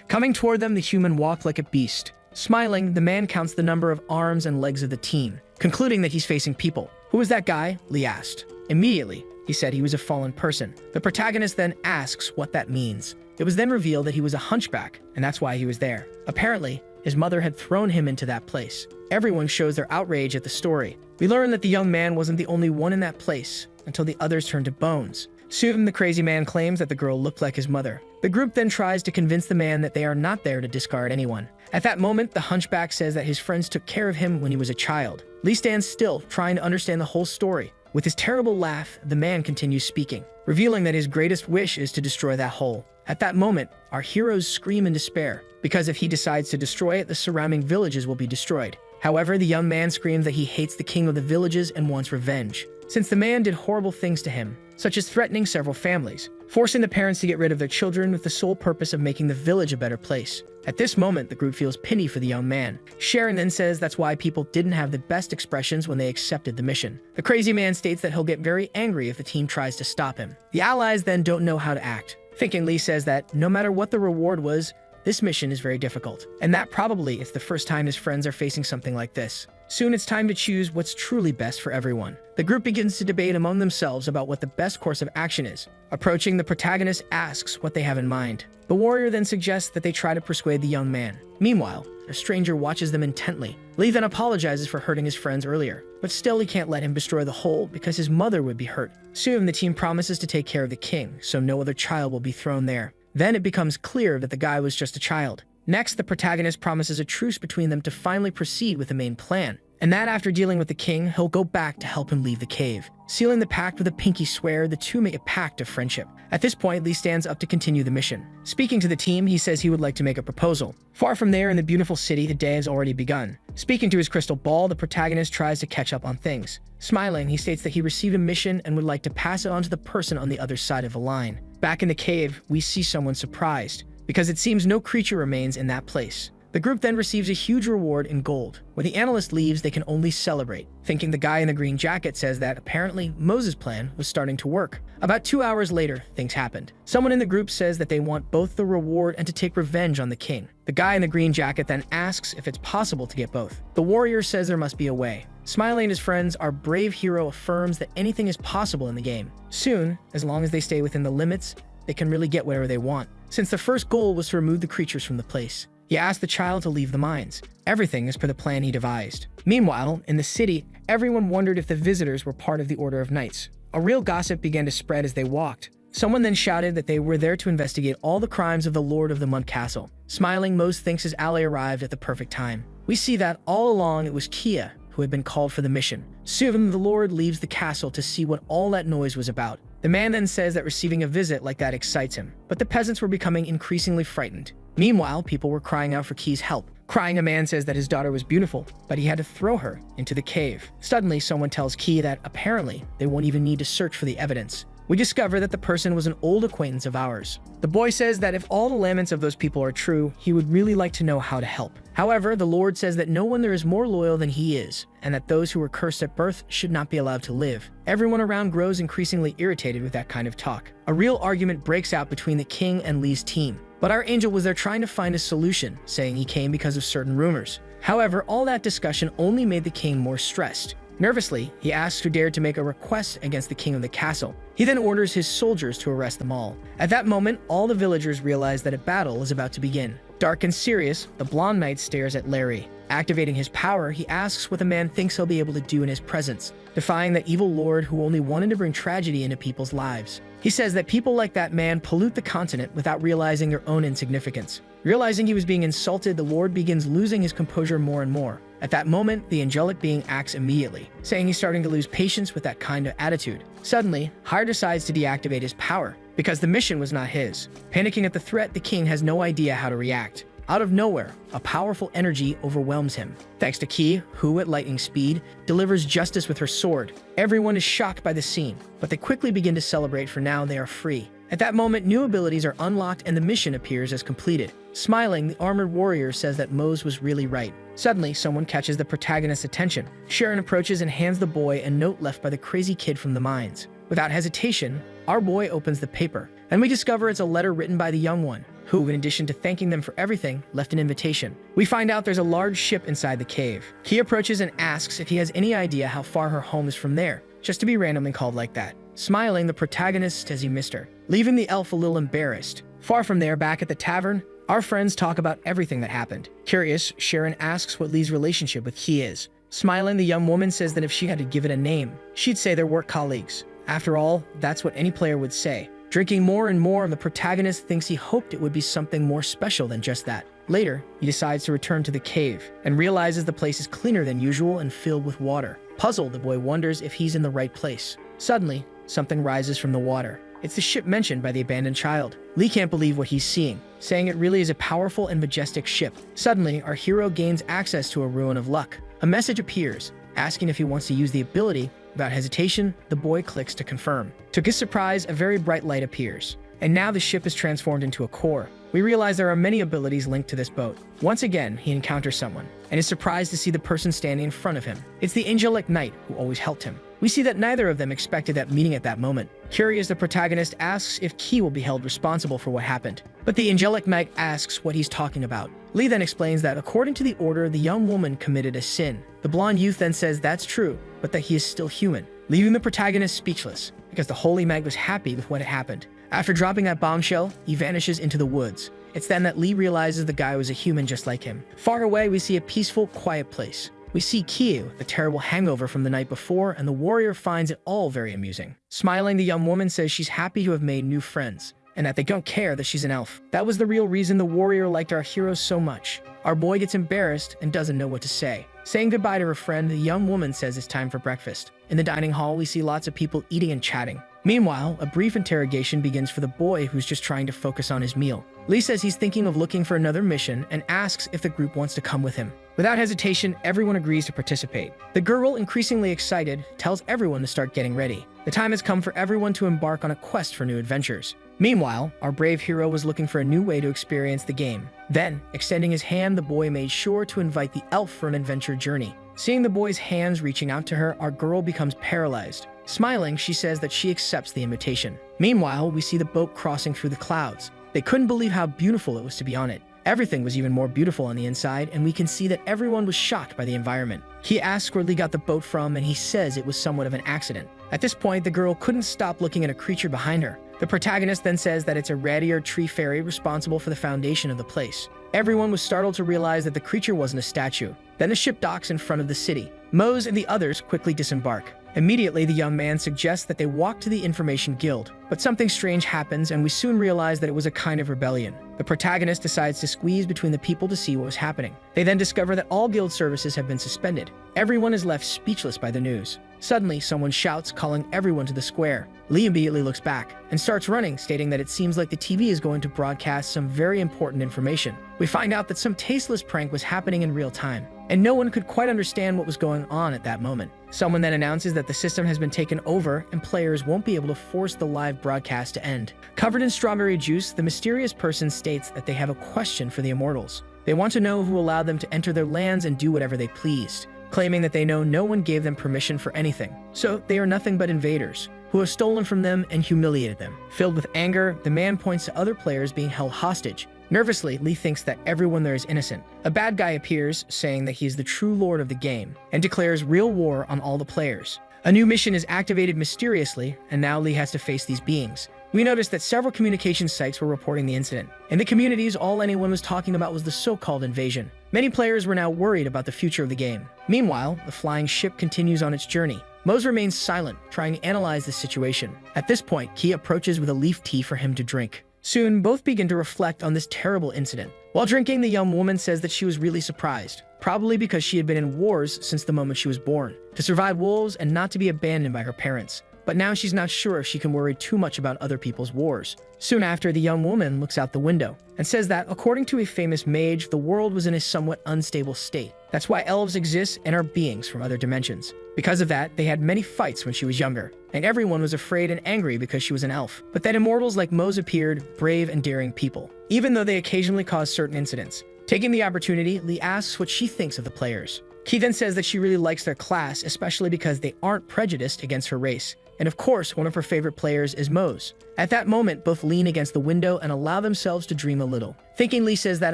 Coming toward them, the human walked like a beast. Smiling, the man counts the number of arms and legs of the team, concluding that he's facing people. "Who is that guy?" Lee asked. Immediately, he said he was a fallen person. The protagonist then asks what that means. It was then revealed that he was a hunchback, and that's why he was there. Apparently, his mother had thrown him into that place. Everyone shows their outrage at the story. We learn that the young man wasn't the only one in that place, until the others turned to bones. Soon, the crazy man claims that the girl looked like his mother. The group then tries to convince the man that they are not there to discard anyone. At that moment, the hunchback says that his friends took care of him when he was a child. Lee stands still, trying to understand the whole story. With his terrible laugh, the man continues speaking, revealing that his greatest wish is to destroy that hole. At that moment, our heroes scream in despair, because if he decides to destroy it, the surrounding villages will be destroyed. However, the young man screams that he hates the king of the villages and wants revenge, since the man did horrible things to him, such as threatening several families, forcing the parents to get rid of their children with the sole purpose of making the village a better place. At this moment, the group feels pity for the young man. Sharon then says that's why people didn't have the best expressions when they accepted the mission. The crazy man states that he'll get very angry if the team tries to stop him. The allies then don't know how to act. Thinking, Lee says that no matter what the reward was, this mission is very difficult, and that probably it's the first time his friends are facing something like this. Soon it's time to choose what's truly best for everyone. The group begins to debate among themselves about what the best course of action is. Approaching, the protagonist asks what they have in mind. The warrior then suggests that they try to persuade the young man. Meanwhile, a stranger watches them intently. Lee then apologizes for hurting his friends earlier, but still he can't let him destroy the hole because his mother would be hurt. Soon the team promises to take care of the king, so no other child will be thrown there. Then it becomes clear that the guy was just a child. Next, the protagonist promises a truce between them to finally proceed with the main plan, and that after dealing with the king, he'll go back to help him leave the cave. Sealing the pact with a pinky swear, the two make a pact of friendship. At this point, Lee stands up to continue the mission. Speaking to the team, he says he would like to make a proposal. Far from there, in the beautiful city, the day has already begun. Speaking to his crystal ball, the protagonist tries to catch up on things. Smiling, he states that he received a mission and would like to pass it on to the person on the other side of the line. Back in the cave, we see someone surprised, because it seems no creature remains in that place. The group then receives a huge reward in gold. When the analyst leaves, they can only celebrate, thinking the guy in the green jacket says that apparently Moses' plan was starting to work. About 2 hours later, things happened. Someone in the group says that they want both the reward and to take revenge on the king. The guy in the green jacket then asks if it's possible to get both. The warrior says there must be a way. Smiling at his friends, our brave hero affirms that anything is possible in the game. Soon, as long as they stay within the limits, they can really get whatever they want, since the first goal was to remove the creatures from the place. He asked the child to leave the mines. Everything is per the plan he devised. Meanwhile, in the city, everyone wondered if the visitors were part of the Order of Knights. A real gossip began to spread as they walked. Someone then shouted that they were there to investigate all the crimes of the Lord of the Mud Castle. Smiling, Mose thinks his ally arrived at the perfect time. We see that all along it was Kia who had been called for the mission. Soon the Lord leaves the castle to see what all that noise was about. The man then says that receiving a visit like that excites him, but the peasants were becoming increasingly frightened. Meanwhile, people were crying out for Ki's help. Crying, a man says that his daughter was beautiful, but he had to throw her into the cave. Suddenly, someone tells Ki that apparently they won't even need to search for the evidence. We discover that the person was an old acquaintance of ours. The boy says that if all the laments of those people are true, he would really like to know how to help. However, the Lord says that no one there is more loyal than he is, and that those who were cursed at birth should not be allowed to live. Everyone around grows increasingly irritated with that kind of talk. A real argument breaks out between the king and Lee's team. But our angel was there trying to find a solution, saying he came because of certain rumors. However, all that discussion only made the king more stressed. Nervously, he asks who dared to make a request against the king of the castle. He then orders his soldiers to arrest them all. At that moment, all the villagers realize that a battle is about to begin. Dark and serious, the blonde knight stares at Larry. Activating his power, he asks what the man thinks he'll be able to do in his presence, defying the evil lord who only wanted to bring tragedy into people's lives. He says that people like that man pollute the continent without realizing their own insignificance. Realizing he was being insulted, the lord begins losing his composure more and more. At that moment, the angelic being acts immediately, saying he's starting to lose patience with that kind of attitude. Suddenly, Hoarder decides to deactivate his power, because the mission was not his. Panicking at the threat, the king has no idea how to react. Out of nowhere, a powerful energy overwhelms him. Thanks to Ki, who at lightning speed delivers justice with her sword. Everyone is shocked by the scene, but they quickly begin to celebrate, for now they are free. At that moment, new abilities are unlocked and the mission appears as completed. Smiling, the armored warrior says that Mose was really right. Suddenly, someone catches the protagonist's attention. Sharon approaches and hands the boy a note left by the crazy kid from the mines. Without hesitation, our boy opens the paper, and we discover it's a letter written by the young one, who, in addition to thanking them for everything, left an invitation. We find out there's a large ship inside the cave. He approaches and asks if he has any idea how far her home is from there, just to be randomly called like that. Smiling, the protagonist says he missed her, leaving the elf a little embarrassed. Far from there, back at the tavern, our friends talk about everything that happened. Curious, Sharon asks what Lee's relationship with Ki is. Smiling, the young woman says that if she had to give it a name, she'd say they're work colleagues. After all, that's what any player would say. Drinking more and more, the protagonist thinks he hoped it would be something more special than just that. Later, he decides to return to the cave and realizes the place is cleaner than usual and filled with water. Puzzled, the boy wonders if he's in the right place. Suddenly, something rises from the water. It's the ship mentioned by the abandoned child. Lee can't believe what he's seeing, saying it really is a powerful and majestic ship. Suddenly, our hero gains access to a ruin of luck. A message appears, asking if he wants to use the ability. Without hesitation, the boy clicks to confirm. To his surprise, a very bright light appears, and now the ship is transformed into a core. We realize there are many abilities linked to this boat. Once again, he encounters someone, and is surprised to see the person standing in front of him. It's the angelic knight who always helped him. We see that neither of them expected that meeting at that moment. Curious, the protagonist asks if Ki will be held responsible for what happened, but the angelic knight asks what he's talking about. Lee then explains that according to the order, the young woman committed a sin. The blonde youth then says that's true, but that he is still human, leaving the protagonist speechless, because the holy mag was happy with what had happened. After dropping that bombshell, he vanishes into the woods. It's then that Lee realizes the guy was a human just like him. Far away, we see a peaceful, quiet place. We see Ki with a terrible hangover from the night before, and the warrior finds it all very amusing. Smiling, the young woman says she's happy to have made new friends, and that they don't care that she's an elf. That was the real reason the warrior liked our hero so much. Our boy gets embarrassed and doesn't know what to say. Saying goodbye to her friend, the young woman says it's time for breakfast. In the dining hall, we see lots of people eating and chatting. Meanwhile, a brief interrogation begins for the boy who's just trying to focus on his meal. Lee says he's thinking of looking for another mission and asks if the group wants to come with him. Without hesitation, everyone agrees to participate. The girl, increasingly excited, tells everyone to start getting ready. The time has come for everyone to embark on a quest for new adventures. Meanwhile, our brave hero was looking for a new way to experience the game. Then, extending his hand, the boy made sure to invite the elf for an adventure journey. Seeing the boy's hands reaching out to her, our girl becomes paralyzed. Smiling, she says that she accepts the invitation. Meanwhile, we see the boat crossing through the clouds. They couldn't believe how beautiful it was to be on it. Everything was even more beautiful on the inside, and we can see that everyone was shocked by the environment. He asks where Lee got the boat from, and he says it was somewhat of an accident. At this point, the girl couldn't stop looking at a creature behind her. The protagonist then says that it's a red-eared tree fairy responsible for the foundation of the place. Everyone was startled to realize that the creature wasn't a statue. Then the ship docks in front of the city. Mose and the others quickly disembark. Immediately, the young man suggests that they walk to the Information Guild, but something strange happens and we soon realize that it was a kind of rebellion. The protagonist decides to squeeze between the people to see what was happening. They then discover that all guild services have been suspended. Everyone is left speechless by the news. Suddenly, someone shouts, calling everyone to the square. Lee immediately looks back and starts running, stating that it seems like the TV is going to broadcast some very important information. We find out that some tasteless prank was happening in real time, and no one could quite understand what was going on at that moment. Someone then announces that the system has been taken over and players won't be able to force the live broadcast to end. Covered in strawberry juice, the mysterious person states that they have a question for the immortals. They want to know who allowed them to enter their lands and do whatever they pleased, claiming that they know no one gave them permission for anything. So they are nothing but invaders who have stolen from them and humiliated them. Filled with anger, the man points to other players being held hostage. Nervously, Lee thinks that everyone there is innocent. A bad guy appears, saying that he is the true lord of the game, and declares real war on all the players. A new mission is activated mysteriously, and now Lee has to face these beings. We noticed that several communication sites were reporting the incident. In the communities, all anyone was talking about was the so-called invasion. Many players were now worried about the future of the game. Meanwhile, the flying ship continues on its journey. Mose remains silent, trying to analyze the situation. At this point, Key approaches with a leaf tea for him to drink. Soon, both begin to reflect on this terrible incident. While drinking, the young woman says that she was really surprised, probably because she had been in wars since the moment she was born, to survive wolves and not to be abandoned by her parents. But now she's not sure if she can worry too much about other people's wars. Soon after, the young woman looks out the window and says that, according to a famous mage, the world was in a somewhat unstable state. That's why elves exist and are beings from other dimensions. Because of that, they had many fights when she was younger, and everyone was afraid and angry because she was an elf. But that immortals like Mose appeared, brave and daring people, even though they occasionally caused certain incidents. Taking the opportunity, Lee asks what she thinks of the players. Key then says that she really likes their class, especially because they aren't prejudiced against her race. And of course, one of her favorite players is Mose. At that moment, both lean against the window and allow themselves to dream a little. Thinking, Lee says that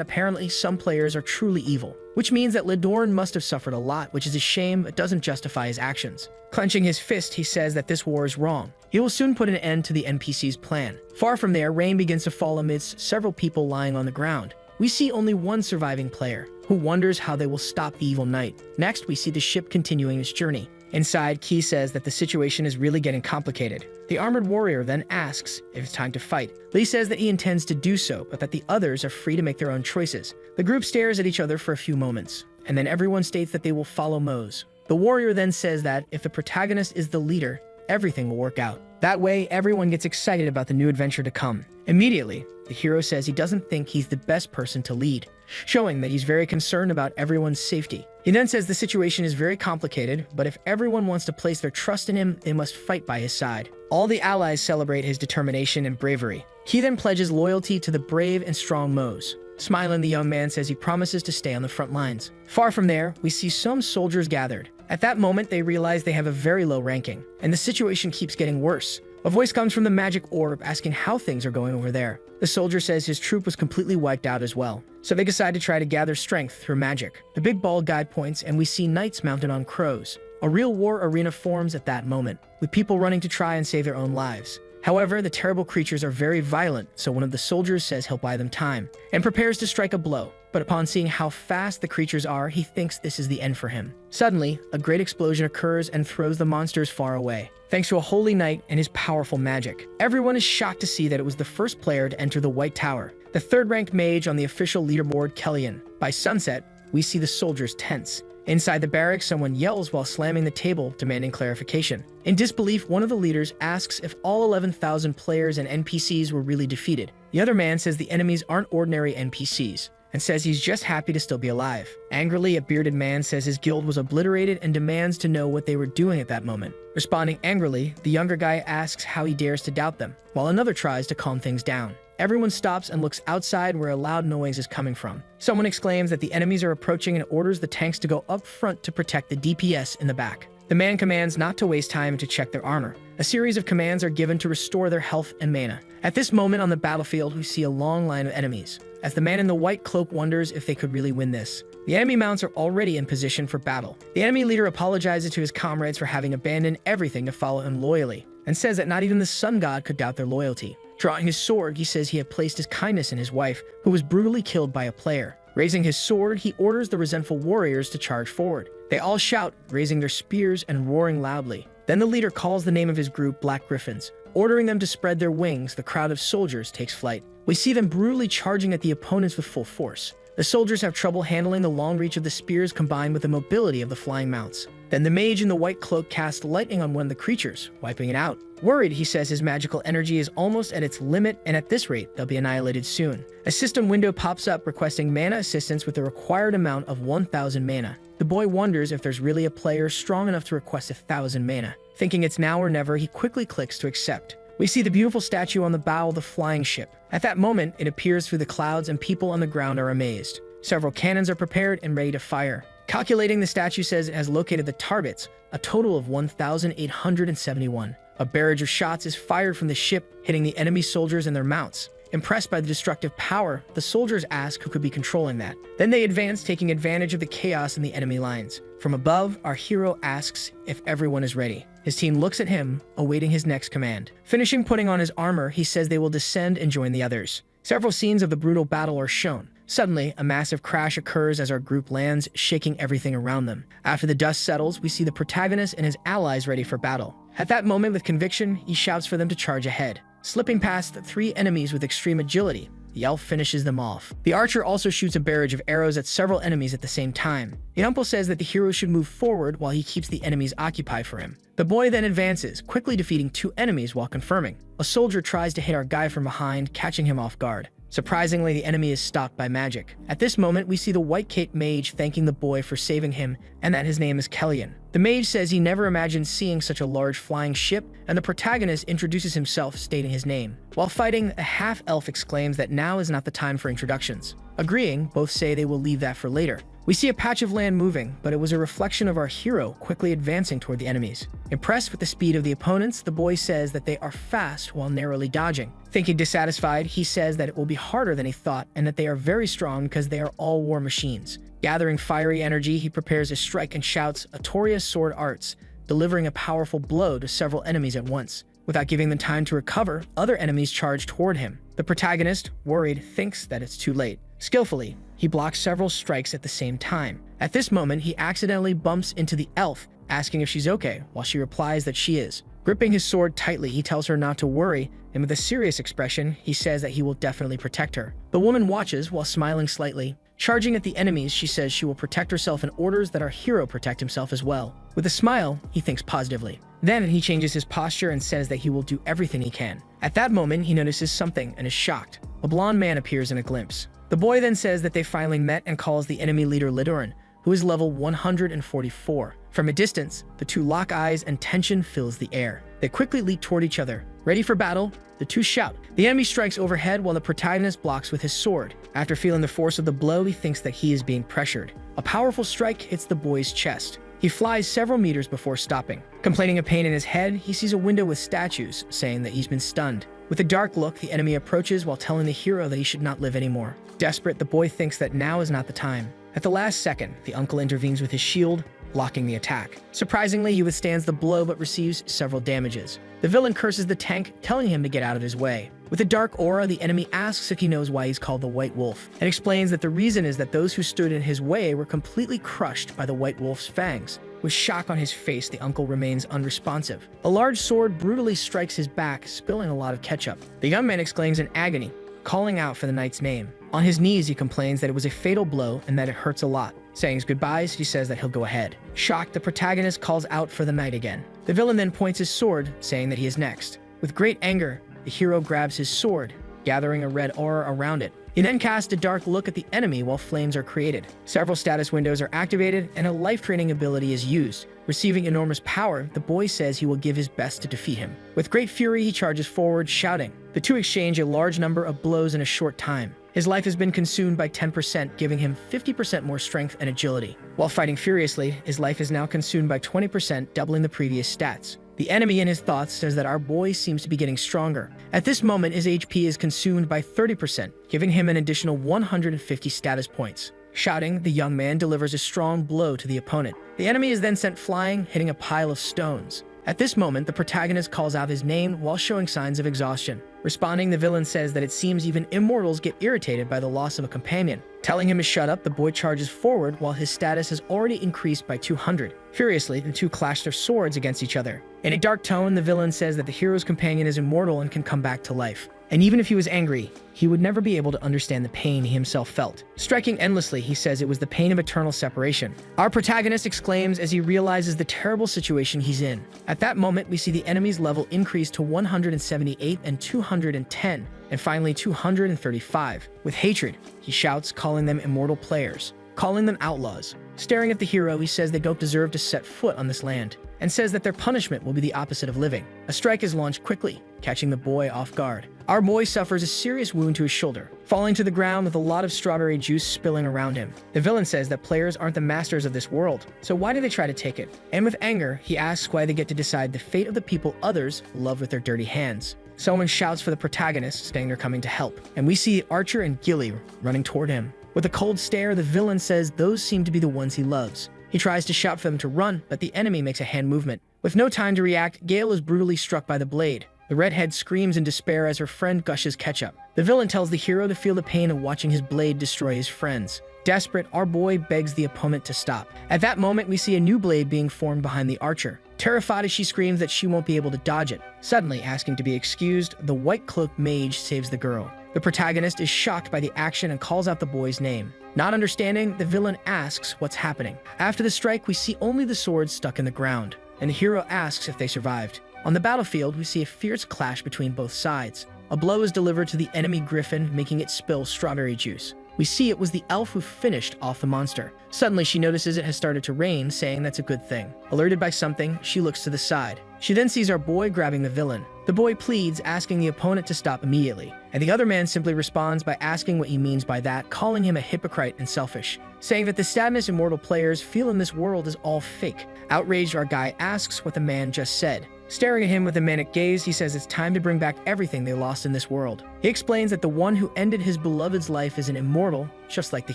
apparently some players are truly evil, which means that Lidorn must have suffered a lot, which is a shame but doesn't justify his actions. Clenching his fist, he says that this war is wrong. He will soon put an end to the NPC's plan. Far from there, rain begins to fall amidst several people lying on the ground. We see only one surviving player, who wonders how they will stop the evil knight. Next, we see the ship continuing its journey. Inside, Key says that the situation is really getting complicated. The armored warrior then asks if it's time to fight. Lee says that he intends to do so, but that the others are free to make their own choices. The group stares at each other for a few moments, and then everyone states that they will follow Mose. The warrior then says that if the protagonist is the leader, everything will work out. That way, everyone gets excited about the new adventure to come. Immediately, the hero says he doesn't think he's the best person to lead, showing that he's very concerned about everyone's safety. He then says the situation is very complicated, but if everyone wants to place their trust in him, they must fight by his side. All the allies celebrate his determination and bravery. He then pledges loyalty to the brave and strong Mose. Smiling, the young man says he promises to stay on the front lines. Far from there, we see some soldiers gathered. At that moment, they realize they have a very low ranking, and the situation keeps getting worse. A voice comes from the magic orb asking how things are going over there. The soldier says his troop was completely wiped out as well, so they decide to try to gather strength through magic. The big bald guy points and we see knights mounted on crows. A real war arena forms at that moment, with people running to try and save their own lives. However, the terrible creatures are very violent, so one of the soldiers says he'll buy them time, and prepares to strike a blow. But upon seeing how fast the creatures are, he thinks this is the end for him. Suddenly, a great explosion occurs and throws the monsters far away, thanks to a holy knight and his powerful magic. Everyone is shocked to see that it was the first player to enter the White Tower, the third-ranked mage on the official leaderboard, Kellyan. By sunset, we see the soldiers tense. Inside the barracks, someone yells while slamming the table, demanding clarification. In disbelief, one of the leaders asks if all 11,000 players and NPCs were really defeated. The other man says the enemies aren't ordinary NPCs, and says he's just happy to still be alive. Angrily, a bearded man says his guild was obliterated and demands to know what they were doing at that moment. Responding angrily, the younger guy asks how he dares to doubt them, while another tries to calm things down. Everyone stops and looks outside where a loud noise is coming from. Someone exclaims that the enemies are approaching and orders the tanks to go up front to protect the DPS in the back. The man commands not to waste time to check their armor. A series of commands are given to restore their health and mana. At this moment on the battlefield, we see a long line of enemies, as the man in the white cloak wonders if they could really win this. The enemy mounts are already in position for battle. The enemy leader apologizes to his comrades for having abandoned everything to follow him loyally, and says that not even the sun god could doubt their loyalty. Drawing his sword, he says he had placed his kindness in his wife, who was brutally killed by a player. Raising his sword, he orders the resentful warriors to charge forward. They all shout, raising their spears and roaring loudly. Then the leader calls the name of his group Black Griffins. Ordering them to spread their wings, the crowd of soldiers takes flight. We see them brutally charging at the opponents with full force. The soldiers have trouble handling the long reach of the spears combined with the mobility of the flying mounts. Then the mage in the white cloak casts lightning on one of the creatures, wiping it out. Worried, he says his magical energy is almost at its limit, and at this rate, they'll be annihilated soon. A system window pops up requesting mana assistance with the required amount of 1,000 mana. The boy wonders if there's really a player strong enough to request 1,000 mana. Thinking it's now or never, he quickly clicks to accept. We see the beautiful statue on the bow of the flying ship. At that moment, it appears through the clouds and people on the ground are amazed. Several cannons are prepared and ready to fire. Calculating, the statue says it has located the targets, a total of 1,871. A barrage of shots is fired from the ship, hitting the enemy soldiers and their mounts. Impressed by the destructive power, the soldiers ask who could be controlling that. Then they advance, taking advantage of the chaos in the enemy lines. From above, our hero asks if everyone is ready. His team looks at him, awaiting his next command. Finishing putting on his armor, he says they will descend and join the others. Several scenes of the brutal battle are shown. Suddenly, a massive crash occurs as our group lands, shaking everything around them. After the dust settles, we see the protagonist and his allies ready for battle. At that moment, with conviction, he shouts for them to charge ahead. Slipping past the 3 enemies with extreme agility, the elf finishes them off. The archer also shoots a barrage of arrows at several enemies at the same time. The uncle says that the hero should move forward while he keeps the enemies occupied for him. The boy then advances, quickly defeating 2 enemies while confirming. A soldier tries to hit our guy from behind, catching him off guard. Surprisingly, the enemy is stopped by magic. At this moment, we see the white cape mage thanking the boy for saving him and that his name is Kellyan. The mage says he never imagined seeing such a large flying ship, and the protagonist introduces himself, stating his name. While fighting, a half-elf exclaims that now is not the time for introductions. Agreeing, both say they will leave that for later. We see a patch of land moving, but it was a reflection of our hero quickly advancing toward the enemies. Impressed with the speed of the opponents, the boy says that they are fast while narrowly dodging. Thinking dissatisfied, he says that it will be harder than he thought and that they are very strong because they are all war machines. Gathering fiery energy, he prepares a strike and shouts, "Artoria's sword arts," delivering a powerful blow to several enemies at once. Without giving them time to recover, other enemies charge toward him. The protagonist, worried, thinks that it's too late. Skillfully, he blocks several strikes at the same time. At this moment, he accidentally bumps into the elf, asking if she's okay, while she replies that she is. Gripping his sword tightly, he tells her not to worry, and with a serious expression, he says that he will definitely protect her. The woman watches while smiling slightly. Charging at the enemies, she says she will protect herself and orders that our hero protect himself as well. With a smile, he thinks positively. Then he changes his posture and says that he will do everything he can. At that moment, he notices something and is shocked. A blonde man appears in a glimpse. The boy then says that they finally met and calls the enemy leader Lidoran, who is level 144. From a distance, the two lock eyes and tension fills the air. They quickly leap toward each other. Ready for battle, the two shout. The enemy strikes overhead while the protagonist blocks with his sword. After feeling the force of the blow, he thinks that he is being pressured. A powerful strike hits the boy's chest. He flies several meters before stopping. Complaining of pain in his head, he sees a window with statues, saying that he's been stunned. With a dark look, the enemy approaches while telling the hero that he should not live anymore. Desperate, the boy thinks that now is not the time. At the last second, the uncle intervenes with his shield, blocking the attack. Surprisingly, he withstands the blow but receives several damages. The villain curses the tank, telling him to get out of his way. With a dark aura, the enemy asks if he knows why he's called the White Wolf, and explains that the reason is that those who stood in his way were completely crushed by the White Wolf's fangs. With shock on his face, the uncle remains unresponsive. A large sword brutally strikes his back, spilling a lot of ketchup. The young man exclaims in agony, calling out for the knight's name. On his knees, he complains that it was a fatal blow and that it hurts a lot. Saying his goodbyes, he says that he'll go ahead. Shocked, the protagonist calls out for the knight again. The villain then points his sword, saying that he is next. With great anger, the hero grabs his sword, gathering a red aura around it. He then casts a dark look at the enemy while flames are created. Several status windows are activated, and a life-draining ability is used. Receiving enormous power, the boy says he will give his best to defeat him. With great fury, he charges forward, shouting. The two exchange a large number of blows in a short time. His life has been consumed by 10%, giving him 50% more strength and agility. While fighting furiously, his life is now consumed by 20%, doubling the previous stats. The enemy in his thoughts says that our boy seems to be getting stronger. At this moment, his HP is consumed by 30%, giving him an additional 150 status points. Shouting, the young man delivers a strong blow to the opponent. The enemy is then sent flying, hitting a pile of stones. At this moment, the protagonist calls out his name while showing signs of exhaustion. Responding, the villain says that it seems even immortals get irritated by the loss of a companion. Telling him to shut up, the boy charges forward while his status has already increased by 200. Furiously, the two clash their swords against each other. In a dark tone, the villain says that the hero's companion is immortal and can come back to life. And even if he was angry, he would never be able to understand the pain he himself felt. Striking endlessly, he says it was the pain of eternal separation. Our protagonist exclaims as he realizes the terrible situation he's in. At that moment, we see the enemy's level increase to 178 and 210, and finally 235. With hatred, he shouts, calling them immortal players, calling them outlaws. Staring at the hero, he says they don't deserve to set foot on this land, and says that their punishment will be the opposite of living. A strike is launched quickly, catching the boy off guard. Our boy suffers a serious wound to his shoulder, falling to the ground with a lot of strawberry juice spilling around him. The villain says that players aren't the masters of this world, so why do they try to take it? And with anger, he asks why they get to decide the fate of the people others love with their dirty hands. Someone shouts for the protagonist, saying they're coming to help, and we see Archer and Gilly running toward him. With a cold stare, the villain says those seem to be the ones he loves. He tries to shout for them to run, but the enemy makes a hand movement. With no time to react, Gale is brutally struck by the blade. The redhead screams in despair as her friend gushes ketchup. The villain tells the hero to feel the pain of watching his blade destroy his friends. Desperate, our boy begs the opponent to stop. At that moment, we see a new blade being formed behind the archer. Terrified as she screams that she won't be able to dodge it. Suddenly, asking to be excused, the white-cloaked mage saves the girl. The protagonist is shocked by the action and calls out the boy's name. Not understanding, the villain asks what's happening. After the strike, we see only the swords stuck in the ground, and the hero asks if they survived. On the battlefield, we see a fierce clash between both sides. A blow is delivered to the enemy griffin, making it spill strawberry juice. We see it was the elf who finished off the monster. Suddenly, she notices it has started to rain, saying that's a good thing. Alerted by something, she looks to the side. She then sees our boy grabbing the villain. The boy pleads, asking the opponent to stop immediately, and the other man simply responds by asking what he means by that, calling him a hypocrite and selfish, saying that the sadness immortal players feel in this world is all fake. Outraged, our guy asks what the man just said. Staring at him with a manic gaze, he says it's time to bring back everything they lost in this world. He explains that the one who ended his beloved's life is an immortal, just like the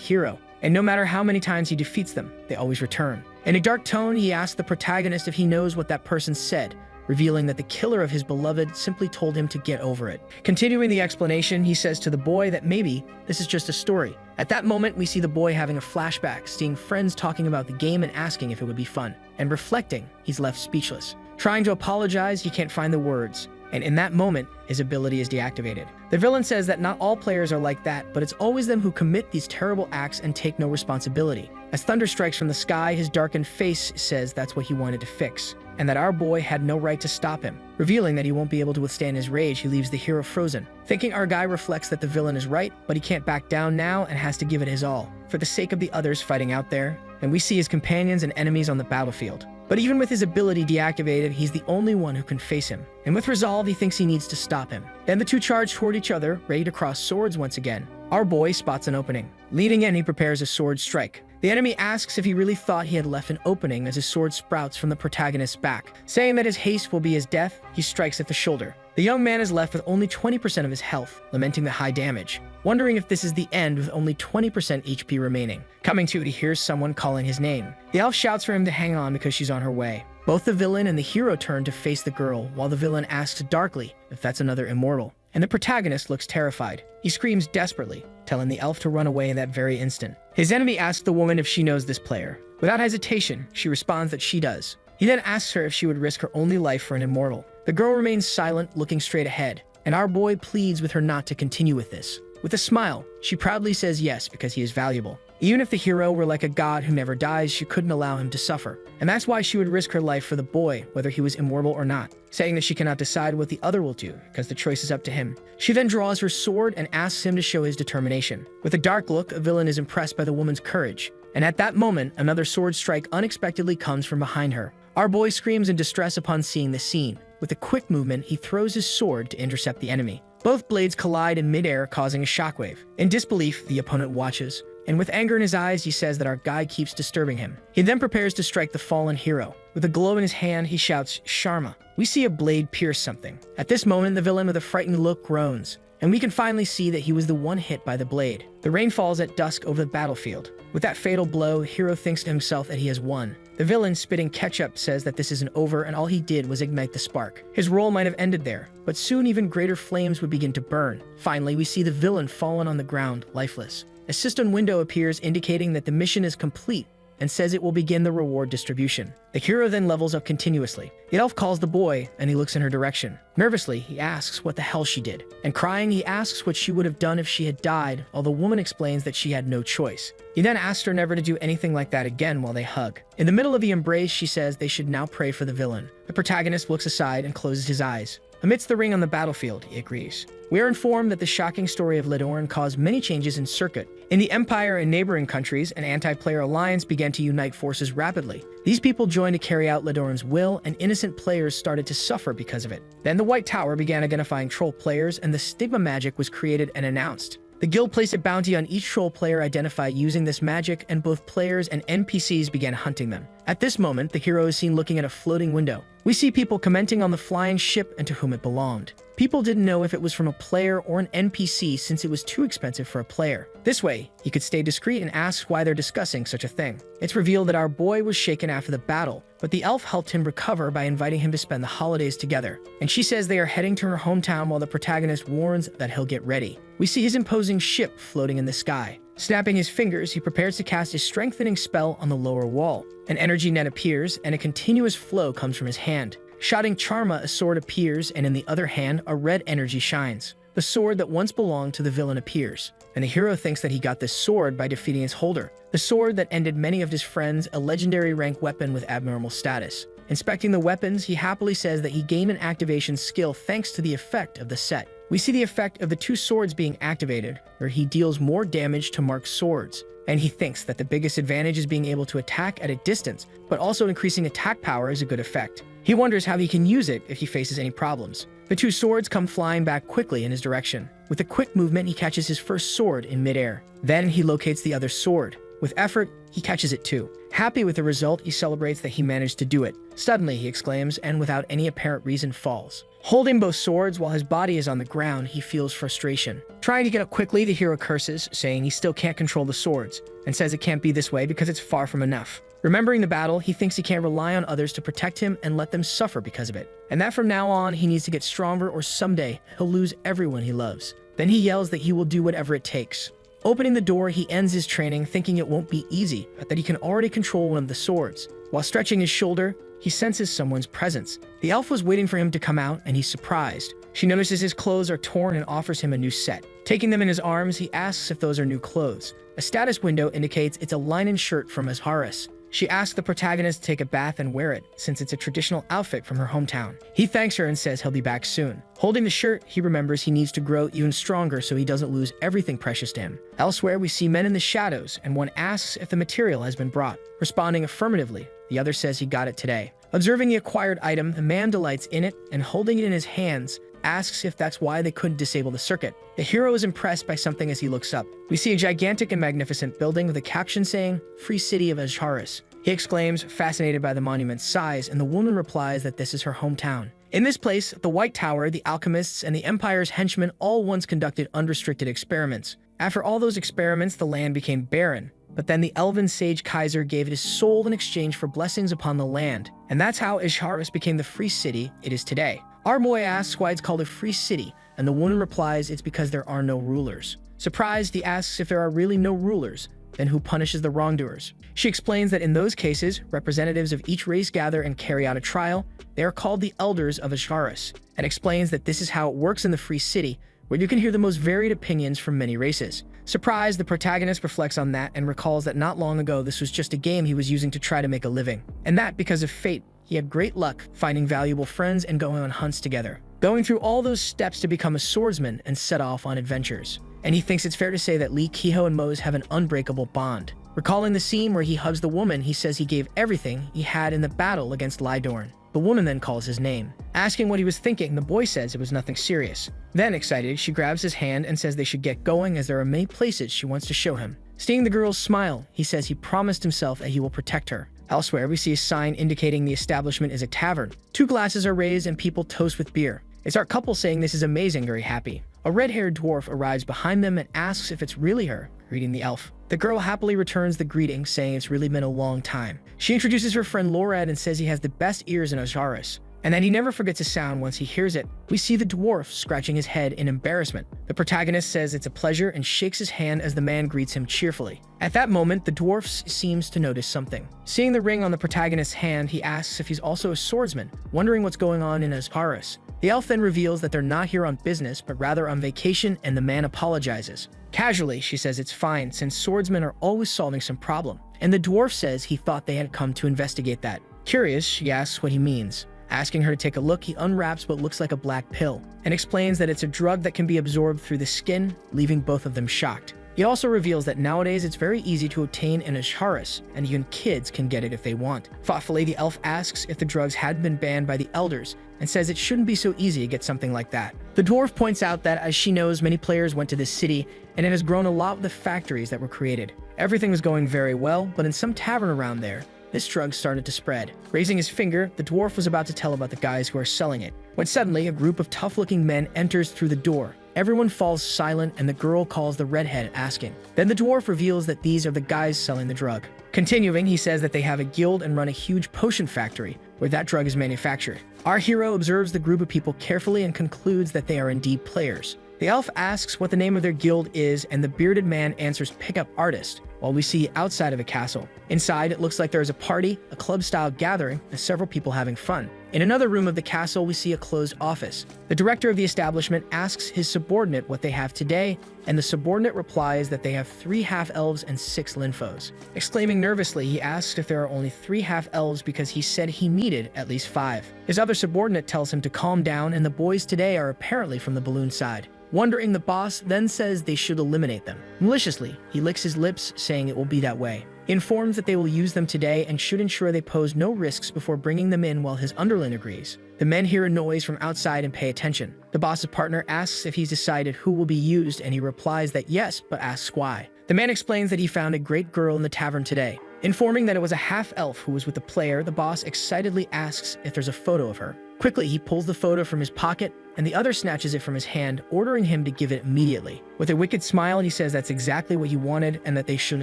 hero, and no matter how many times he defeats them, they always return. In a dark tone, he asks the protagonist if he knows what that person said, revealing that the killer of his beloved simply told him to get over it. Continuing the explanation, he says to the boy that maybe this is just a story. At that moment, we see the boy having a flashback, seeing friends talking about the game and asking if it would be fun. And reflecting, he's left speechless. Trying to apologize, he can't find the words. And in that moment, his ability is deactivated. The villain says that not all players are like that, but it's always them who commit these terrible acts and take no responsibility. As thunder strikes from the sky, his darkened face says that's what he wanted to fix, and that our boy had no right to stop him. Revealing that he won't be able to withstand his rage, he leaves the hero frozen. Thinking our guy reflects that the villain is right, but he can't back down now and has to give it his all, for the sake of the others fighting out there, and we see his companions and enemies on the battlefield. But even with his ability deactivated, he's the only one who can face him. And with resolve, he thinks he needs to stop him. Then the two charge toward each other, ready to cross swords once again. Our boy spots an opening. Leading in, he prepares a sword strike. The enemy asks if he really thought he had left an opening as his sword sprouts from the protagonist's back. Saying that his haste will be his death, he strikes at the shoulder. The young man is left with only 20% of his health, lamenting the high damage. Wondering if this is the end with only 20% HP remaining. Coming to it, he hears someone calling his name. The elf shouts for him to hang on because she's on her way. Both the villain and the hero turn to face the girl, while the villain asks darkly if that's another immortal. And the protagonist looks terrified. He screams desperately, telling the elf to run away in that very instant. His enemy asks the woman if she knows this player. Without hesitation, she responds that she does. He then asks her if she would risk her only life for an immortal. The girl remains silent, looking straight ahead, and our boy pleads with her not to continue with this. With a smile, she proudly says yes because he is valuable. Even if the hero were like a god who never dies, she couldn't allow him to suffer. And that's why she would risk her life for the boy, whether he was immortal or not, saying that she cannot decide what the other will do because the choice is up to him. She then draws her sword and asks him to show his determination. With a dark look, a villain is impressed by the woman's courage. And at that moment, another sword strike unexpectedly comes from behind her. Our boy screams in distress upon seeing the scene. With a quick movement, he throws his sword to intercept the enemy. Both blades collide in midair, causing a shockwave. In disbelief, the opponent watches, and with anger in his eyes, he says that our guy keeps disturbing him. He then prepares to strike the fallen hero. With a globe in his hand, he shouts, "Sharma." We see a blade pierce something. At this moment, the villain with a frightened look groans, and we can finally see that he was the one hit by the blade. The rain falls at dusk over the battlefield. With that fatal blow, the hero thinks to himself that he has won. The villain, spitting ketchup, says that this isn't over and all he did was ignite the spark. His role might have ended there, but soon even greater flames would begin to burn. Finally, we see the villain fallen on the ground, lifeless. A cistern window appears indicating that the mission is complete and says it will begin the reward distribution. The hero then levels up continuously. The elf calls the boy, and he looks in her direction. Nervously, he asks what the hell she did. And crying, he asks what she would have done if she had died, although the woman explains that she had no choice. He then asks her never to do anything like that again while they hug. In the middle of the embrace, she says they should now pray for the villain. The protagonist looks aside and closes his eyes. Amidst the ring on the battlefield, he agrees. We are informed that the shocking story of Ladorn caused many changes in Circuit. In the Empire and neighboring countries, an anti-player alliance began to unite forces rapidly. These people joined to carry out Ladorn's will, and innocent players started to suffer because of it. Then the White Tower began identifying troll players, and the stigma magic was created and announced. The guild placed a bounty on each troll player identified using this magic, and both players and NPCs began hunting them. At this moment, the hero is seen looking at a floating window. We see people commenting on the flying ship and to whom it belonged. People didn't know if it was from a player or an NPC since it was too expensive for a player. This way, he could stay discreet and asks why they're discussing such a thing. It's revealed that our boy was shaken after the battle, but the elf helped him recover by inviting him to spend the holidays together. And she says they are heading to her hometown while the protagonist warns that he'll get ready. We see his imposing ship floating in the sky. Snapping his fingers, he prepares to cast his strengthening spell on the lower wall. An energy net appears, and a continuous flow comes from his hand. Shouting Charma, a sword appears, and in the other hand, a red energy shines. The sword that once belonged to the villain appears, and the hero thinks that he got this sword by defeating his holder. The sword that ended many of his friends, a legendary rank weapon with abnormal status. Inspecting the weapons, he happily says that he gained an activation skill thanks to the effect of the set. We see the effect of the two swords being activated, where he deals more damage to marked swords. And he thinks that the biggest advantage is being able to attack at a distance, but also increasing attack power is a good effect. He wonders how he can use it if he faces any problems. The two swords come flying back quickly in his direction. With a quick movement, he catches his first sword in midair. Then he locates the other sword. With effort, he catches it too. Happy with the result, he celebrates that he managed to do it. Suddenly, he exclaims, and without any apparent reason falls. Holding both swords while his body is on the ground, he feels frustration. Trying to get up quickly, the hero curses, saying he still can't control the swords, and says it can't be this way because it's far from enough. Remembering the battle, he thinks he can't rely on others to protect him and let them suffer because of it. And that from now on, he needs to get stronger or someday he'll lose everyone he loves. Then he yells that he will do whatever it takes. Opening the door, he ends his training thinking it won't be easy, but that he can already control one of the swords. While stretching his shoulder, he senses someone's presence. The elf was waiting for him to come out, and he's surprised. She notices his clothes are torn and offers him a new set. Taking them in his arms, he asks if those are new clothes. A status window indicates it's a linen shirt from Asura. She asks the protagonist to take a bath and wear it, since it's a traditional outfit from her hometown. He thanks her and says he'll be back soon. Holding the shirt, he remembers he needs to grow even stronger so he doesn't lose everything precious to him. Elsewhere, we see men in the shadows, and one asks if the material has been brought. Responding affirmatively, the other says he got it today. Observing the acquired item, the man delights in it, and holding it in his hands, asks if that's why they couldn't disable the circuit. The hero is impressed by something as he looks up. We see a gigantic and magnificent building with a caption saying, "Free City of Asura." He exclaims, fascinated by the monument's size, and the woman replies that this is her hometown. In this place, the White Tower, the alchemists, and the Empire's henchmen all once conducted unrestricted experiments. After all those experiments, the land became barren. But then the elven sage Kaiser gave it his soul in exchange for blessings upon the land. And that's how Asura became the free city it is today. Our boy asks why it's called a free city, and the woman replies it's because there are no rulers. Surprised, he asks if there are really no rulers, then who punishes the wrongdoers? She explains that in those cases, representatives of each race gather and carry out a trial. They are called the Elders of Asura, and explains that this is how it works in the free city, where you can hear the most varied opinions from many races. Surprised, the protagonist reflects on that and recalls that not long ago this was just a game he was using to try to make a living. And that because of fate, he had great luck finding valuable friends and going on hunts together. Going through all those steps to become a swordsman and set off on adventures. And he thinks it's fair to say that Lee, Kehoe, and Mose have an unbreakable bond. Recalling the scene where he hugs the woman, he says he gave everything he had in the battle against Lydorn. The woman then calls his name. Asking what he was thinking, the boy says it was nothing serious. Then, excited, she grabs his hand and says they should get going as there are many places she wants to show him. Seeing the girl's smile, he says he promised himself that he will protect her. Elsewhere, we see a sign indicating the establishment is a tavern. 2 glasses are raised and people toast with beer. They start couple saying this is amazing, very happy. A red-haired dwarf arrives behind them and asks if it's really her, greeting the elf. The girl happily returns the greeting, saying it's really been a long time. She introduces her friend Lorad and says he has the best ears in Osiris, and that he never forgets a sound once he hears it. We see the dwarf scratching his head in embarrassment. The protagonist says it's a pleasure and shakes his hand as the man greets him cheerfully. At that moment, the dwarf seems to notice something. Seeing the ring on the protagonist's hand, he asks if he's also a swordsman, wondering what's going on in Osiris. The elf then reveals that they're not here on business, but rather on vacation, and the man apologizes. Casually, she says it's fine, since swordsmen are always solving some problem, and the dwarf says he thought they had come to investigate that. Curious, she asks what he means. Asking her to take a look, he unwraps what looks like a black pill, and explains that it's a drug that can be absorbed through the skin, leaving both of them shocked. He also reveals that nowadays it's very easy to obtain in Osiris, and even kids can get it if they want. Thoughtfully, the elf asks if the drugs had been banned by the elders, and says it shouldn't be so easy to get something like that. The dwarf points out that, as she knows, many players went to this city, and it has grown a lot with the factories that were created. Everything was going very well, but in some tavern around there, this drug started to spread. Raising his finger, the dwarf was about to tell about the guys who are selling it, when suddenly a group of tough-looking men enters through the door. Everyone falls silent, and the girl calls the redhead, asking. Then the dwarf reveals that these are the guys selling the drug. Continuing, he says that they have a guild and run a huge potion factory where that drug is manufactured. Our hero observes the group of people carefully and concludes that they are indeed players. The elf asks what the name of their guild is, and the bearded man answers pickup artist, while we see outside of a castle. Inside, it looks like there is a party, a club-style gathering, and several people having fun. In another room of the castle, we see a closed office. The director of the establishment asks his subordinate what they have today, and the subordinate replies that they have 3 half-elves and 6 linfos. Exclaiming nervously, he asks if there are only 3 half-elves because he said he needed at least 5. His other subordinate tells him to calm down, and the boys today are apparently from the balloon side. Wondering, the boss then says they should eliminate them. Maliciously, he licks his lips, saying it will be that way. He informs that they will use them today and should ensure they pose no risks before bringing them in, while his underling agrees. The men hear a noise from outside and pay attention. The boss's partner asks if he's decided who will be used, and he replies that yes, but asks why. The man explains that he found a great girl in the tavern today. Informing that it was a half-elf who was with the player, the boss excitedly asks if there's a photo of her. Quickly, he pulls the photo from his pocket, and the other snatches it from his hand, ordering him to give it immediately. With a wicked smile, he says that's exactly what he wanted and that they should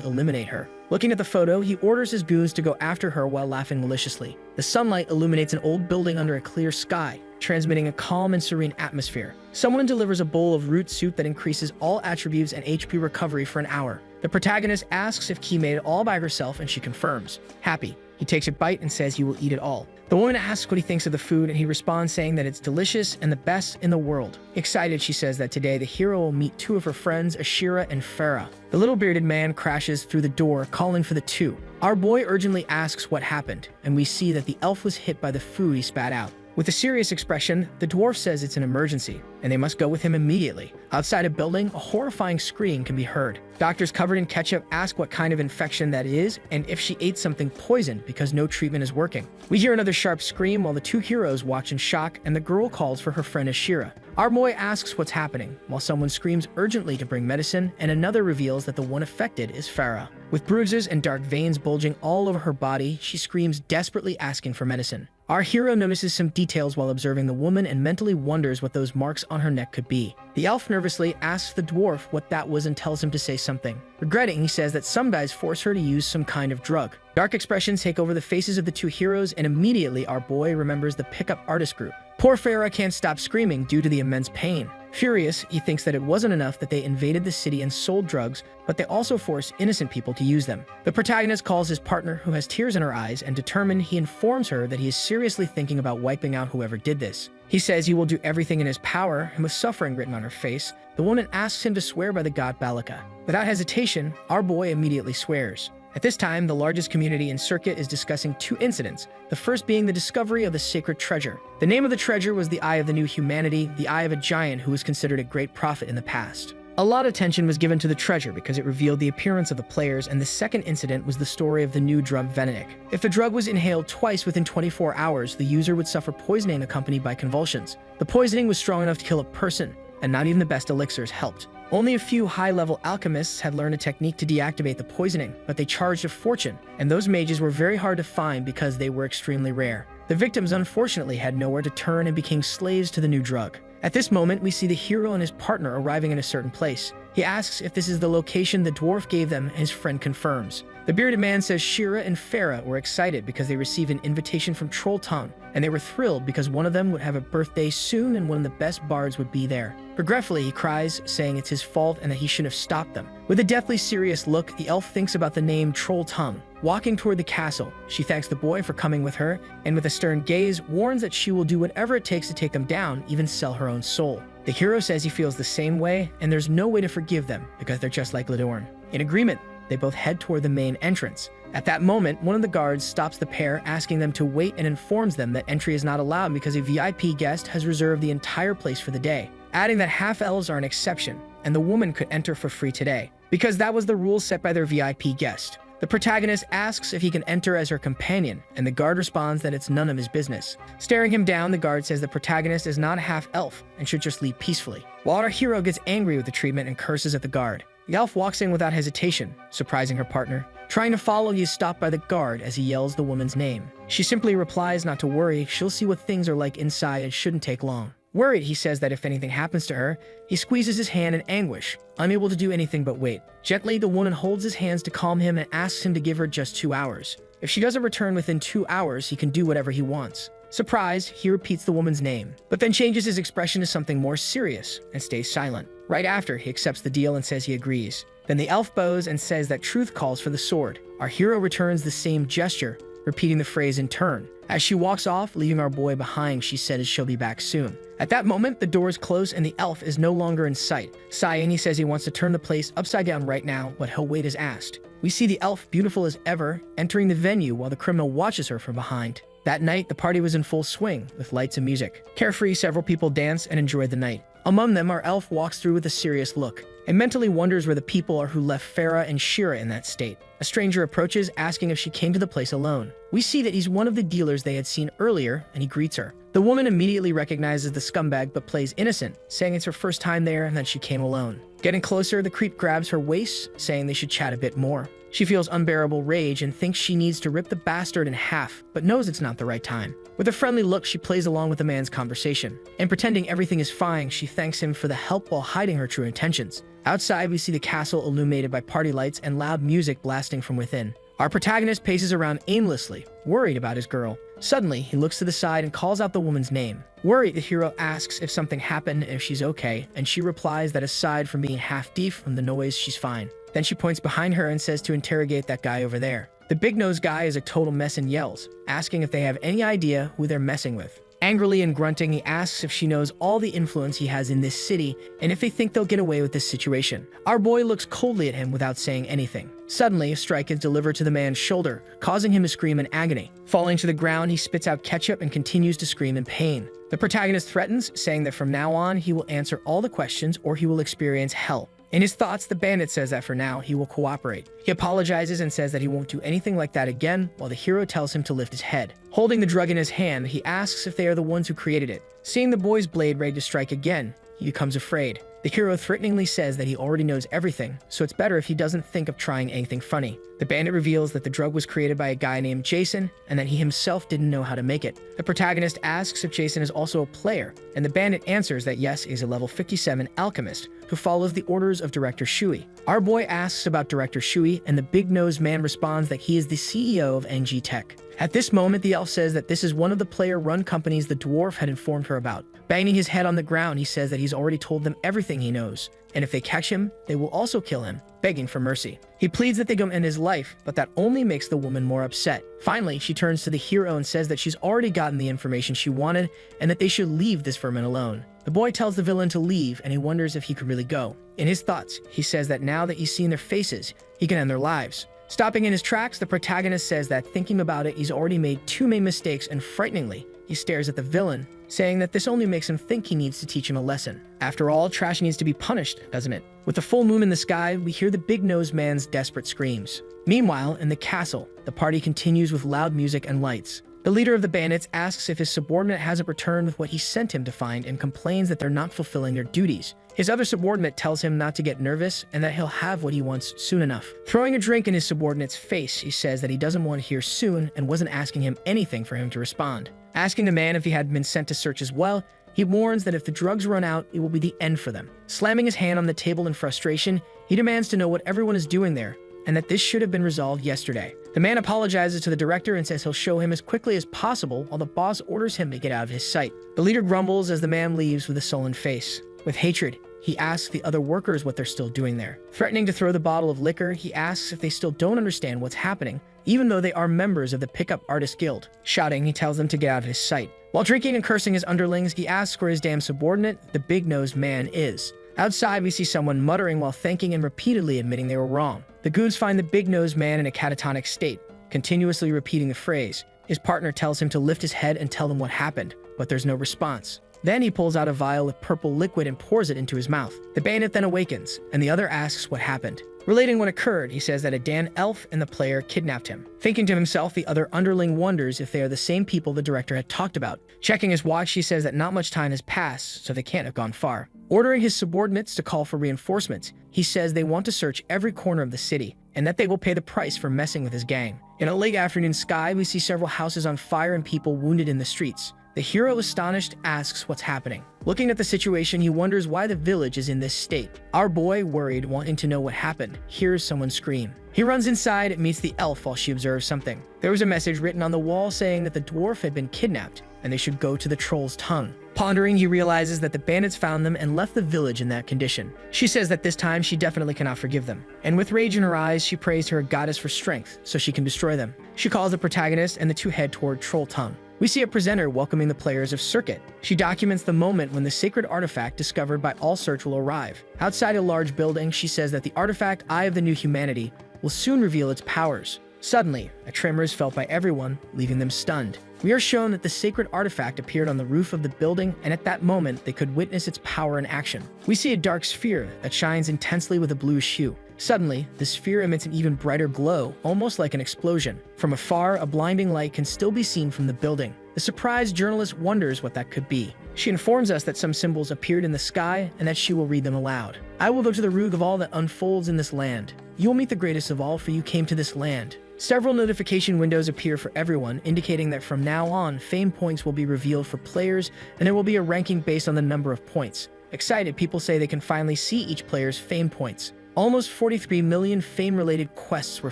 eliminate her. Looking at the photo, he orders his goons to go after her while laughing maliciously. The sunlight illuminates an old building under a clear sky, transmitting a calm and serene atmosphere. Someone delivers a bowl of root soup that increases all attributes and HP recovery for an hour. The protagonist asks if Key made it all by herself, and she confirms. Happy, he takes a bite and says he will eat it all. The woman asks what he thinks of the food, and he responds saying that it's delicious and the best in the world. Excited, she says that today the hero will meet 2 of her friends, Asura and Farah. The little bearded man crashes through the door, calling for the 2. Our boy urgently asks what happened, and we see that the elf was hit by the food he spat out. With a serious expression, the dwarf says it's an emergency, and they must go with him immediately. Outside a building, a horrifying scream can be heard. Doctors covered in ketchup ask what kind of infection that is, and if she ate something poisoned because no treatment is working. We hear another sharp scream while the 2 heroes watch in shock, and the girl calls for her friend Ashira. Our boy asks what's happening, while someone screams urgently to bring medicine, and another reveals that the one affected is Farah. With bruises and dark veins bulging all over her body, she screams desperately, asking for medicine. Our hero notices some details while observing the woman and mentally wonders what those marks on her neck could be. The elf nervously asks the dwarf what that was and tells him to say something. Regretting, he says that some guys force her to use some kind of drug. Dark expressions take over the faces of the 2 heroes, and immediately our boy remembers the pickup artist group. Poor Farah can't stop screaming due to the immense pain. Furious, he thinks that it wasn't enough that they invaded the city and sold drugs, but they also forced innocent people to use them. The protagonist calls his partner, who has tears in her eyes, and determined, he informs her that he is seriously thinking about wiping out whoever did this. He says he will do everything in his power, and with suffering written on her face, the woman asks him to swear by the god Balaka. Without hesitation, our boy immediately swears. At this time, the largest community in Circuit is discussing 2 incidents, the first being the discovery of the sacred treasure. The name of the treasure was the Eye of the New Humanity, the eye of a giant who was considered a great prophet in the past. A lot of attention was given to the treasure because it revealed the appearance of the players, and the second incident was the story of the new drug Venenic. If the drug was inhaled twice within 24 hours, the user would suffer poisoning accompanied by convulsions. The poisoning was strong enough to kill a person, and not even the best elixirs helped. Only a few high-level alchemists had learned a technique to deactivate the poisoning, but they charged a fortune, and those mages were very hard to find because they were extremely rare. The victims unfortunately had nowhere to turn and became slaves to the new drug. At this moment, we see the hero and his partner arriving in a certain place. He asks if this is the location the dwarf gave them, and his friend confirms. The bearded man says Shira and Farah were excited because they received an invitation from Troll Tongue, and they were thrilled because one of them would have a birthday soon and one of the best bards would be there. Regretfully, he cries, saying it's his fault and that he shouldn't have stopped them. With a deathly serious look, the elf thinks about the name Troll Tongue. Walking toward the castle, she thanks the boy for coming with her, and with a stern gaze, warns that she will do whatever it takes to take them down, even sell her own soul. The hero says he feels the same way, and there's no way to forgive them because they're just like Ladorn. In agreement, they both head toward the main entrance. At that moment, one of the guards stops the pair, asking them to wait, and informs them that entry is not allowed because a VIP guest has reserved the entire place for the day, adding that half-elves are an exception, and the woman could enter for free today, because that was the rule set by their VIP guest. The protagonist asks if he can enter as her companion, and the guard responds that it's none of his business. Staring him down, the guard says the protagonist is not a half-elf and should just leave peacefully. While our hero gets angry with the treatment and curses at the guard, the elf walks in without hesitation, surprising her partner. Trying to follow, he is stopped by the guard as he yells the woman's name. She simply replies not to worry, she'll see what things are like inside and shouldn't take long. Worried, he says that if anything happens to her, he squeezes his hand in anguish, unable to do anything but wait. Gently, the woman holds his hands to calm him and asks him to give her just 2 hours. If she doesn't return within 2 hours, he can do whatever he wants. Surprised, he repeats the woman's name, but then changes his expression to something more serious and stays silent. Right after, he accepts the deal and says he agrees. Then the elf bows and says that truth calls for the sword. Our hero returns the same gesture, repeating the phrase in turn. As she walks off, leaving our boy behind, she says she'll be back soon. At that moment, the doors close and the elf is no longer in sight. Sighing, he says he wants to turn the place upside down right now, but he'll wait as asked. We see the elf, beautiful as ever, entering the venue while the criminal watches her from behind. That night, the party was in full swing, with lights and music. Carefree, several people dance and enjoy the night. Among them, our elf walks through with a serious look, and mentally wonders where the people are who left Farah and Shira in that state. A stranger approaches, asking if she came to the place alone. We see that he's one of the dealers they had seen earlier, and he greets her. The woman immediately recognizes the scumbag but plays innocent, saying it's her first time there and that she came alone. Getting closer, the creep grabs her waist, saying they should chat a bit more. She feels unbearable rage and thinks she needs to rip the bastard in half, but knows it's not the right time. With a friendly look, she plays along with the man's conversation, and pretending everything is fine, she thanks him for the help while hiding her true intentions. Outside, we see the castle illuminated by party lights and loud music blasting from within. Our protagonist paces around aimlessly, worried about his girl. Suddenly, he looks to the side and calls out the woman's name. Worried, the hero asks if something happened and if she's okay, and she replies that aside from being half deaf from the noise, she's fine. Then she points behind her and says to interrogate that guy over there. The big-nosed guy is a total mess and yells, asking if they have any idea who they're messing with. Angrily and grunting, he asks if she knows all the influence he has in this city and if they think they'll get away with this situation. Our boy looks coldly at him without saying anything. Suddenly, a strike is delivered to the man's shoulder, causing him to scream in agony. Falling to the ground, he spits out ketchup and continues to scream in pain. The protagonist threatens, saying that from now on, he will answer all the questions or he will experience hell. In his thoughts, the bandit says that for now, he will cooperate. He apologizes and says that he won't do anything like that again, while the hero tells him to lift his head. Holding the drug in his hand, he asks if they are the ones who created it. Seeing the boy's blade ready to strike again, he becomes afraid. The hero threateningly says that he already knows everything, so it's better if he doesn't think of trying anything funny. The bandit reveals that the drug was created by a guy named Jason, and that he himself didn't know how to make it. The protagonist asks if Jason is also a player, and the bandit answers that yes, he's a level 57 alchemist who follows the orders of Director Shui. Our boy asks about Director Shui, and the big-nosed man responds that he is the CEO of NG Tech. At this moment, the elf says that this is one of the player-run companies the dwarf had informed her about. Banging his head on the ground, he says that he's already told them everything he knows, and if they catch him, they will also kill him, begging for mercy. He pleads that they go end his life, but that only makes the woman more upset. Finally, she turns to the hero and says that she's already gotten the information she wanted, and that they should leave this vermin alone. The boy tells the villain to leave, and he wonders if he could really go. In his thoughts, he says that now that he's seen their faces, he can end their lives. Stopping in his tracks, the protagonist says that thinking about it, he's already made 2 main mistakes, and frighteningly, he stares at the villain, saying that this only makes him think he needs to teach him a lesson. After all, trash needs to be punished, doesn't it? With the full moon in the sky, we hear the big-nosed man's desperate screams. Meanwhile, in the castle, the party continues with loud music and lights. The leader of the bandits asks if his subordinate hasn't returned with what he sent him to find and complains that they're not fulfilling their duties. His other subordinate tells him not to get nervous and that he'll have what he wants soon enough. Throwing a drink in his subordinate's face, he says that he doesn't want to hear soon and wasn't asking him anything for him to respond. Asking the man if he had been sent to search as well, he warns that if the drugs run out, it will be the end for them. Slamming his hand on the table in frustration, he demands to know what everyone is doing there and that this should have been resolved yesterday. The man apologizes to the director and says he'll show him as quickly as possible while the boss orders him to get out of his sight. The leader grumbles as the man leaves with a sullen face. With hatred, he asks the other workers what they're still doing there. Threatening to throw the bottle of liquor, he asks if they still don't understand what's happening, even though they are members of the Pickup Artist Guild. Shouting, he tells them to get out of his sight. While drinking and cursing his underlings, he asks where his damn subordinate, the big-nosed man, is. Outside, we see someone muttering while thanking and repeatedly admitting they were wrong. The goons find the big-nosed man in a catatonic state, continuously repeating the phrase. His partner tells him to lift his head and tell them what happened, but there's no response. Then he pulls out a vial of purple liquid and pours it into his mouth. The bandit then awakens, and the other asks what happened. Relating what occurred, he says that a Dan elf and the player kidnapped him. Thinking to himself, the other underling wonders if they are the same people the director had talked about. Checking his watch, he says that not much time has passed, so they can't have gone far. Ordering his subordinates to call for reinforcements, he says they want to search every corner of the city, and that they will pay the price for messing with his gang. In a late afternoon sky, we see several houses on fire and people wounded in the streets. The hero, astonished, asks what's happening. Looking at the situation, he wonders why the village is in this state. Our boy, worried, wanting to know what happened, hears someone scream. He runs inside and meets the elf while she observes something. There was a message written on the wall saying that the dwarf had been kidnapped and they should go to the troll's tongue. Pondering, he realizes that the bandits found them and left the village in that condition. She says that this time she definitely cannot forgive them. And with rage in her eyes, she prays to her goddess for strength so she can destroy them. She calls the protagonist and the two head toward Troll Tongue. We see a presenter welcoming the players of Circuit. She documents the moment when the sacred artifact discovered by all search will arrive. Outside a large building, she says that the artifact Eye of the New Humanity will soon reveal its powers. Suddenly, a tremor is felt by everyone, leaving them stunned. We are shown that the sacred artifact appeared on the roof of the building, and at that moment, they could witness its power in action. We see a dark sphere that shines intensely with a bluish hue. Suddenly, the sphere emits an even brighter glow, almost like an explosion. From afar, a blinding light can still be seen from the building. The surprised journalist wonders what that could be. She informs us that some symbols appeared in the sky and that she will read them aloud. I will go to the root of all that unfolds in this land. You will meet the greatest of all, for you came to this land. Several notification windows appear for everyone, indicating that from now on, fame points will be revealed for players, and there will be a ranking based on the number of points. Excited, people say they can finally see each player's fame points. Almost 43 million fame-related quests were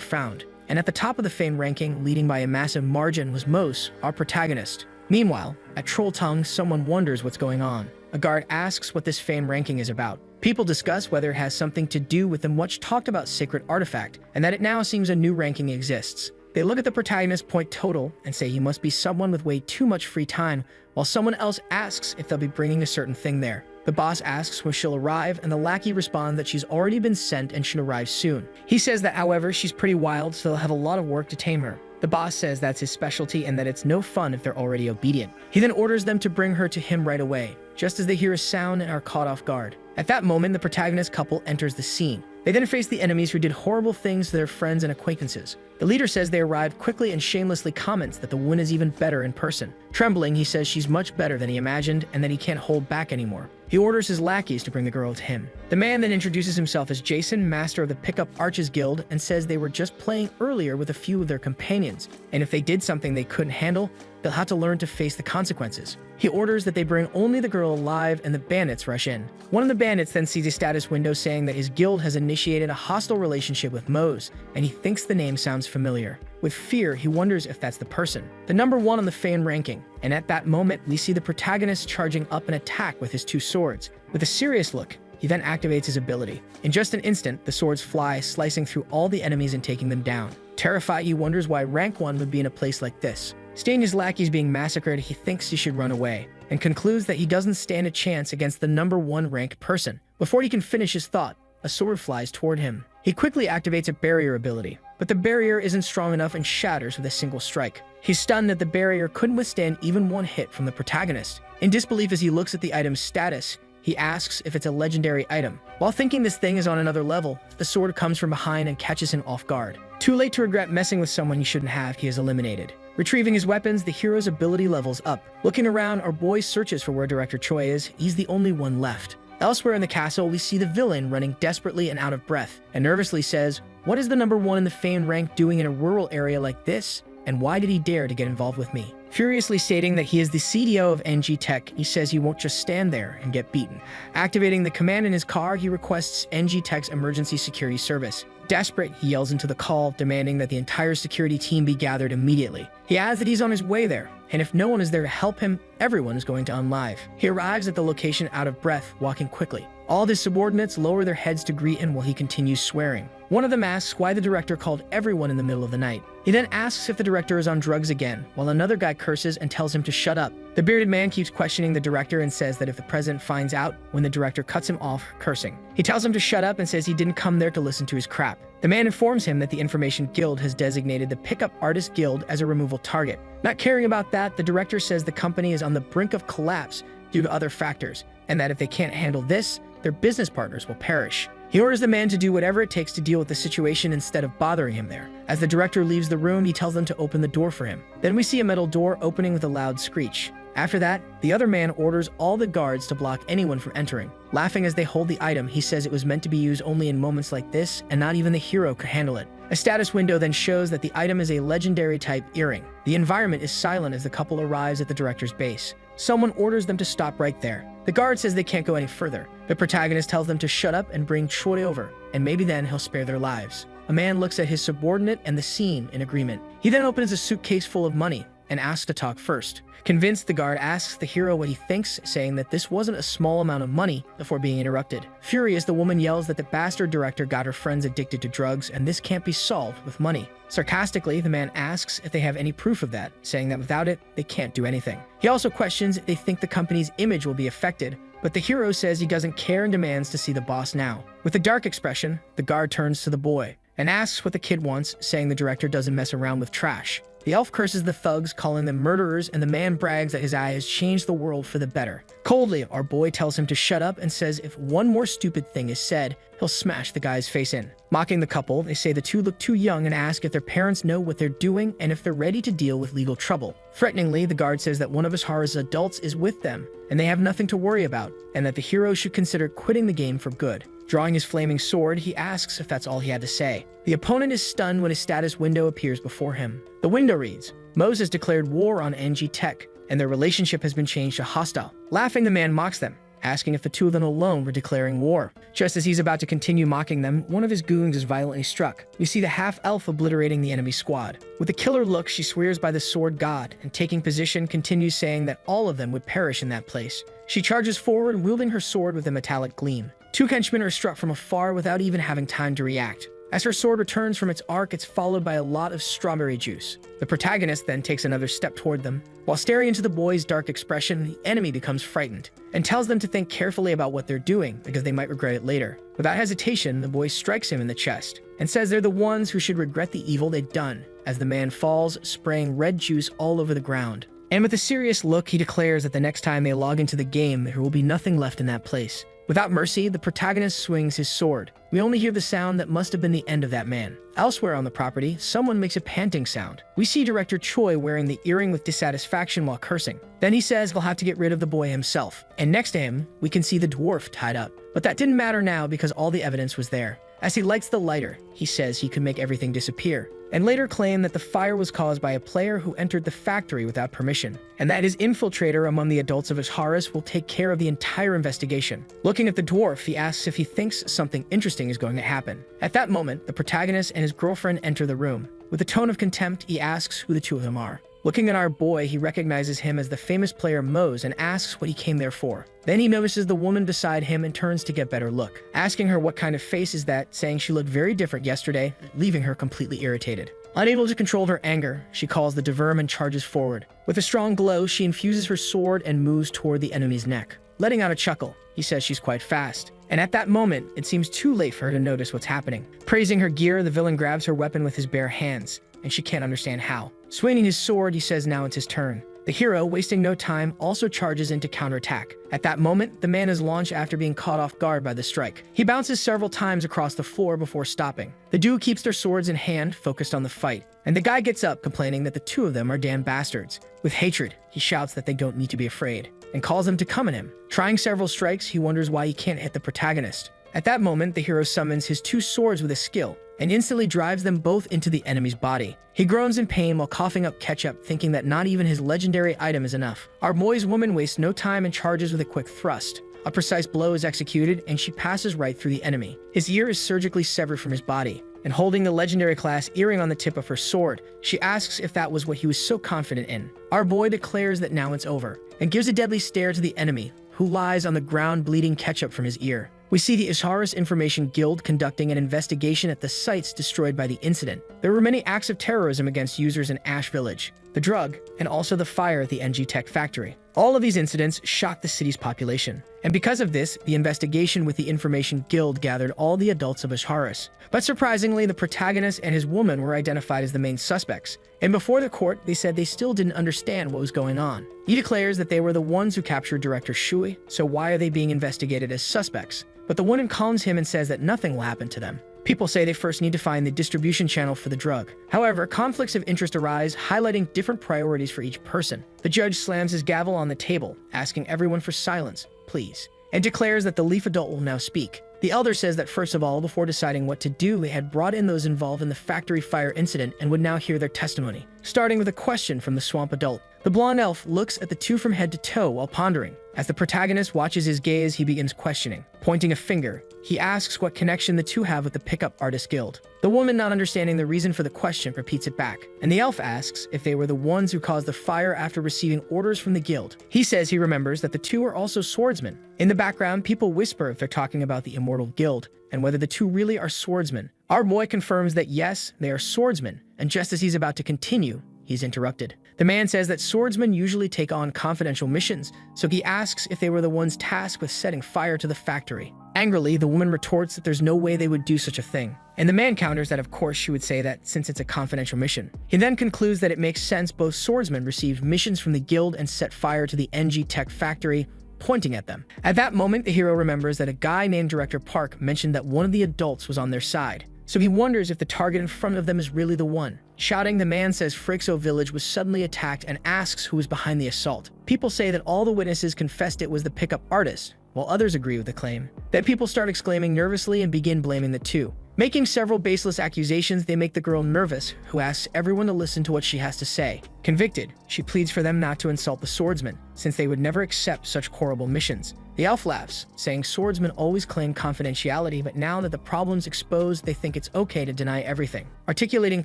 found, and at the top of the fame ranking, leading by a massive margin, was Mose, our protagonist. Meanwhile, at Troll Tongue, someone wonders what's going on. A guard asks what this fame ranking is about. People discuss whether it has something to do with the much talked about sacred artifact, and that it now seems a new ranking exists. They look at the protagonist's point total and say he must be someone with way too much free time, while someone else asks if they'll be bringing a certain thing there. The boss asks when she'll arrive, and the lackey responds that she's already been sent and should arrive soon. He says that, however, she's pretty wild, so they'll have a lot of work to tame her. The boss says that's his specialty and that it's no fun if they're already obedient. He then orders them to bring her to him right away, just as they hear a sound and are caught off guard. At that moment, the protagonist couple enters the scene. They then face the enemies who did horrible things to their friends and acquaintances. The leader says they arrived quickly and shamelessly comments that the win is even better in person. Trembling, he says she's much better than he imagined and that he can't hold back anymore. He orders his lackeys to bring the girl to him. The man then introduces himself as Jason, master of the Pickup Artist Guild, and says they were just playing earlier with a few of their companions, and if they did something they couldn't handle, they'll have to learn to face the consequences. He orders that they bring only the girl alive, and the bandits rush in. One of the bandits then sees a status window saying that his guild has initiated a hostile relationship with Mose, and he thinks the name sounds familiar. With fear, he wonders if that's the person. The number one on the fame ranking, and at that moment, we see the protagonist charging up an attack with his two swords. With a serious look, he then activates his ability. In just an instant, the swords fly, slicing through all the enemies and taking them down. Terrified, he wonders why rank 1 would be in a place like this. Seeing his lackeys being massacred, he thinks he should run away, and concludes that he doesn't stand a chance against the number 1 ranked person. Before he can finish his thought, a sword flies toward him. He quickly activates a barrier ability, but the barrier isn't strong enough and shatters with a single strike. He's stunned that the barrier couldn't withstand even one hit from the protagonist. In disbelief as he looks at the item's status, he asks if it's a legendary item. While thinking this thing is on another level, the sword comes from behind and catches him off guard. Too late to regret messing with someone he shouldn't have, he is eliminated. Retrieving his weapons, the hero's ability levels up. Looking around, our boy searches for where Director Choi is. He's the only one left. Elsewhere in the castle, we see the villain running desperately and out of breath, and nervously says, "What is the number one in the famed rank doing in a rural area like this? And why did he dare to get involved with me?" Furiously stating that he is the CDO of NG Tech, he says he won't just stand there and get beaten. Activating the command in his car, he requests NG Tech's emergency security service. Desperate, he yells into the call, demanding that the entire security team be gathered immediately. He adds that he's on his way there, and if no one is there to help him, everyone is going to unlive. He arrives at the location out of breath, walking quickly. All of his subordinates lower their heads to greet him while he continues swearing. One of them asks why the director called everyone in the middle of the night. He then asks if the director is on drugs again, while another guy curses and tells him to shut up. The bearded man keeps questioning the director and says that if the president finds out, when the director cuts him off, cursing. He tells him to shut up and says he didn't come there to listen to his crap. The man informs him that the Information Guild has designated the Pickup Artist Guild as a removal target. Not caring about that, the director says the company is on the brink of collapse due to other factors, and that if they can't handle this, their business partners will perish. He orders the man to do whatever it takes to deal with the situation instead of bothering him there. As the director leaves the room, he tells them to open the door for him. Then we see a metal door opening with a loud screech. After that, the other man orders all the guards to block anyone from entering. Laughing as they hold the item, he says it was meant to be used only in moments like this, and not even the hero could handle it. A status window then shows that the item is a legendary type earring. The environment is silent as the couple arrives at the director's base. Someone orders them to stop right there. The guard says they can't go any further. The protagonist tells them to shut up and bring Choi over, and maybe then he'll spare their lives. A man looks at his subordinate and the scene in agreement. He then opens a suitcase full of money and asks to talk first. Convinced, the guard asks the hero what he thinks, saying that this wasn't a small amount of money before being interrupted. Furious, the woman yells that the bastard director got her friends addicted to drugs and this can't be solved with money. Sarcastically, the man asks if they have any proof of that, saying that without it, they can't do anything. He also questions if they think the company's image will be affected, but the hero says he doesn't care and demands to see the boss now. With a dark expression, the guard turns to the boy and asks what the kid wants, saying the director doesn't mess around with trash. The elf curses the thugs, calling them murderers, and the man brags that his eye has changed the world for the better. Coldly, our boy tells him to shut up and says if one more stupid thing is said, he'll smash the guy's face in. Mocking the couple, they say the two look too young and ask if their parents know what they're doing and if they're ready to deal with legal trouble. Threateningly, the guard says that one of Asura's adults is with them, and they have nothing to worry about, and that the hero should consider quitting the game for good. Drawing his flaming sword, he asks if that's all he had to say. The opponent is stunned when his status window appears before him. The window reads, "Moses declared war on NG Tech, and their relationship has been changed to hostile." Laughing, the man mocks them, asking if the two of them alone were declaring war. Just as he's about to continue mocking them, one of his goons is violently struck. We see the half-elf obliterating the enemy squad. With a killer look, she swears by the sword god, and taking position, continues saying that all of them would perish in that place. She charges forward, wielding her sword with a metallic gleam. Two henchmen are struck from afar without even having time to react. As her sword returns from its arc, it's followed by a lot of strawberry juice. The protagonist then takes another step toward them. While staring into the boy's dark expression, the enemy becomes frightened and tells them to think carefully about what they're doing because they might regret it later. Without hesitation, the boy strikes him in the chest and says they're the ones who should regret the evil they've done, as the man falls, spraying red juice all over the ground. And with a serious look, he declares that the next time they log into the game, there will be nothing left in that place. Without mercy, the protagonist swings his sword. We only hear the sound that must have been the end of that man. Elsewhere on the property, someone makes a panting sound. We see Director Choi wearing the earring with dissatisfaction while cursing. Then he says he'll have to get rid of the boy himself. And next to him, we can see the dwarf tied up. But that didn't matter now because all the evidence was there. As he lights the lighter, he says he could make everything disappear, and later claimed that the fire was caused by a player who entered the factory without permission, and that his infiltrator among the adults of his Horus will take care of the entire investigation. Looking at the dwarf, he asks if he thinks something interesting is going to happen. At that moment, the protagonist and his girlfriend enter the room. With a tone of contempt, he asks who the two of them are. Looking at our boy, he recognizes him as the famous player Mose and asks what he came there for. Then he notices the woman beside him and turns to get better look, asking her what kind of face is that, saying she looked very different yesterday, leaving her completely irritated. Unable to control her anger, she calls the Deverm and charges forward. With a strong glow, she infuses her sword and moves toward the enemy's neck. Letting out a chuckle, he says she's quite fast. And at that moment, it seems too late for her to notice what's happening. Praising her gear, the villain grabs her weapon with his bare hands, and she can't understand how. Swinging his sword, he says now it's his turn. The hero, wasting no time, also charges in to counterattack. At that moment, the man is launched after being caught off guard by the strike. He bounces several times across the floor before stopping. The duo keeps their swords in hand, focused on the fight, and the guy gets up, complaining that the two of them are damn bastards. With hatred, he shouts that they don't need to be afraid, and calls them to come at him. Trying several strikes, he wonders why he can't hit the protagonist. At that moment, the hero summons his two swords with a skill, and instantly drives them both into the enemy's body. He groans in pain while coughing up ketchup, thinking that not even his legendary item is enough. Our boy's woman wastes no time and charges with a quick thrust. A precise blow is executed, and she passes right through the enemy. His ear is surgically severed from his body, and holding the legendary class earring on the tip of her sword, she asks if that was what he was so confident in. Our boy declares that now it's over, and gives a deadly stare to the enemy, who lies on the ground bleeding ketchup from his ear. We see the Asura Information Guild conducting an investigation at the sites destroyed by the incident. There were many acts of terrorism against users in Ash Village, the drug, and also the fire at the NG Tech factory. All of these incidents shocked the city's population, and because of this, the investigation with the Information Guild gathered all the adults of Asharis. But surprisingly, the protagonist and his woman were identified as the main suspects, and before the court, they said they still didn't understand what was going on. He declares that they were the ones who captured Director Shui, so why are they being investigated as suspects? But the woman calms him and says that nothing will happen to them. People say they first need to find the distribution channel for the drug. However, conflicts of interest arise, highlighting different priorities for each person. The judge slams his gavel on the table, asking everyone for silence, please, and declares that the leaf adult will now speak. The elder says that first of all, before deciding what to do, they had brought in those involved in the factory fire incident and would now hear their testimony. Starting with a question from the swamp adult. The blonde elf looks at the two from head to toe while pondering. As the protagonist watches his gaze, he begins questioning. Pointing a finger, he asks what connection the two have with the Pickup Artist Guild. The woman, not understanding the reason for the question, repeats it back, and the elf asks if they were the ones who caused the fire after receiving orders from the guild. He says he remembers that the two are also swordsmen. In the background, people whisper if they're talking about the Immortal Guild, and whether the two really are swordsmen. Our boy confirms that yes, they are swordsmen, and just as he's about to continue, he's interrupted. The man says that swordsmen usually take on confidential missions, so he asks if they were the ones tasked with setting fire to the factory. Angrily, the woman retorts that there's no way they would do such a thing. And the man counters that of course she would say that since it's a confidential mission. He then concludes that it makes sense both swordsmen received missions from the guild and set fire to the NG Tech factory, pointing at them. At that moment, the hero remembers that a guy named Director Park mentioned that one of the adults was on their side. So he wonders if the target in front of them is really the one. Shouting, the man says Frixo village was suddenly attacked and asks who was behind the assault. People say that all the witnesses confessed it was the pickup artist, while others agree with the claim. Then people start exclaiming nervously and begin blaming the two. Making several baseless accusations, they make the girl nervous, who asks everyone to listen to what she has to say. Convicted, she pleads for them not to insult the swordsmen, since they would never accept such horrible missions. The elf laughs, saying swordsmen always claim confidentiality, but now that the problem's exposed, they think it's okay to deny everything. Articulating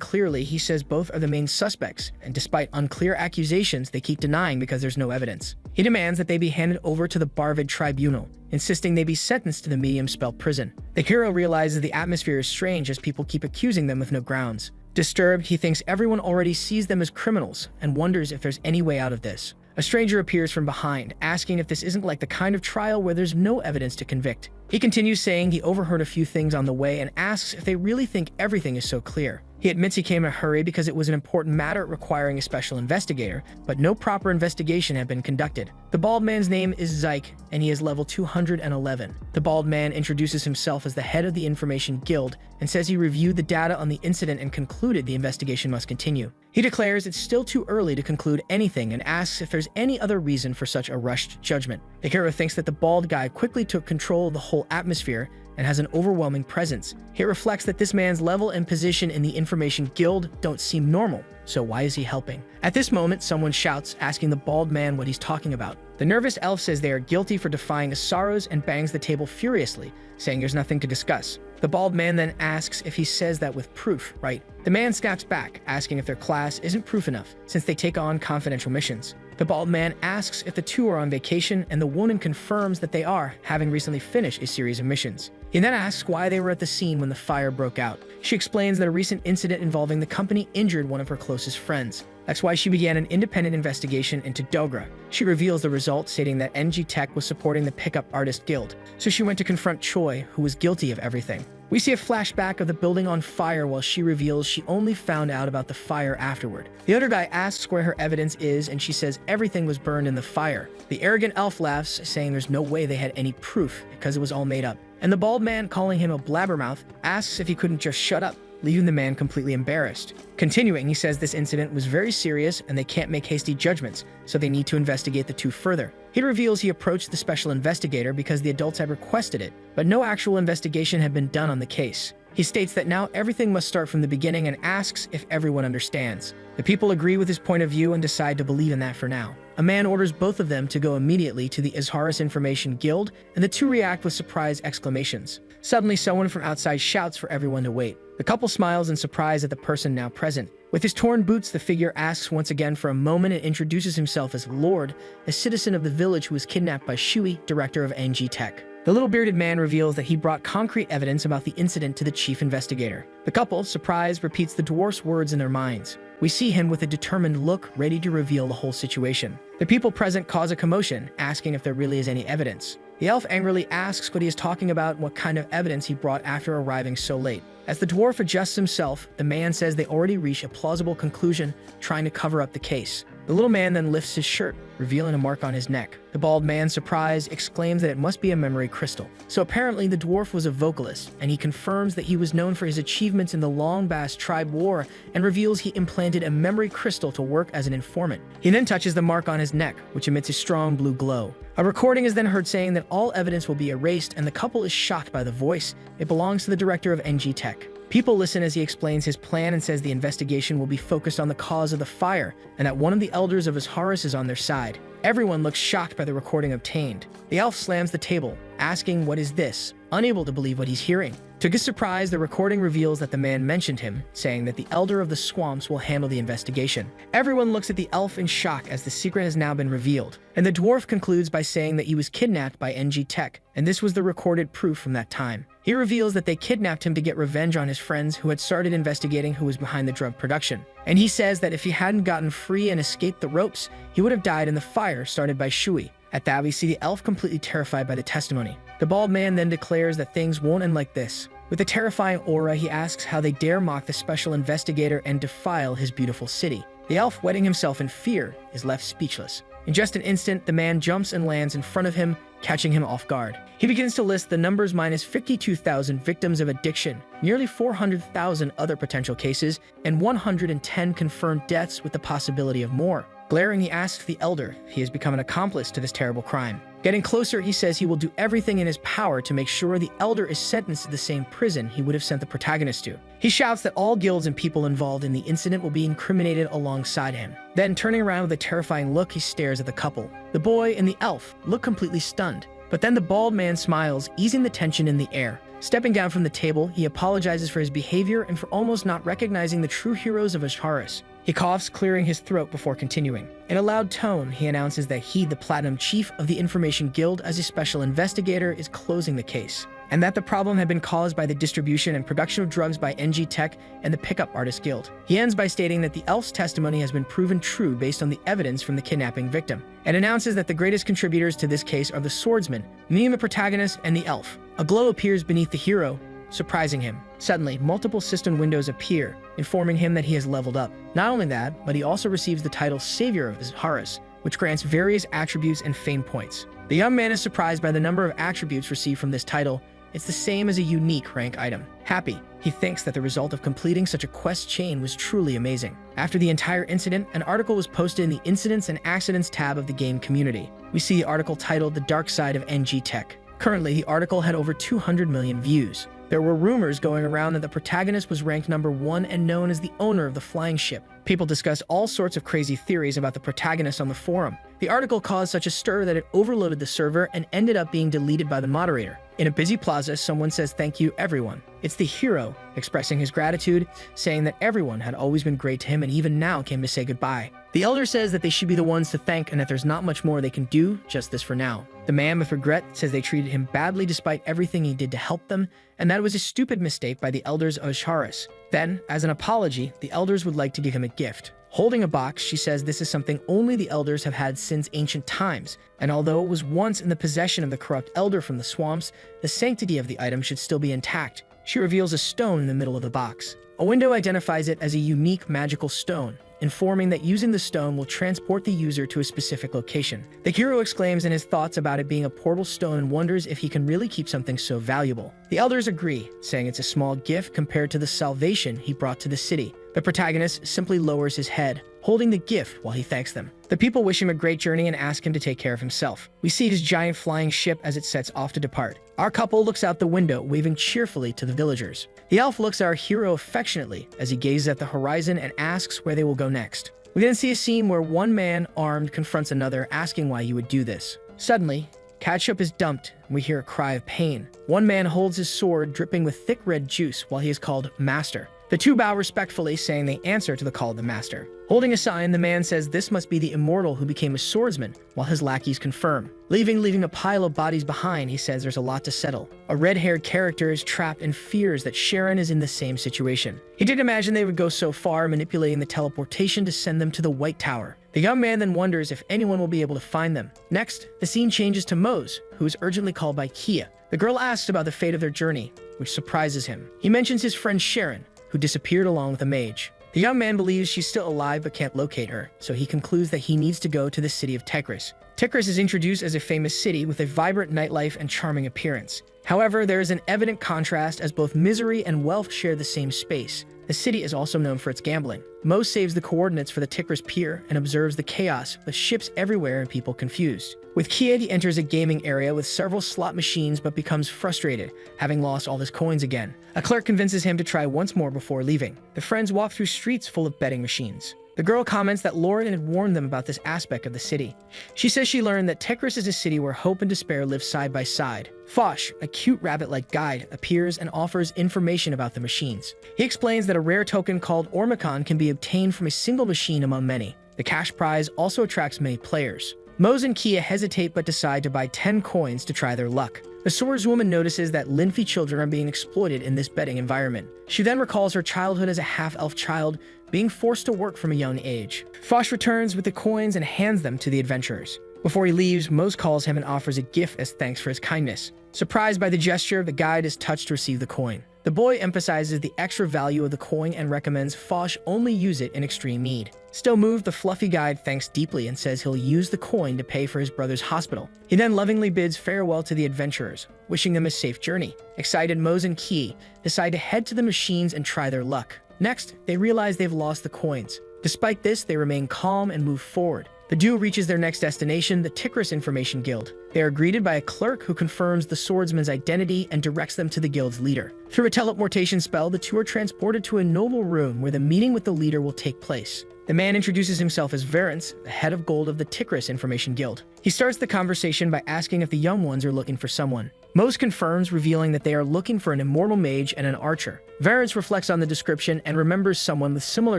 clearly, he says both are the main suspects, and despite unclear accusations, they keep denying because there's no evidence. He demands that they be handed over to the Barvid Tribunal, insisting they be sentenced to the medium spell prison. The hero realizes the atmosphere is strange as people keep accusing them with no grounds. Disturbed, he thinks everyone already sees them as criminals and wonders if there's any way out of this. A stranger appears from behind, asking if this isn't like the kind of trial where there's no evidence to convict. He continues saying he overheard a few things on the way and asks if they really think everything is so clear. He admits he came in a hurry because it was an important matter requiring a special investigator, but no proper investigation had been conducted. The bald man's name is Zyke, and he is level 211. The bald man introduces himself as the head of the Information Guild and says he reviewed the data on the incident and concluded the investigation must continue. He declares it's still too early to conclude anything and asks if there's any other reason for such a rushed judgment. The hero thinks that the bald guy quickly took control of the whole atmosphere and has an overwhelming presence. He reflects that this man's level and position in the Information Guild don't seem normal, so why is he helping? At this moment, someone shouts, asking the bald man what he's talking about. The nervous elf says they are guilty for defying Asaros and bangs the table furiously, saying there's nothing to discuss. The bald man then asks if he says that with proof, right? The man snaps back, asking if their class isn't proof enough, since they take on confidential missions. The bald man asks if the two are on vacation, and the woman confirms that they are, having recently finished a series of missions. He then asks why they were at the scene when the fire broke out. She explains that a recent incident involving the company injured one of her closest friends. That's why she began an independent investigation into Dogra. She reveals the results, stating that NG Tech was supporting the Pickup Artist Guild, so she went to confront Choi, who was guilty of everything. We see a flashback of the building on fire while she reveals she only found out about the fire afterward. The other guy asks where her evidence is, and she says everything was burned in the fire. The arrogant elf laughs, saying there's no way they had any proof because it was all made up. And the bald man, calling him a blabbermouth, asks if he couldn't just shut up, leaving the man completely embarrassed. Continuing, he says this incident was very serious and they can't make hasty judgments, so they need to investigate the two further. He reveals he approached the special investigator because the adults had requested it, but no actual investigation had been done on the case. He states that now everything must start from the beginning and asks if everyone understands. The people agree with his point of view and decide to believe in that for now. A man orders both of them to go immediately to the Asura's Information Guild, and the two react with surprise exclamations. Suddenly, someone from outside shouts for everyone to wait. The couple smiles in surprise at the person now present. With his torn boots, the figure asks once again for a moment and introduces himself as Lord, a citizen of the village who was kidnapped by Shui, director of NG Tech. The little bearded man reveals that he brought concrete evidence about the incident to the chief investigator. The couple, surprised, repeats the dwarf's words in their minds. We see him with a determined look, ready to reveal the whole situation. The people present cause a commotion, asking if there really is any evidence. The elf angrily asks what he is talking about and what kind of evidence he brought after arriving so late. As the dwarf adjusts himself, the man says they already reached a plausible conclusion, trying to cover up the case. The little man then lifts his shirt, revealing a mark on his neck. The bald man, surprised, exclaims that it must be a memory crystal. So apparently the dwarf was a vocalist, and he confirms that he was known for his achievements in the Long Bass Tribe War and reveals he implanted a memory crystal to work as an informant. He then touches the mark on his neck, which emits a strong blue glow. A recording is then heard saying that all evidence will be erased, and the couple is shocked by the voice. It belongs to the director of NG Tech. People listen as he explains his plan and says the investigation will be focused on the cause of the fire and that one of the elders of Horus is on their side. Everyone looks shocked by the recording obtained. The elf slams the table, asking what is this, unable to believe what he's hearing. To his surprise, the recording reveals that the man mentioned him, saying that the elder of the swamps will handle the investigation. Everyone looks at the elf in shock as the secret has now been revealed, and the dwarf concludes by saying that he was kidnapped by NG Tech, and this was the recorded proof from that time. He reveals that they kidnapped him to get revenge on his friends who had started investigating who was behind the drug production. And he says that if he hadn't gotten free and escaped the ropes, he would have died in the fire started by Shui. At that, we see the elf completely terrified by the testimony. The bald man then declares that things won't end like this. With a terrifying aura, he asks how they dare mock the special investigator and defile his beautiful city. The elf, wetting himself in fear, is left speechless. In just an instant, the man jumps and lands in front of him, catching him off guard. He begins to list the numbers minus 52,000 victims of addiction, nearly 400,000 other potential cases, and 110 confirmed deaths with the possibility of more. Glaring, he asks the elder if he has become an accomplice to this terrible crime. Getting closer, he says he will do everything in his power to make sure the elder is sentenced to the same prison he would have sent the protagonist to. He shouts that all guilds and people involved in the incident will be incriminated alongside him. Then, turning around with a terrifying look, he stares at the couple. The boy and the elf look completely stunned. But then the bald man smiles, easing the tension in the air. Stepping down from the table, he apologizes for his behavior and for almost not recognizing the true heroes of Horus. He coughs, clearing his throat before continuing. In a loud tone, he announces that he, the Platinum Chief of the Information Guild as a special investigator, is closing the case, and that the problem had been caused by the distribution and production of drugs by NG Tech and the Pickup Artist Guild. He ends by stating that the elf's testimony has been proven true based on the evidence from the kidnapping victim, and announces that the greatest contributors to this case are the swordsman, meaning the protagonist and the elf. A glow appears beneath the hero, surprising him. Suddenly, multiple cistern windows appear, informing him that he has leveled up. Not only that, but he also receives the title Savior of Horus, which grants various attributes and fame points. The young man is surprised by the number of attributes received from this title. It's the same as a unique rank item. Happy, he thinks that the result of completing such a quest chain was truly amazing. After the entire incident, an article was posted in the Incidents and Accidents tab of the game community. We see the article titled The Dark Side of NG Tech. Currently, the article had over 200 million views. There were rumors going around that the protagonist was ranked number 1 and known as the owner of the flying ship. People discussed all sorts of crazy theories about the protagonist on the forum. The article caused such a stir that it overloaded the server and ended up being deleted by the moderator. In a busy plaza, someone says thank you everyone. It's the hero expressing his gratitude, saying that everyone had always been great to him and even now came to say goodbye. The elder says that they should be the ones to thank and that there's not much more they can do, just this for now. The man with regret says they treated him badly despite everything he did to help them, and that it was a stupid mistake by the elders of Horus. Then, as an apology, the elders would like to give him a gift. Holding a box, she says this is something only the elders have had since ancient times, and although it was once in the possession of the corrupt elder from the swamps, the sanctity of the item should still be intact. She reveals a stone in the middle of the box. A window identifies it as a unique magical stone, informing that using the stone will transport the user to a specific location. The hero exclaims in his thoughts about it being a portal stone and wonders if he can really keep something so valuable. The elders agree, saying it's a small gift compared to the salvation he brought to the city. The protagonist simply lowers his head, holding the gift while he thanks them. The people wish him a great journey and ask him to take care of himself. We see his giant flying ship as it sets off to depart. Our couple looks out the window, waving cheerfully to the villagers. The elf looks at our hero affectionately as he gazes at the horizon and asks where they will go next. We then see a scene where one man, armed, confronts another, asking why he would do this. Suddenly, ketchup is dumped, and we hear a cry of pain. One man holds his sword, dripping with thick red juice, while he is called Master. The two bow respectfully, saying they answer to the call of the Master. Holding a sign, the man says this must be the immortal who became a swordsman, while his lackeys confirm. Leaving a pile of bodies behind, he says there's a lot to settle. A red-haired character is trapped and fears that Sharon is in the same situation. He didn't imagine they would go so far, manipulating the teleportation to send them to the White Tower. The young man then wonders if anyone will be able to find them. Next, the scene changes to Mose, who is urgently called by Kia. The girl asks about the fate of their journey, which surprises him. He mentions his friend Sharon, who disappeared along with a mage. The young man believes she's still alive but can't locate her, so he concludes that he needs to go to the city of Tekris. Tekris is introduced as a famous city with a vibrant nightlife and charming appearance. However, there is an evident contrast as both misery and wealth share the same space. The city is also known for its gambling. Mo saves the coordinates for the Tikris pier and observes the chaos with ships everywhere and people confused. With Kia, he enters a gaming area with several slot machines but becomes frustrated, having lost all his coins again. A clerk convinces him to try once more before leaving. The friends walk through streets full of betting machines. The girl comments that Lauren had warned them about this aspect of the city. She says she learned that Tekris is a city where hope and despair live side by side. Fosh, a cute rabbit-like guide, appears and offers information about the machines. He explains that a rare token called Ormicon can be obtained from a single machine among many. The cash prize also attracts many players. Mose and Kia hesitate but decide to buy 10 coins to try their luck. The swordswoman notices that Linfi children are being exploited in this betting environment. She then recalls her childhood as a half-elf child, being forced to work from a young age. Fosh returns with the coins and hands them to the adventurers. Before he leaves, Mose calls him and offers a gift as thanks for his kindness. Surprised by the gesture, the guide is touched to receive the coin. The boy emphasizes the extra value of the coin and recommends Fosh only use it in extreme need. Still moved, the fluffy guide thanks deeply and says he'll use the coin to pay for his brother's hospital. He then lovingly bids farewell to the adventurers, wishing them a safe journey. Excited, Mose and Key decide to head to the machines and try their luck. Next, they realize they've lost the coins. Despite this, they remain calm and move forward. The duo reaches their next destination, the Tikris Information Guild. They are greeted by a clerk who confirms the swordsman's identity and directs them to the guild's leader. Through a teleportation spell, the two are transported to a noble room where the meeting with the leader will take place. The man introduces himself as Varence, the head of gold of the Tikris Information Guild. He starts the conversation by asking if the young ones are looking for someone. Mose confirms, revealing that they are looking for an immortal mage and an archer. Varence reflects on the description and remembers someone with similar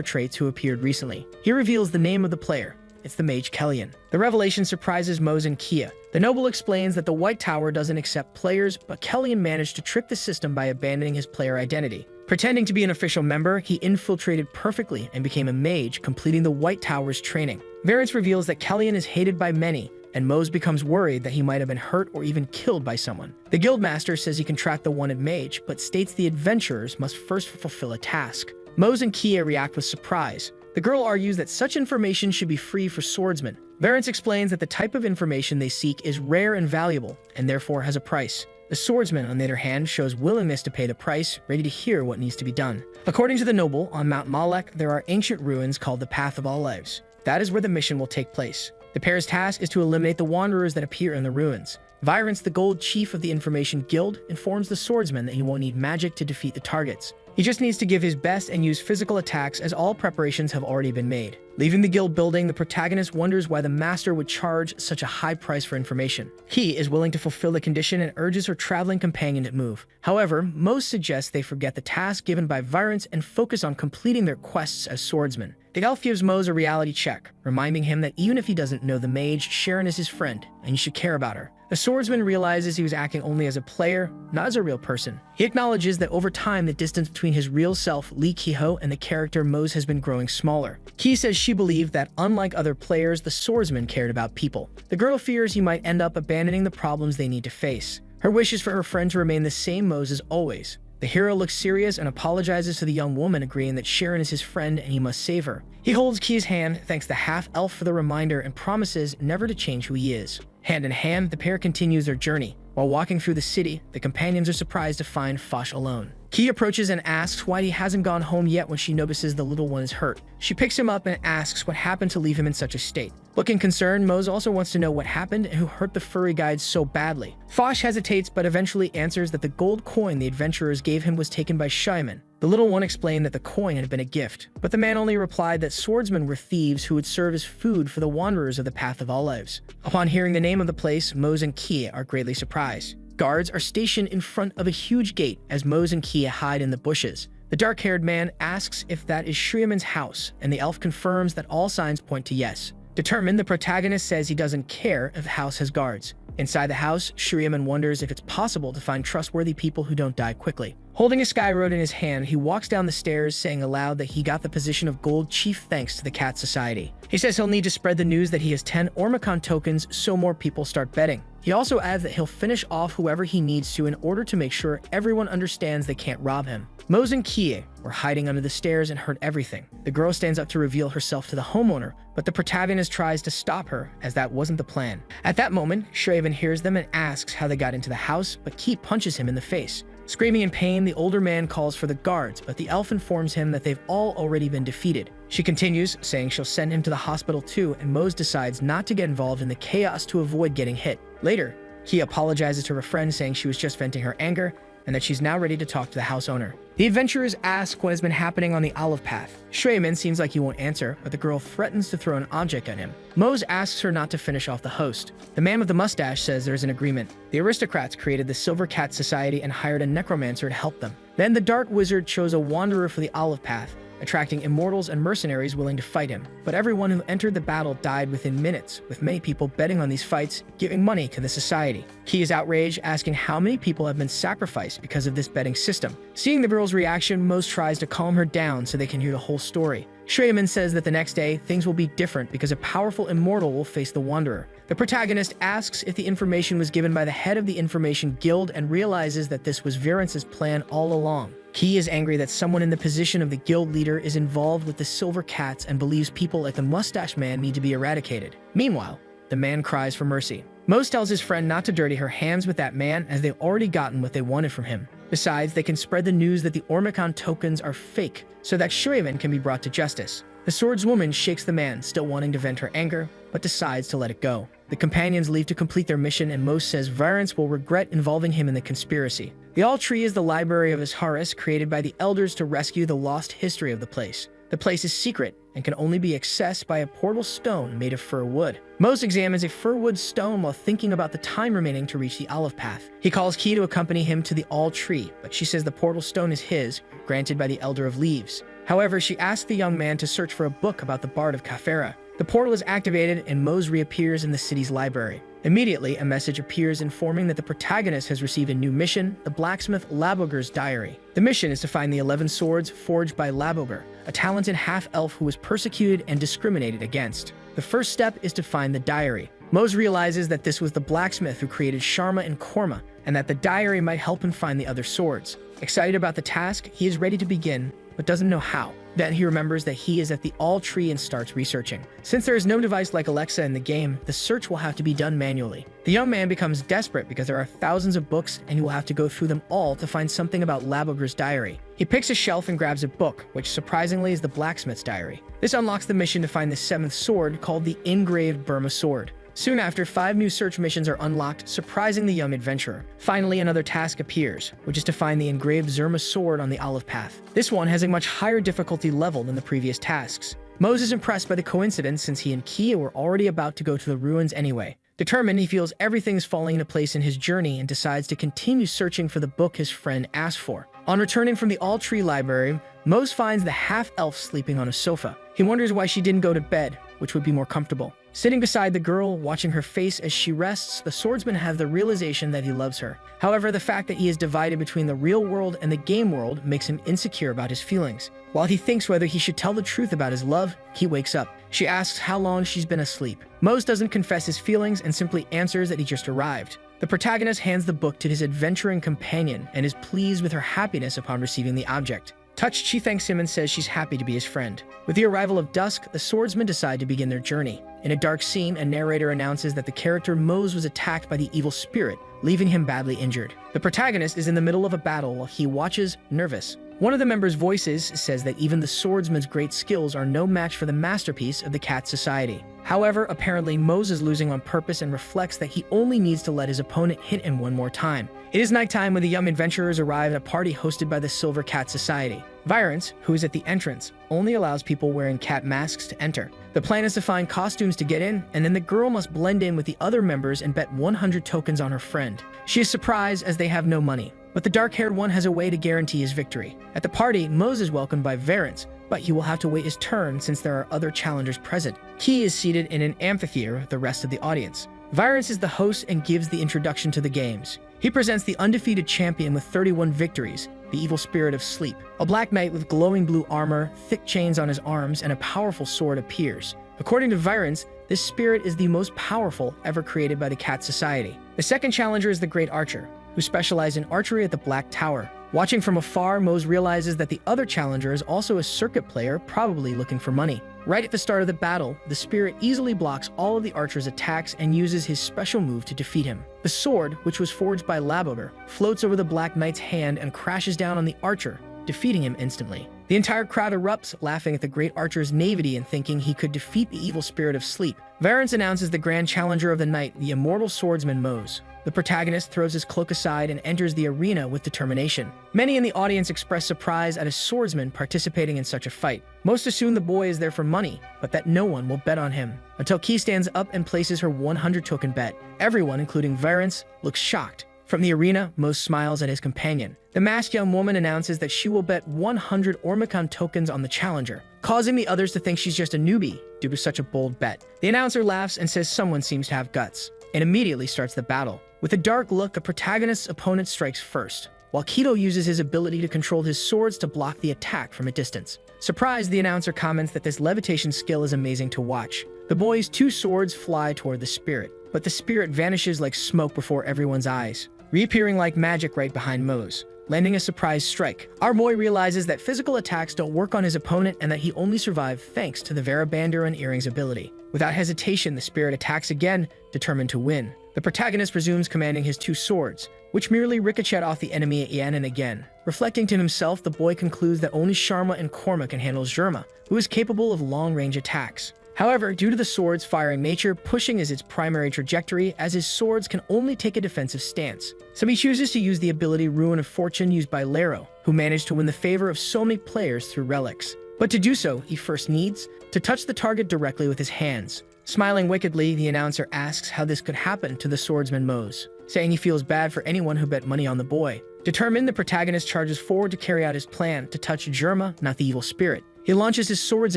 traits who appeared recently. He reveals the name of the player. It's the mage Kellyan. The revelation surprises Mose and Kia. The noble explains that the White Tower doesn't accept players, but Kellyan managed to trick the system by abandoning his player identity. Pretending to be an official member, he infiltrated perfectly and became a mage, completing the White Tower's training. Varence reveals that Kellyan is hated by many, and Mose becomes worried that he might have been hurt or even killed by someone. The guildmaster says he can track the wanted mage, but states the adventurers must first fulfill a task. Mose and Kia react with surprise. The girl argues that such information should be free for swordsmen. Varence explains that the type of information they seek is rare and valuable, and therefore has a price. The swordsman, on the other hand, shows willingness to pay the price, ready to hear what needs to be done. According to the noble, on Mount Malek, there are ancient ruins called the Path of All Lives. That is where the mission will take place. The pair's task is to eliminate the wanderers that appear in the ruins. Varence, the gold chief of the Information Guild, informs the swordsman that he won't need magic to defeat the targets. He just needs to give his best and use physical attacks, as all preparations have already been made. Leaving the guild building, the protagonist wonders why the master would charge such a high price for information. He is willing to fulfill the condition and urges her traveling companion to move. However, Mose suggests they forget the task given by Varence and focus on completing their quests as swordsmen. The elf gives Mose a reality check, reminding him that even if he doesn't know the mage, Sharon is his friend, and he should care about her. The swordsman realizes he was acting only as a player, not as a real person. He acknowledges that over time, the distance between his real self, Lee Kiho, and the character Mose has been growing smaller. Ki says she believed that, unlike other players, the swordsman cared about people. The girl fears he might end up abandoning the problems they need to face. Her wish is for her friend to remain the same Mose as always. The hero looks serious and apologizes to the young woman, agreeing that Sharon is his friend and he must save her. He holds Kia's hand, thanks the half-elf for the reminder, and promises never to change who he is. Hand in hand, the pair continues their journey. While walking through the city, the companions are surprised to find Foch alone. Kia approaches and asks why he hasn't gone home yet when she notices the little one is hurt. She picks him up and asks what happened to leave him in such a state. Looking concerned, Mose also wants to know what happened and who hurt the furry guide so badly. Foch hesitates but eventually answers that the gold coin the adventurers gave him was taken by Shyman. The little one explained that the coin had been a gift, but the man only replied that swordsmen were thieves who would serve as food for the wanderers of the Path of Olives. Upon hearing the name of the place, Mose and Kia are greatly surprised. Guards are stationed in front of a huge gate as Mose and Kia hide in the bushes. The dark-haired man asks if that is Shryaman's house, and the elf confirms that all signs point to yes. Determined, the protagonist says he doesn't care if the house has guards. Inside the house, Shryaman wonders if it's possible to find trustworthy people who don't die quickly. Holding a sky road in his hand, he walks down the stairs, saying aloud that he got the position of Gold Chief thanks to the Cat Society. He says he'll need to spread the news that he has 10 Ormicon tokens so more people start betting. He also adds that he'll finish off whoever he needs to in order to make sure everyone understands they can't rob him. Mose and Kia were hiding under the stairs and heard everything. The girl stands up to reveal herself to the homeowner, but the protagonist tries to stop her, as that wasn't the plan. At that moment, Shraven hears them and asks how they got into the house, but Kia punches him in the face. Screaming in pain, the older man calls for the guards, but the elf informs him that they've all already been defeated. She continues, saying she'll send him to the hospital too, and Mose decides not to get involved in the chaos to avoid getting hit. Later, Kia apologizes to her friend, saying she was just venting her anger, and that she's now ready to talk to the house owner. The adventurers ask what has been happening on the olive path. Shrayman seems like he won't answer, but the girl threatens to throw an object at him. Mose asks her not to finish off the host. The man with the mustache says there's an agreement. The aristocrats created the Silver Cat Society and hired a necromancer to help them. Then the Dark Wizard chose a wanderer for the olive path, attracting immortals and mercenaries willing to fight him. But everyone who entered the battle died within minutes, with many people betting on these fights, giving money to the society. Key is outraged, asking how many people have been sacrificed because of this betting system. Seeing the girl's reaction, Mose tries to calm her down so they can hear the whole story. Shraman says that the next day, things will be different because a powerful immortal will face the Wanderer. The protagonist asks if the information was given by the head of the Information Guild and realizes that this was Virence's plan all along. Key is angry that someone in the position of the guild leader is involved with the Silver Cats and believes people like the Mustache Man need to be eradicated. Meanwhile, the man cries for mercy. Mose tells his friend not to dirty her hands with that man, as they've already gotten what they wanted from him. Besides, they can spread the news that the Ormicon tokens are fake, so that Shuraman can be brought to justice. The swordswoman shakes the man, still wanting to vent her anger, but decides to let it go. The companions leave to complete their mission, and Mose says Virence will regret involving him in the conspiracy. The All Tree is the library of Asharis, created by the elders to rescue the lost history of the place. The place is secret and can only be accessed by a portal stone made of fir wood. Mose examines a fir wood stone while thinking about the time remaining to reach the olive path. He calls Key to accompany him to the All Tree, but she says the portal stone is his, granted by the Elder of Leaves. However, she asks the young man to search for a book about the Bard of Kafera. The portal is activated and Mose reappears in the city's library. Immediately, a message appears informing that the protagonist has received a new mission, the blacksmith Laboger's diary. The mission is to find the 11 swords forged by Laboger, a talented half-elf who was persecuted and discriminated against. The first step is to find the diary. Mose realizes that this was the blacksmith who created Sharma and Korma, and that the diary might help him find the other swords. Excited about the task, he is ready to begin, but doesn't know how. Then he remembers that he is at the All Tree and starts researching. Since there is no device like Alexa in the game, the search will have to be done manually. The young man becomes desperate because there are thousands of books and he will have to go through them all to find something about Laboger's diary. He picks a shelf and grabs a book, which surprisingly is the blacksmith's diary. This unlocks the mission to find the 7th sword, called the Engraved Burma Sword. Soon after, 5 new search missions are unlocked, surprising the young adventurer. Finally, another task appears, which is to find the engraved Zerma sword on the olive path. This one has a much higher difficulty level than the previous tasks. Mose is impressed by the coincidence since he and Kia were already about to go to the ruins anyway. Determined, he feels everything's falling into place in his journey and decides to continue searching for the book his friend asked for. On returning from the All Tree library, Mose finds the half-elf sleeping on a sofa. He wonders why she didn't go to bed, which would be more comfortable. Sitting beside the girl, watching her face as she rests, the swordsman has the realization that he loves her. However, the fact that he is divided between the real world and the game world makes him insecure about his feelings. While he thinks whether he should tell the truth about his love, he wakes up. She asks how long she's been asleep. Mose doesn't confess his feelings and simply answers that he just arrived. The protagonist hands the book to his adventuring companion and is pleased with her happiness upon receiving the object. Touched, she thanks him and says she's happy to be his friend. With the arrival of dusk, the swordsmen decide to begin their journey. In a dark scene, a narrator announces that the character Mose was attacked by the evil spirit, leaving him badly injured. The protagonist is in the middle of a battle while he watches, nervous. One of the members' voices says that even the swordsman's great skills are no match for the masterpiece of the cat society. However, apparently Mose is losing on purpose and reflects that he only needs to let his opponent hit him one more time. It is nighttime when the young adventurers arrive at a party hosted by the Silver Cat Society. Virence, who is at the entrance, only allows people wearing cat masks to enter. The plan is to find costumes to get in, and then the girl must blend in with the other members and bet 100 tokens on her friend. She is surprised as they have no money, but the dark-haired one has a way to guarantee his victory. At the party, Mose is welcomed by Virence, but he will have to wait his turn since there are other challengers present. He is seated in an amphitheater with the rest of the audience. Virence is the host and gives the introduction to the games. He presents the undefeated champion with 31 victories, the evil spirit of sleep. A black knight with glowing blue armor, thick chains on his arms, and a powerful sword appears. According to Virence, this spirit is the most powerful ever created by the Cat Society. The second challenger is the Great Archer, who specialized in archery at the Black Tower. Watching from afar, Mose realizes that the other challenger is also a circuit player, probably looking for money. Right at the start of the battle, the spirit easily blocks all of the archer's attacks and uses his special move to defeat him. The sword, which was forged by Laboger, floats over the Black Knight's hand and crashes down on the archer, defeating him instantly. The entire crowd erupts, laughing at the Great Archer's naivety and thinking he could defeat the evil spirit of sleep. Virence announces the grand challenger of the night, the immortal swordsman Mose. The protagonist throws his cloak aside and enters the arena with determination. Many in the audience express surprise at a swordsman participating in such a fight. Most assume the boy is there for money, but that no one will bet on him. Until Key stands up and places her 100 token bet. Everyone, including Virence, looks shocked. From the arena, Mose smiles at his companion. The masked young woman announces that she will bet 100 Ormicon tokens on the challenger, causing the others to think she's just a newbie due to such a bold bet. The announcer laughs and says someone seems to have guts, and immediately starts the battle. With a dark look, the protagonist's opponent strikes first, while Kido uses his ability to control his swords to block the attack from a distance. Surprised, the announcer comments that this levitation skill is amazing to watch. The boy's two swords fly toward the spirit, but the spirit vanishes like smoke before everyone's eyes, reappearing like magic right behind Mose, landing a surprise strike. Our boy realizes that physical attacks don't work on his opponent and that he only survived thanks to the Varabander and Earring's ability. Without hesitation, the spirit attacks again, determined to win. The protagonist resumes commanding his two swords, which merely ricochet off the enemy again and again. Reflecting to himself, the boy concludes that only Sharma and Korma can handle Zherma, who is capable of long-range attacks. However, due to the sword's firing nature, pushing is its primary trajectory, as his swords can only take a defensive stance. So he chooses to use the ability Ruin of Fortune used by Lero, who managed to win the favor of so many players through relics. But to do so, he first needs to touch the target directly with his hands. Smiling wickedly, the announcer asks how this could happen to the swordsman Mose, saying he feels bad for anyone who bet money on the boy. Determined, the protagonist charges forward to carry out his plan to touch Zherma, not the evil spirit. He launches his swords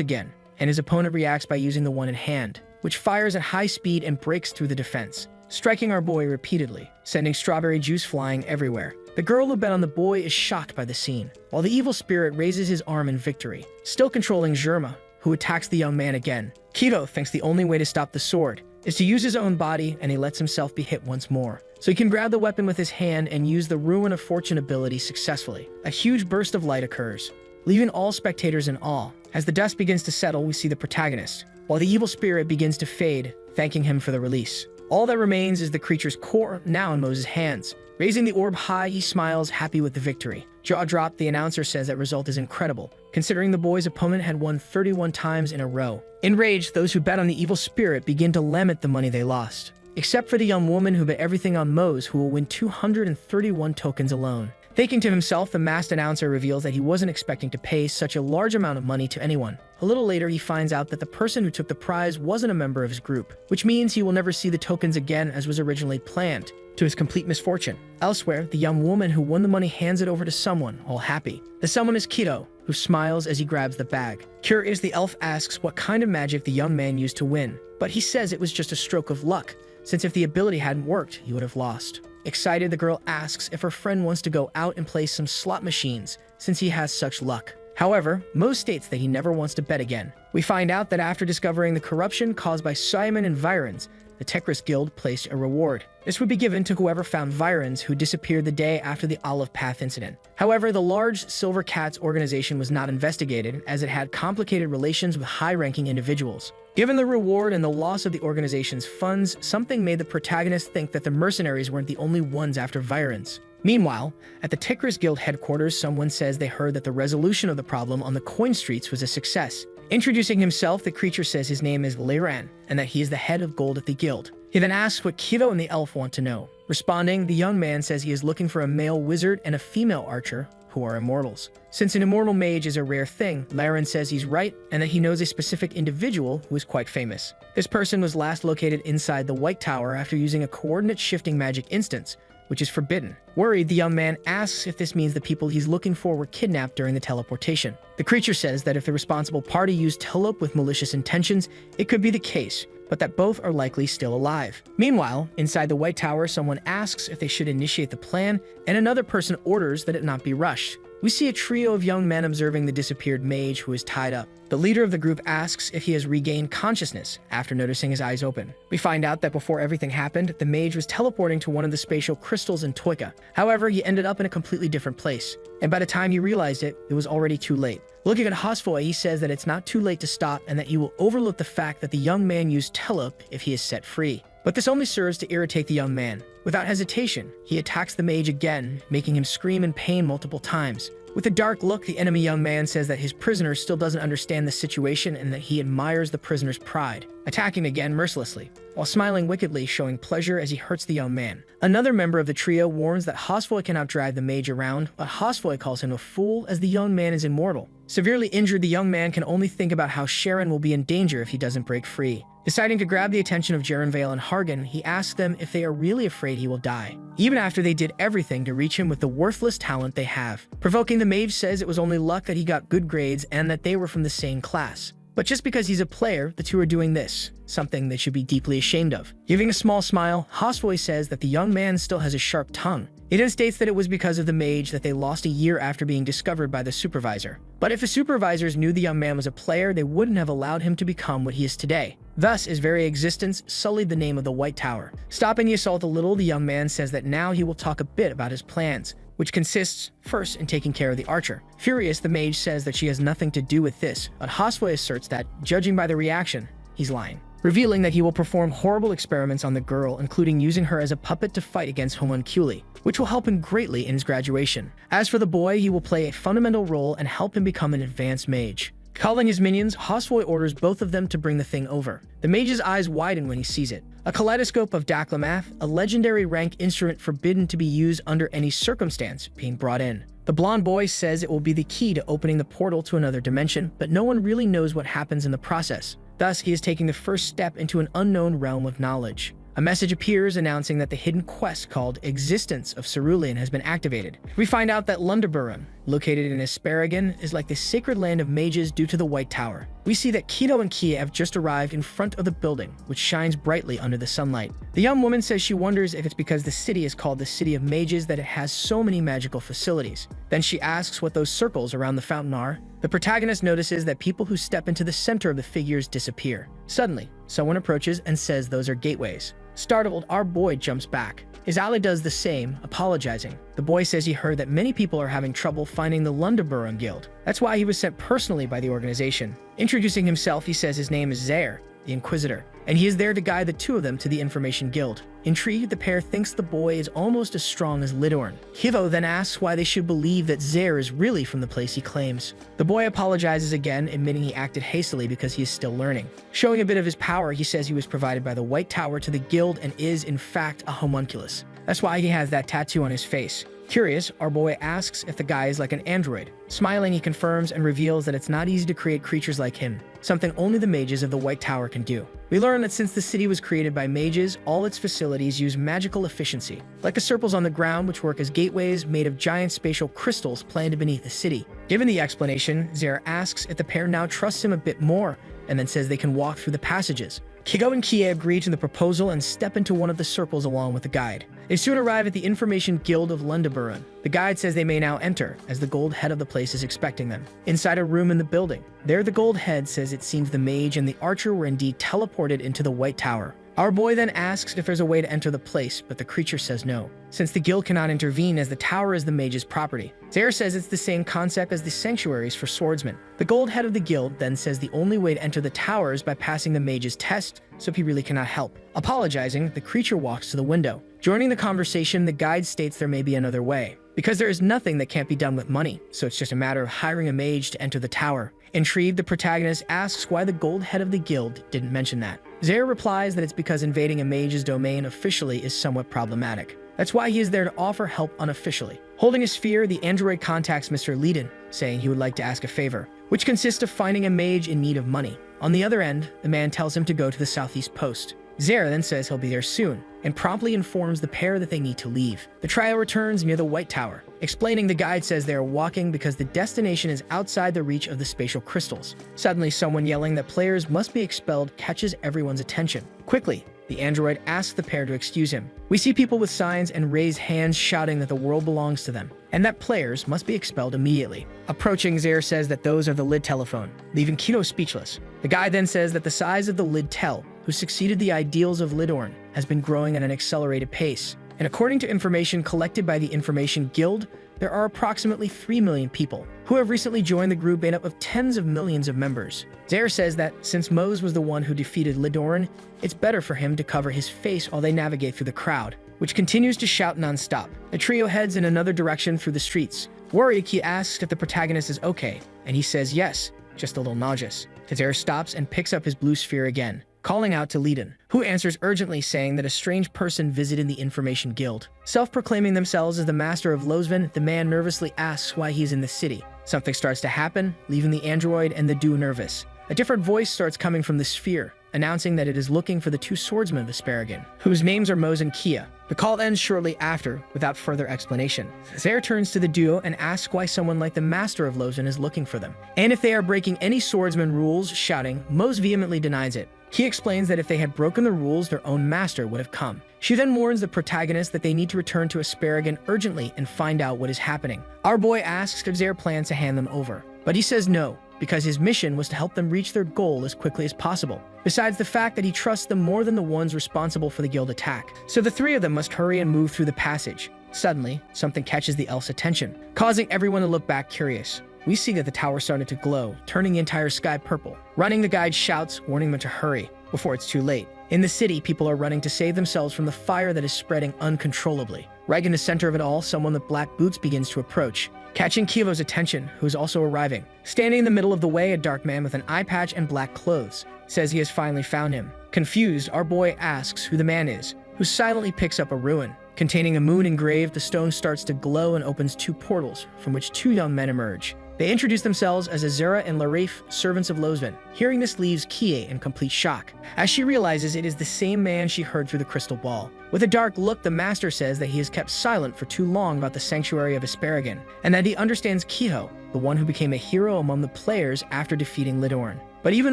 again, and his opponent reacts by using the one in hand, which fires at high speed and breaks through the defense, striking our boy repeatedly, sending strawberry juice flying everywhere. The girl who bet on the boy is shocked by the scene, while the evil spirit raises his arm in victory, still controlling Zherma, who attacks the young man again. Kido thinks the only way to stop the sword is to use his own body, and he lets himself be hit once more, so he can grab the weapon with his hand and use the Ruin of Fortune ability successfully. A huge burst of light occurs, leaving all spectators in awe. As the dust begins to settle, we see the protagonist, while the evil spirit begins to fade, thanking him for the release. All that remains is the creature's core, now in Moses' hands. Raising the orb high, he smiles, happy with the victory. Jaw dropped, the announcer says that result is incredible, considering the boy's opponent had won 31 times in a row. Enraged, those who bet on the evil spirit begin to lament the money they lost, except for the young woman who bet everything on Mose, who will win 231 tokens alone. Thinking to himself, the masked announcer reveals that he wasn't expecting to pay such a large amount of money to anyone. A little later, he finds out that the person who took the prize wasn't a member of his group, which means he will never see the tokens again as was originally planned, to his complete misfortune. Elsewhere, the young woman who won the money hands it over to someone, all happy. The someone is Kido, who smiles as he grabs the bag. Curious, the elf asks what kind of magic the young man used to win, but he says it was just a stroke of luck, since if the ability hadn't worked, he would have lost. Excited, the girl asks if her friend wants to go out and play some slot machines, since he has such luck. However, Mose states that he never wants to bet again. We find out that after discovering the corruption caused by Simon and Virens, the Tekris Guild placed a reward. This would be given to whoever found Virens who disappeared the day after the Olive Path incident. However, the large Silver Cats organization was not investigated as it had complicated relations with high-ranking individuals. Given the reward and the loss of the organization's funds, something made the protagonist think that the mercenaries weren't the only ones after Virens. Meanwhile, at the Tekris Guild headquarters, someone says they heard that the resolution of the problem on the coin streets was a success. Introducing himself, the creature says his name is Leiran and that he is the head of gold at the guild. He then asks what Kido and the elf want to know. Responding, the young man says he is looking for a male wizard and a female archer who are immortals. Since an immortal mage is a rare thing, Leiran says he's right and that he knows a specific individual who is quite famous. This person was last located inside the White Tower after using a coordinate-shifting magic instance, which is forbidden. Worried, the young man asks if this means the people he's looking for were kidnapped during the teleportation. The creature says that if the responsible party used telope with malicious intentions, it could be the case, but that both are likely still alive. Meanwhile, inside the White Tower, someone asks if they should initiate the plan, and another person orders that it not be rushed. We see a trio of young men observing the disappeared mage who is tied up. The leader of the group asks if he has regained consciousness after noticing his eyes open. We find out that before everything happened, the mage was teleporting to one of the spatial crystals in Toika. However, he ended up in a completely different place, and by the time he realized it, it was already too late. Looking at Hosfoy, he says that it's not too late to stop and that he will overlook the fact that the young man used telope if he is set free. But this only serves to irritate the young man. Without hesitation, he attacks the mage again, making him scream in pain multiple times. With a dark look, the enemy young man says that his prisoner still doesn't understand the situation and that he admires the prisoner's pride, attacking again mercilessly, while smiling wickedly, showing pleasure as he hurts the young man. Another member of the trio warns that Hosfoy cannot drive the mage around, but Hosfoy calls him a fool as the young man is immortal. Severely injured, the young man can only think about how Sharon will be in danger if he doesn't break free. Deciding to grab the attention of Jarenvale and Hargan, he asks them if they are really afraid he will die, even after they did everything to reach him with the worthless talent they have. Provoking, the mage says it was only luck that he got good grades and that they were from the same class. But just because he's a player, the two are doing this, something they should be deeply ashamed of. Giving a small smile, Hosfoy says that the young man still has a sharp tongue. He then states that it was because of the mage that they lost a year after being discovered by the supervisor. But if the supervisors knew the young man was a player, they wouldn't have allowed him to become what he is today. Thus, his very existence sullied the name of the White Tower. Stopping the assault a little, the young man says that now he will talk a bit about his plans, which consists, first, in taking care of the archer. Furious, the mage says that she has nothing to do with this, but Hosfoy asserts that, judging by the reaction, he's lying, revealing that he will perform horrible experiments on the girl, including using her as a puppet to fight against homunculi, which will help him greatly in his graduation. As for the boy, he will play a fundamental role and help him become an advanced mage. Calling his minions, Hosfoy orders both of them to bring the thing over. The mage's eyes widen when he sees it. A kaleidoscope of Daklamath, a legendary rank instrument forbidden to be used under any circumstance, being brought in. The blonde boy says it will be the key to opening the portal to another dimension, but no one really knows what happens in the process. Thus, he is taking the first step into an unknown realm of knowledge. A message appears announcing that the hidden quest called Existence of Cerulean has been activated. We find out that Lunderburun, located in Asparagan, is like the sacred land of mages due to the White Tower. We see that Kido and Kia have just arrived in front of the building, which shines brightly under the sunlight. The young woman says she wonders if it's because the city is called the City of Mages that it has so many magical facilities. Then she asks what those circles around the fountain are. The protagonist notices that people who step into the center of the figures disappear. Suddenly, someone approaches and says those are gateways. Startled, our boy jumps back. His ally does the same, apologizing. The boy says he heard that many people are having trouble finding the Lunderburun Guild. That's why he was sent personally by the organization. Introducing himself, he says his name is Zaire, the Inquisitor, and he is there to guide the two of them to the Information Guild. Intrigued, the pair thinks the boy is almost as strong as Lidorn. Hivo then asks why they should believe that Zaire is really from the place he claims. The boy apologizes again, admitting he acted hastily because he is still learning. Showing a bit of his power, he says he was provided by the White Tower to the guild and is, in fact, a homunculus. That's why he has that tattoo on his face. Curious, our boy asks if the guy is like an android. Smiling, he confirms and reveals that it's not easy to create creatures like him, something only the mages of the White Tower can do. We learn that since the city was created by mages, all its facilities use magical efficiency, like the circles on the ground which work as gateways made of giant spatial crystals planted beneath the city. Given the explanation, Zara asks if the pair now trusts him a bit more, and then says they can walk through the passages. Kigo and Kie agree to the proposal and step into one of the circles along with the guide. They soon arrive at the Information Guild of Lunderburun. The guide says they may now enter, as the gold head of the place is expecting them. Inside a room in the building, there the gold head says it seems the mage and the archer were indeed teleported into the White Tower. Our boy then asks if there's a way to enter the place, but the creature says no, since the guild cannot intervene as the tower is the mage's property. Zare says it's the same concept as the sanctuaries for swordsmen. The gold head of the guild then says the only way to enter the tower is by passing the mage's test, so he really cannot help. Apologizing, the creature walks to the window. Joining the conversation, the guide states there may be another way, because there is nothing that can't be done with money, so it's just a matter of hiring a mage to enter the tower. Intrigued, the protagonist asks why the gold head of the guild didn't mention that. Zare replies that it's because invading a mage's domain officially is somewhat problematic. That's why he is there to offer help unofficially. Holding his fear, the android contacts Mr. Leiden, saying he would like to ask a favor, which consists of finding a mage in need of money. On the other end, the man tells him to go to the southeast post. Zare then says he'll be there soon, and promptly informs the pair that they need to leave. The trio returns near the White Tower. Explaining, the guide says they are walking because the destination is outside the reach of the spatial crystals. Suddenly, someone yelling that players must be expelled catches everyone's attention. Quickly, the android asks the pair to excuse him. We see people with signs and raised hands shouting that the world belongs to them, and that players must be expelled immediately. Approaching, Zare says that those are the lid telephone, leaving Kito speechless. The guy then says that the size of the lid tel, who succeeded the ideals of Lidorn, has been growing at an accelerated pace. And according to information collected by the Information Guild, there are approximately 3 million people who have recently joined the group made up of tens of millions of members. Zare says that since Mose was the one who defeated Lidorn, it's better for him to cover his face while they navigate through the crowd, which continues to shout non-stop. The trio heads in another direction through the streets. Worried, he asks if the protagonist is okay, and he says yes, just a little nauseous. Zare stops and picks up his blue sphere again, calling out to Leiden, who answers urgently saying that a strange person visited the Information Guild. Self-proclaiming themselves as the master of Losven, the man nervously asks why he's in the city. Something starts to happen, leaving the android and the duo nervous. A different voice starts coming from the sphere, announcing that it is looking for the two swordsmen of Asparagon, whose names are Mose and Kia. The call ends shortly after, without further explanation. Zare turns to the duo and asks why someone like the master of Losven is looking for them, and if they are breaking any swordsman rules, shouting. Mose vehemently denies it. He explains that if they had broken the rules, their own master would have come. She then warns the protagonist that they need to return to Asparagon urgently and find out what is happening. Our boy asks if Zare plans to hand them over, but he says no, because his mission was to help them reach their goal as quickly as possible. Besides the fact that he trusts them more than the ones responsible for the guild attack. So the three of them must hurry and move through the passage. Suddenly, something catches the elf's attention, causing everyone to look back curious. We see that the tower started to glow, turning the entire sky purple. Running, the guide shouts, warning them to hurry, before it's too late. In the city, people are running to save themselves from the fire that is spreading uncontrollably. Right in the center of it all, someone with black boots begins to approach, catching Kivo's attention, who is also arriving. Standing in the middle of the way, a dark man with an eye patch and black clothes says he has finally found him. Confused, our boy asks who the man is, who silently picks up a ruin. Containing a moon engraved, the stone starts to glow and opens two portals, from which two young men emerge. They introduce themselves as Azura and Larif, servants of Losven. Hearing this leaves Kie in complete shock, as she realizes it is the same man she heard through the crystal ball. With a dark look, the master says that he has kept silent for too long about the sanctuary of Asparagon, and that he understands Kiho, the one who became a hero among the players after defeating Lidorn. But even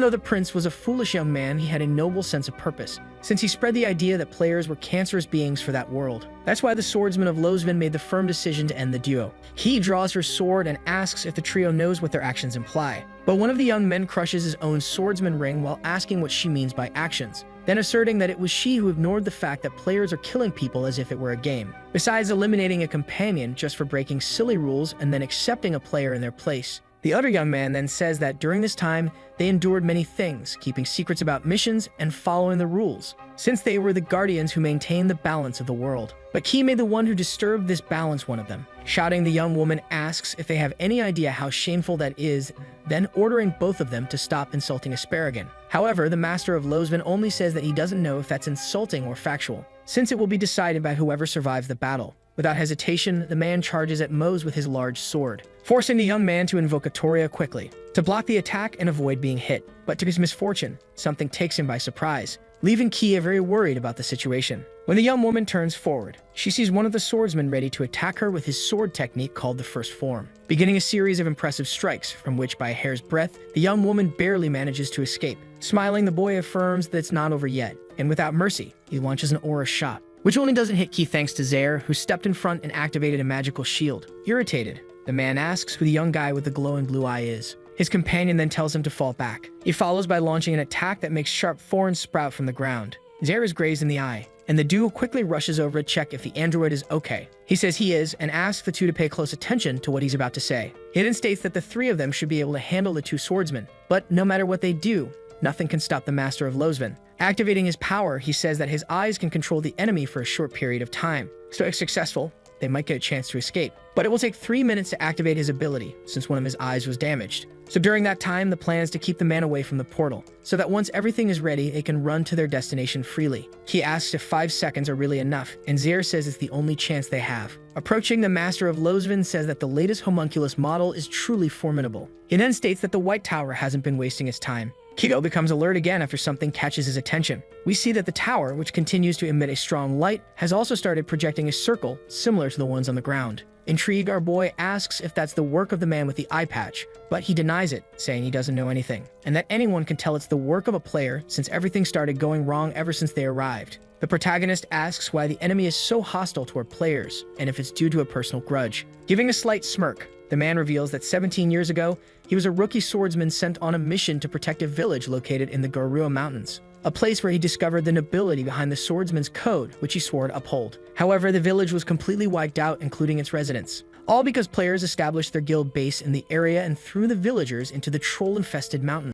though the prince was a foolish young man, he had a noble sense of purpose, since he spread the idea that players were cancerous beings for that world. That's why the swordsman of Losven made the firm decision to end the duo. He draws her sword and asks if the trio knows what their actions imply. But one of the young men crushes his own swordsman ring while asking what she means by actions, then asserting that it was she who ignored the fact that players are killing people as if it were a game, besides eliminating a companion just for breaking silly rules and then accepting a player in their place. The other young man then says that during this time, they endured many things, keeping secrets about missions and following the rules, since they were the guardians who maintained the balance of the world. But Ki made the one who disturbed this balance one of them. Shouting, the young woman asks if they have any idea how shameful that is, then ordering both of them to stop insulting Asparagon. However, the master of Losven only says that he doesn't know if that's insulting or factual, since it will be decided by whoever survives the battle. Without hesitation, the man charges at Mose with his large sword, forcing the young man to invoke a Toria quickly, to block the attack and avoid being hit. But to his misfortune, something takes him by surprise, leaving Kia very worried about the situation. When the young woman turns forward, she sees one of the swordsmen ready to attack her with his sword technique called the First Form, beginning a series of impressive strikes, from which by a hair's breadth, the young woman barely manages to escape. Smiling, the boy affirms that it's not over yet, and without mercy, he launches an aura shot, which only doesn't hit Ki thanks to Zare, who stepped in front and activated a magical shield. Irritated, the man asks who the young guy with the glowing blue eye is. His companion then tells him to fall back. He follows by launching an attack that makes sharp thorns sprout from the ground. Zare is grazed in the eye, and the duo quickly rushes over to check if the android is okay. He says he is, and asks the two to pay close attention to what he's about to say. He then states that the three of them should be able to handle the two swordsmen, but no matter what they do, nothing can stop the Master of Lozvin. Activating his power, he says that his eyes can control the enemy for a short period of time. So if successful, they might get a chance to escape. But it will take 3 minutes to activate his ability, since one of his eyes was damaged. So during that time, the plan is to keep the man away from the portal, so that once everything is ready, they can run to their destination freely. He asks if 5 seconds are really enough, and Zare says it's the only chance they have. Approaching, the Master of Lozvin says that the latest homunculus model is truly formidable. He then states that the White Tower hasn't been wasting its time. Kido becomes alert again after something catches his attention. We see that the tower, which continues to emit a strong light, has also started projecting a circle similar to the ones on the ground. Intrigued, our boy asks if that's the work of the man with the eye patch, but he denies it, saying he doesn't know anything, and that anyone can tell it's the work of a player since everything started going wrong ever since they arrived. The protagonist asks why the enemy is so hostile toward players, and if it's due to a personal grudge. Giving a slight smirk, the man reveals that 17 years ago, he was a rookie swordsman sent on a mission to protect a village located in the Garua Mountains, a place where he discovered the nobility behind the swordsman's code, which he swore to uphold. However, the village was completely wiped out, including its residents, all because players established their guild base in the area and threw the villagers into the troll-infested mountains.